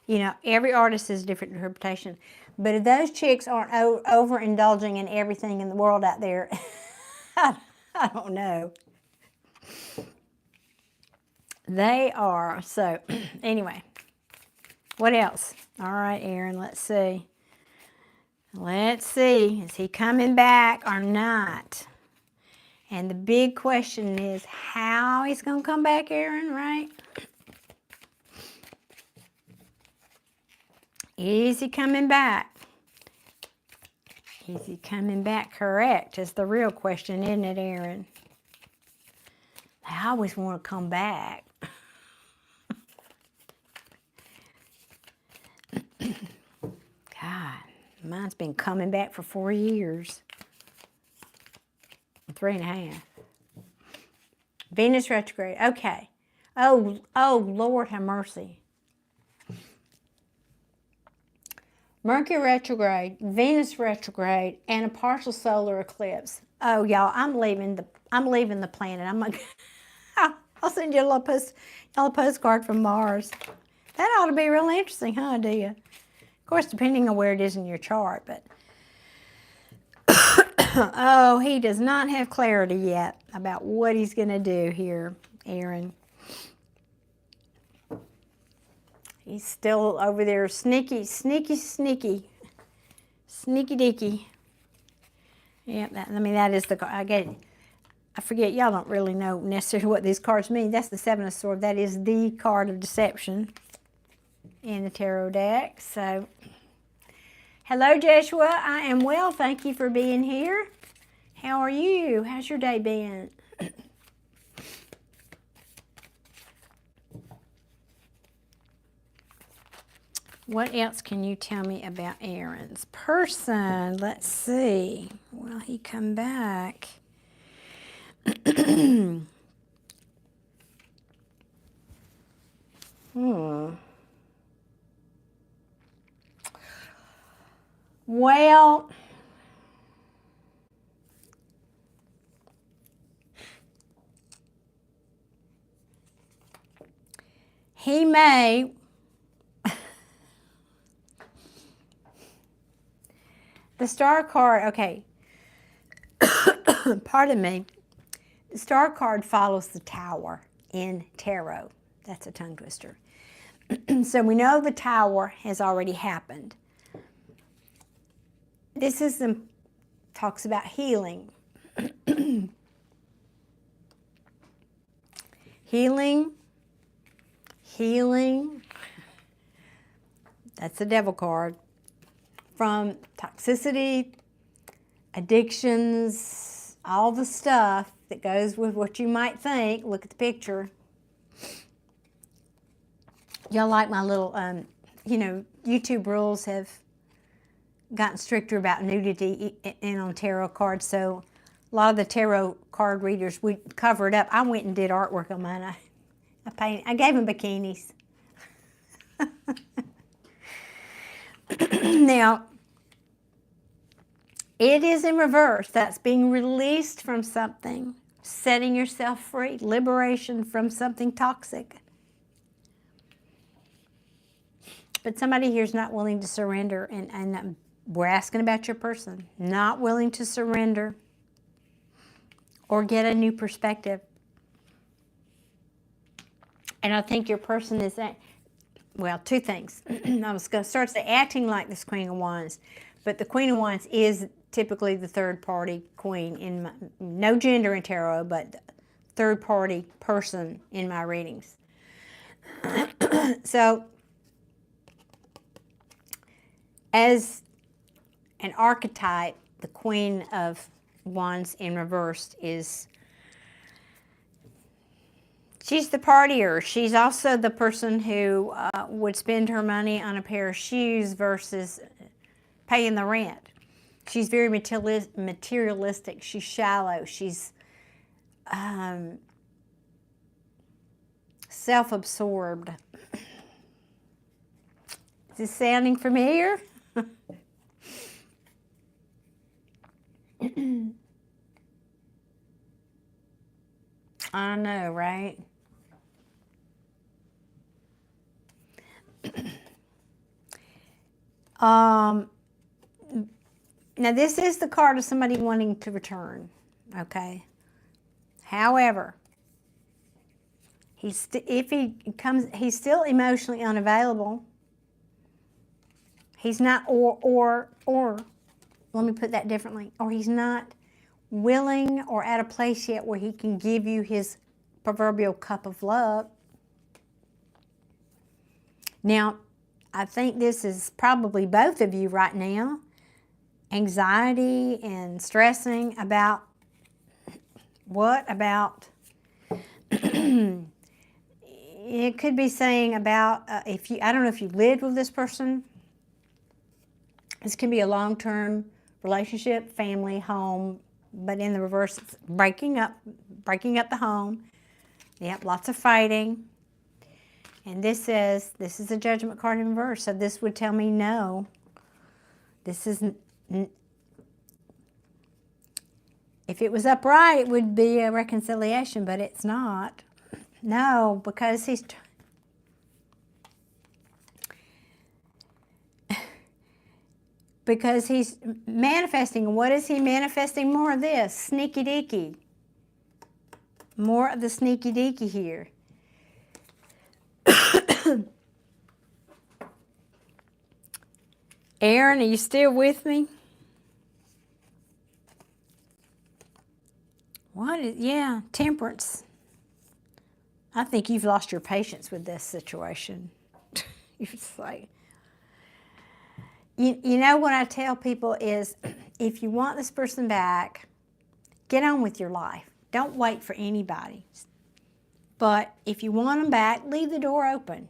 A: You know, every artist has a different interpretation. But if those chicks aren't overindulging in everything in the world out there, I don't know. They are. So, anyway, what else? All right, Aaron, let's see. Let's see, is he coming back or not? And the big question is how he's going to come back, Aaron, right? Is he coming back? Is he coming back correct is the real question, isn't it, Aaron? I always want to come back. God, mine's been coming back for 4 years. 3.5. Venus retrograde. Okay. Oh, Lord have mercy. Mercury retrograde, Venus retrograde, and a partial solar eclipse. Oh, y'all, I'm leaving the planet. I'm like, I'll send you a little postcard from Mars. That ought to be really interesting, huh, do you? Of course, depending on where it is in your chart, but oh, he does not have clarity yet about what he's going to do here, Aaron. He's still over there sneaky deaky. Yeah, that is the card. I forget, y'all don't really know necessarily what these cards mean. That's the Seven of Swords. That is the card of deception in the tarot deck. So, hello, Joshua. I am well. Thank you for being here. How are you? How's your day been? What else can you tell me about Aaron's person? Let's see. Will he come back? Well, he may. The Star card, okay. Pardon me. The Star card follows the Tower in tarot. That's a tongue twister. So we know the Tower has already happened. This talks about healing. Healing. That's the Devil card. From toxicity, addictions, all the stuff that goes with what you might think. Look at the picture. Y'all like my little, YouTube rules have gotten stricter about nudity in on tarot cards. So a lot of the tarot card readers, we cover it up. I went and did artwork on mine. I gave them bikinis. Now, it is in reverse. That's being released from something, setting yourself free, liberation from something toxic. But somebody here is not willing to surrender, and we're asking about your person. Not willing to surrender or get a new perspective. And I think your person is, well, two things. I was going to start acting like this Queen of Wands, but the Queen of Wands is typically the third-party queen no gender in tarot, but third-party person in my readings. So, as an archetype, the Queen of Wands in reverse she's the partier. She's also the person who would spend her money on a pair of shoes versus paying the rent. She's very materialistic. She's shallow. She's self-absorbed. Is this sounding familiar? I know, right? Now this is the card of somebody wanting to return, okay? However, he's still emotionally unavailable. He's not, or let me put that differently, or he's not willing or at a place yet where he can give you his proverbial cup of love. Now, I think this is probably both of you right now. Anxiety and stressing about what? About, it could be saying about, I don't know if you lived with this person. This can be a long-term relationship, family, home, but in the reverse, it's breaking up the home. Yep, lots of fighting. And this is a Judgment card in reverse, so this would tell me no. This isn't, if it was upright, it would be a reconciliation, but it's not. No, because he's manifesting. What is he manifesting? More of this, sneaky deaky. More of the sneaky deaky here. Aaron, are you still with me? Yeah, temperance. I think you've lost your patience with this situation. It's like, you know what I tell people is, if you want this person back, get on with your life. Don't wait for anybody. But if you want them back, leave the door open.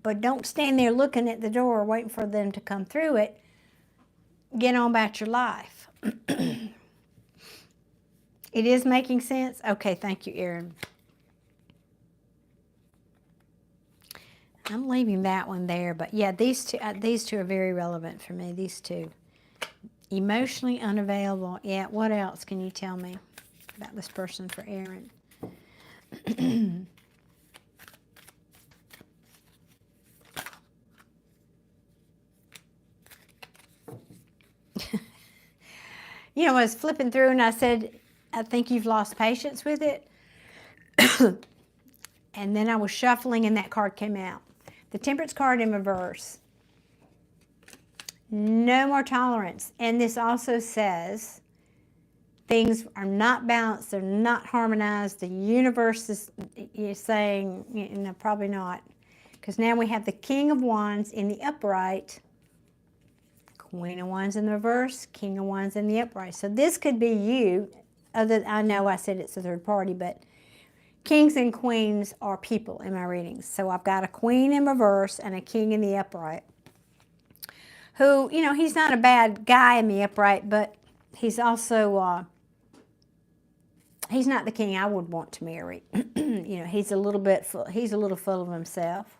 A: But don't stand there looking at the door waiting for them to come through it. Get on about your life. It is making sense? Okay, thank you, Erin. I'm leaving that one there, but yeah, these two are very relevant for me, these two. Emotionally unavailable. Yeah, what else can you tell me about this person for Erin? You know, I was flipping through and I said, I think you've lost patience with it. And then I was shuffling and that card came out. The Temperance card in reverse. No more tolerance. And this also says things are not balanced, they're not harmonized. The universe is saying, you know, probably not. Because now we have the King of Wands in the upright, Queen of Wands in the reverse, King of Wands in the upright. So this could be you. I know I said it's a third party, but kings and queens are people in my readings. So I've got a queen in reverse and a king in the upright. Who, you know, he's not a bad guy in the upright, but he's also, he's not the king I would want to marry. You know, he's a little full of himself.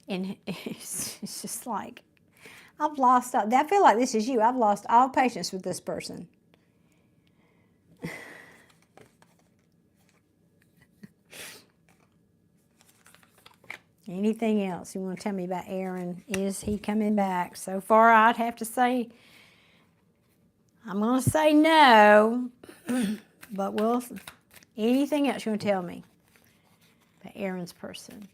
A: And it's just like, I feel like this is you. I've lost all patience with this person. Anything else you want to tell me about Aaron? Is he coming back? So far, I'd have to say, I'm going to say no, but anything else you want to tell me about Aaron's person?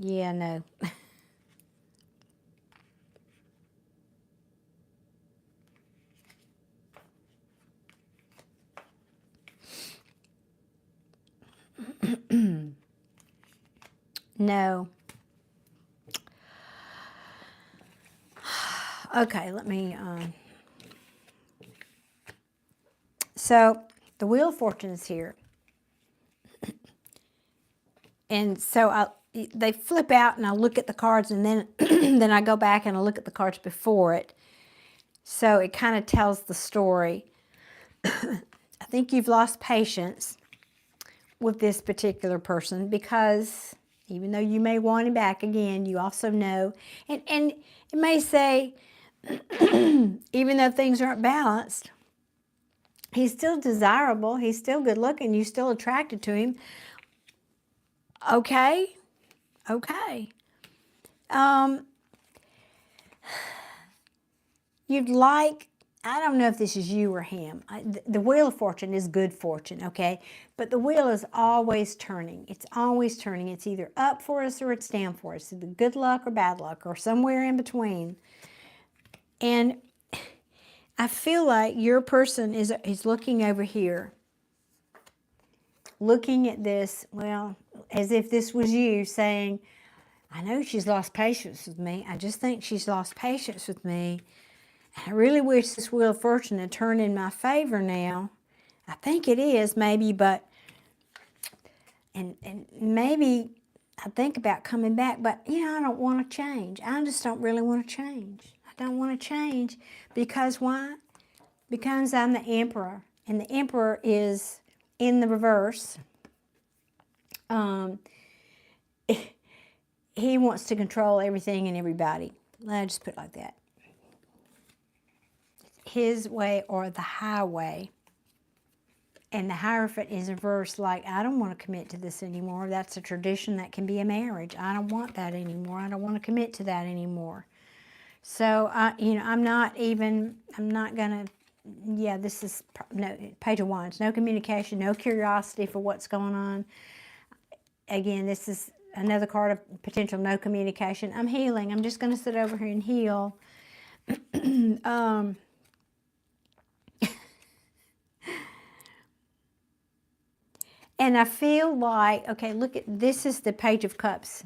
A: Yeah, no. No. Okay, let me, so the Wheel of Fortune is here. And so they flip out and I look at the cards and then, then I go back and I look at the cards before it. So it kind of tells the story. I think you've lost patience with this particular person because even though you may want him back again, you also know, and it may say, even though things aren't balanced, he's still desirable, he's still good looking, you're still attracted to him. Okay. You'd like, I don't know if this is you or him. The Wheel of Fortune is good fortune, okay? But the wheel is always turning. It's always turning. It's either up for us or it's down for us. It's either good luck or bad luck or somewhere in between. And I feel like your person is looking over here, looking at this, well, as if this was you saying, I know she's lost patience with me. I just think she's lost patience with me. I really wish this Wheel of Fortune had turned in my favor now. I think it is, maybe, but, and maybe I think about coming back, but, you know, I don't want to change. I just don't really want to change. I don't want to change because why? Because I'm the Emperor, and the Emperor is in the reverse. He wants to control everything and everybody. I'll just put it like that. His way or the highway. And the Hierophant is reversed, like, I don't want to commit to this anymore. That's a tradition that can be a marriage. I don't want that anymore. I don't want to commit to that anymore. So, I'm not going to, yeah, this is no, Page of Wands. No communication, no curiosity for what's going on. Again, this is another card of potential no communication. I'm healing. I'm just going to sit over here and heal. And I feel like, okay, look at, this is the Page of Cups.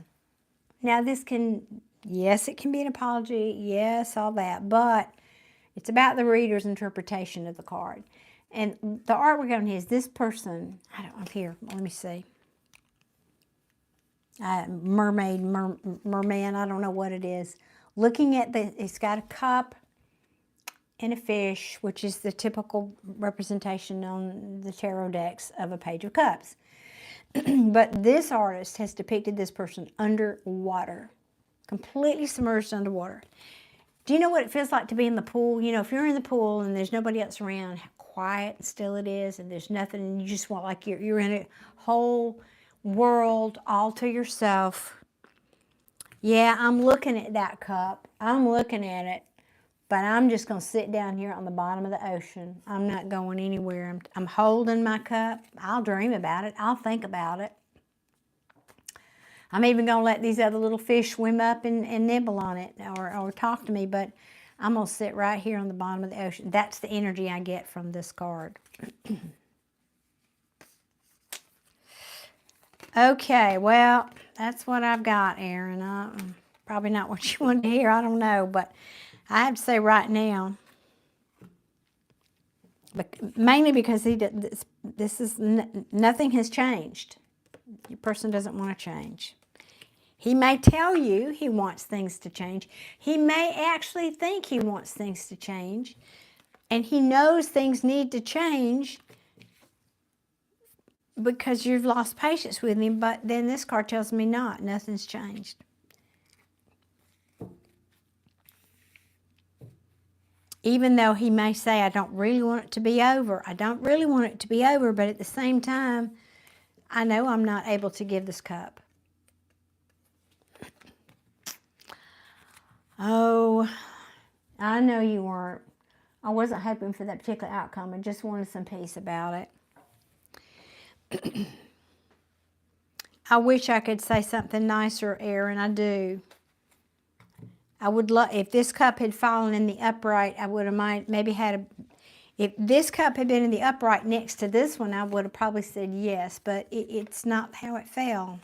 A: Now this can, yes, it can be an apology. Yes, all that. But it's about the reader's interpretation of the card. And the art we're going to is this person, I don't know, here, let me see. Merman, I don't know what it is. Looking at it's got a cup and a fish, which is the typical representation on the tarot decks of a Page of Cups. But this artist has depicted this person underwater, completely submerged underwater. Do you know what it feels like to be in the pool? You know, if you're in the pool and there's nobody else around, how quiet and still it is, and there's nothing, and you just want, like, you're in a whole world all to yourself. Yeah, I'm looking at that cup. I'm looking at it. But I'm just going to sit down here on the bottom of the ocean. I'm not going anywhere. I'm holding my cup. I'll dream about it. I'll think about it. I'm even going to let these other little fish swim up and nibble on it or talk to me. But I'm going to sit right here on the bottom of the ocean. That's the energy I get from this card. Okay, well, that's what I've got, Aaron. Probably not what you wanted to hear. I don't know, but I have to say right now, but mainly because this is nothing has changed. Your person doesn't want to change. He may tell you he wants things to change. He may actually think he wants things to change, and he knows things need to change because you've lost patience with him. But then this card tells me nothing's changed. Even though he may say, I don't really want it to be over. I don't really want it to be over, but at the same time, I know I'm not able to give this cup. Oh, I know you weren't. I wasn't hoping for that particular outcome. I just wanted some peace about it. I wish I could say something nicer, Aaron. I do. I would love, if this cup had fallen in the upright, I would have maybe had if this cup had been in the upright next to this one, I would have probably said yes, but it's not how it fell.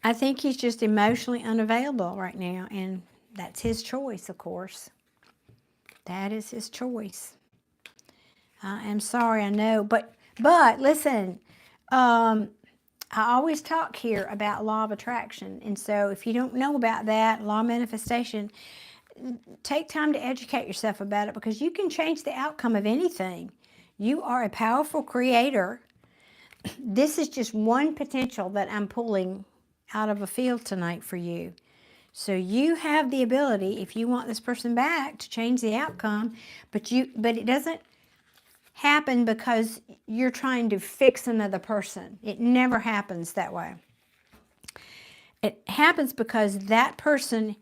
A: I think he's just emotionally unavailable right now, and that's his choice, of course. That is his choice. I am sorry, I know, but listen, I always talk here about law of attraction. And so if you don't know about that, law of manifestation, take time to educate yourself about it, because you can change the outcome of anything. You are a powerful creator. This is just one potential that I'm pulling out of a field tonight for you. So you have the ability, if you want this person back, to change the outcome, but it doesn't happen because you're trying to fix another person. It never happens that way. It happens because that person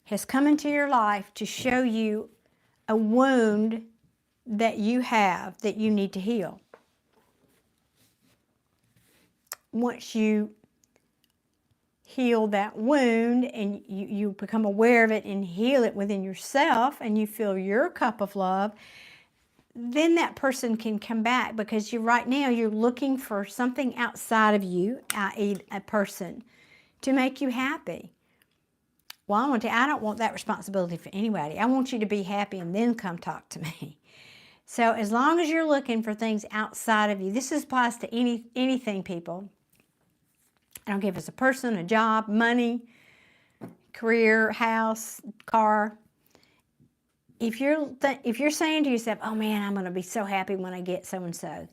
A: has come into your life to show you a wound that you have that you need to heal. Once you heal that wound and you become aware of it and heal it within yourself, and you fill your cup of love, then that person can come back, because right now you're looking for something outside of you, i.e. a person, to make you happy. Well, I don't want that responsibility for anybody. I want you to be happy and then come talk to me. So as long as you're looking for things outside of you, this applies to anything, people. I don't care if it's a person, a job, money, career, house, car. if you're saying to yourself, oh man, I'm going to be so happy when I get so-and-so.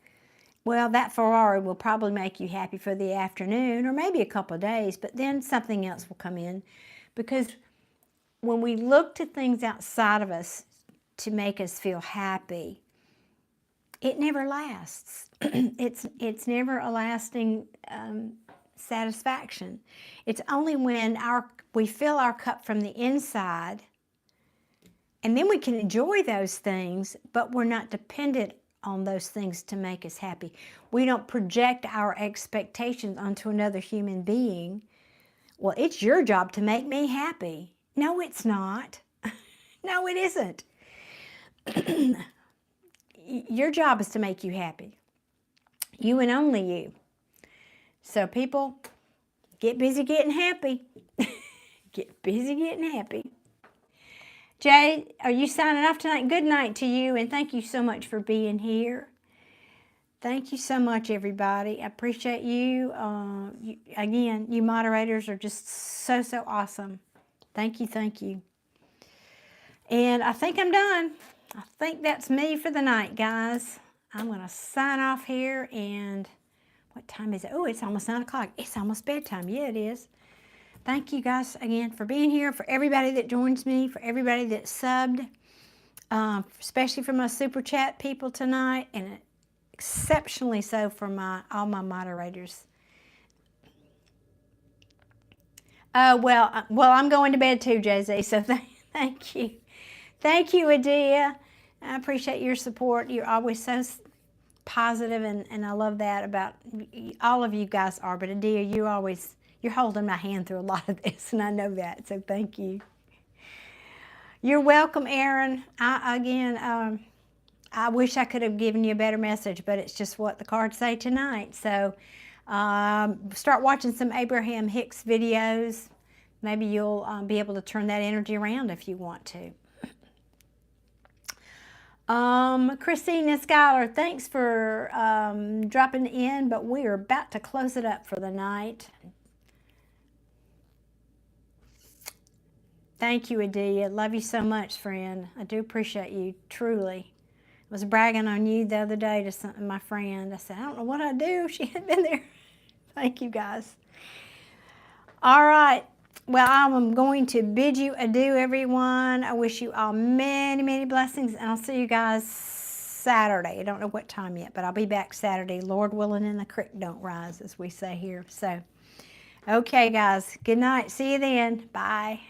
A: Well, that Ferrari will probably make you happy for the afternoon or maybe a couple of days, but then something else will come in. Because when we look to things outside of us to make us feel happy, it never lasts. It's never a lasting satisfaction. It's only when we fill our cup from the inside, and then we can enjoy those things, but we're not dependent on those things to make us happy. We don't project our expectations onto another human being. Well, it's your job to make me happy. No, it's not. No, it isn't. Your job is to make you happy. You and only you. So people, get busy getting happy. Get busy getting happy. Jay, are you signing off tonight? Good night to you, and thank you so much for being here. Thank you so much, everybody. I appreciate you. Again, you moderators are just so, so awesome. Thank you, thank you. And I think I'm done. I think that's me for the night, guys. I'm going to sign off here, and what time is it? Oh, it's almost 9 o'clock. It's almost bedtime. Yeah, it is. Thank you guys again for being here, for everybody that joins me, for everybody that subbed, especially for my super chat people tonight, and exceptionally so for all my moderators. Well, I'm going to bed too, Jay-Z, so thank you. Thank you, Adia. I appreciate your support. You're always so positive, and I love that about all of you guys are, but Adia, you're holding my hand through a lot of this, and I know that, so thank you. You're welcome, Aaron. I wish I could have given you a better message, but it's just what the cards say tonight. So start watching some Abraham Hicks videos. Maybe you'll be able to turn that energy around if you want to. Christina Schuyler, thanks for dropping in, but we are about to close it up for the night. Thank you, Adia. Love you so much, friend. I do appreciate you, truly. I was bragging on you the other day to my friend. I said, I don't know what I'd do if she had been there. Thank you, guys. All right. Well, I'm going to bid you adieu, everyone. I wish you all many, many blessings, and I'll see you guys Saturday. I don't know what time yet, but I'll be back Saturday, Lord willing, and the creek don't rise, as we say here. So, okay, guys. Good night. See you then. Bye.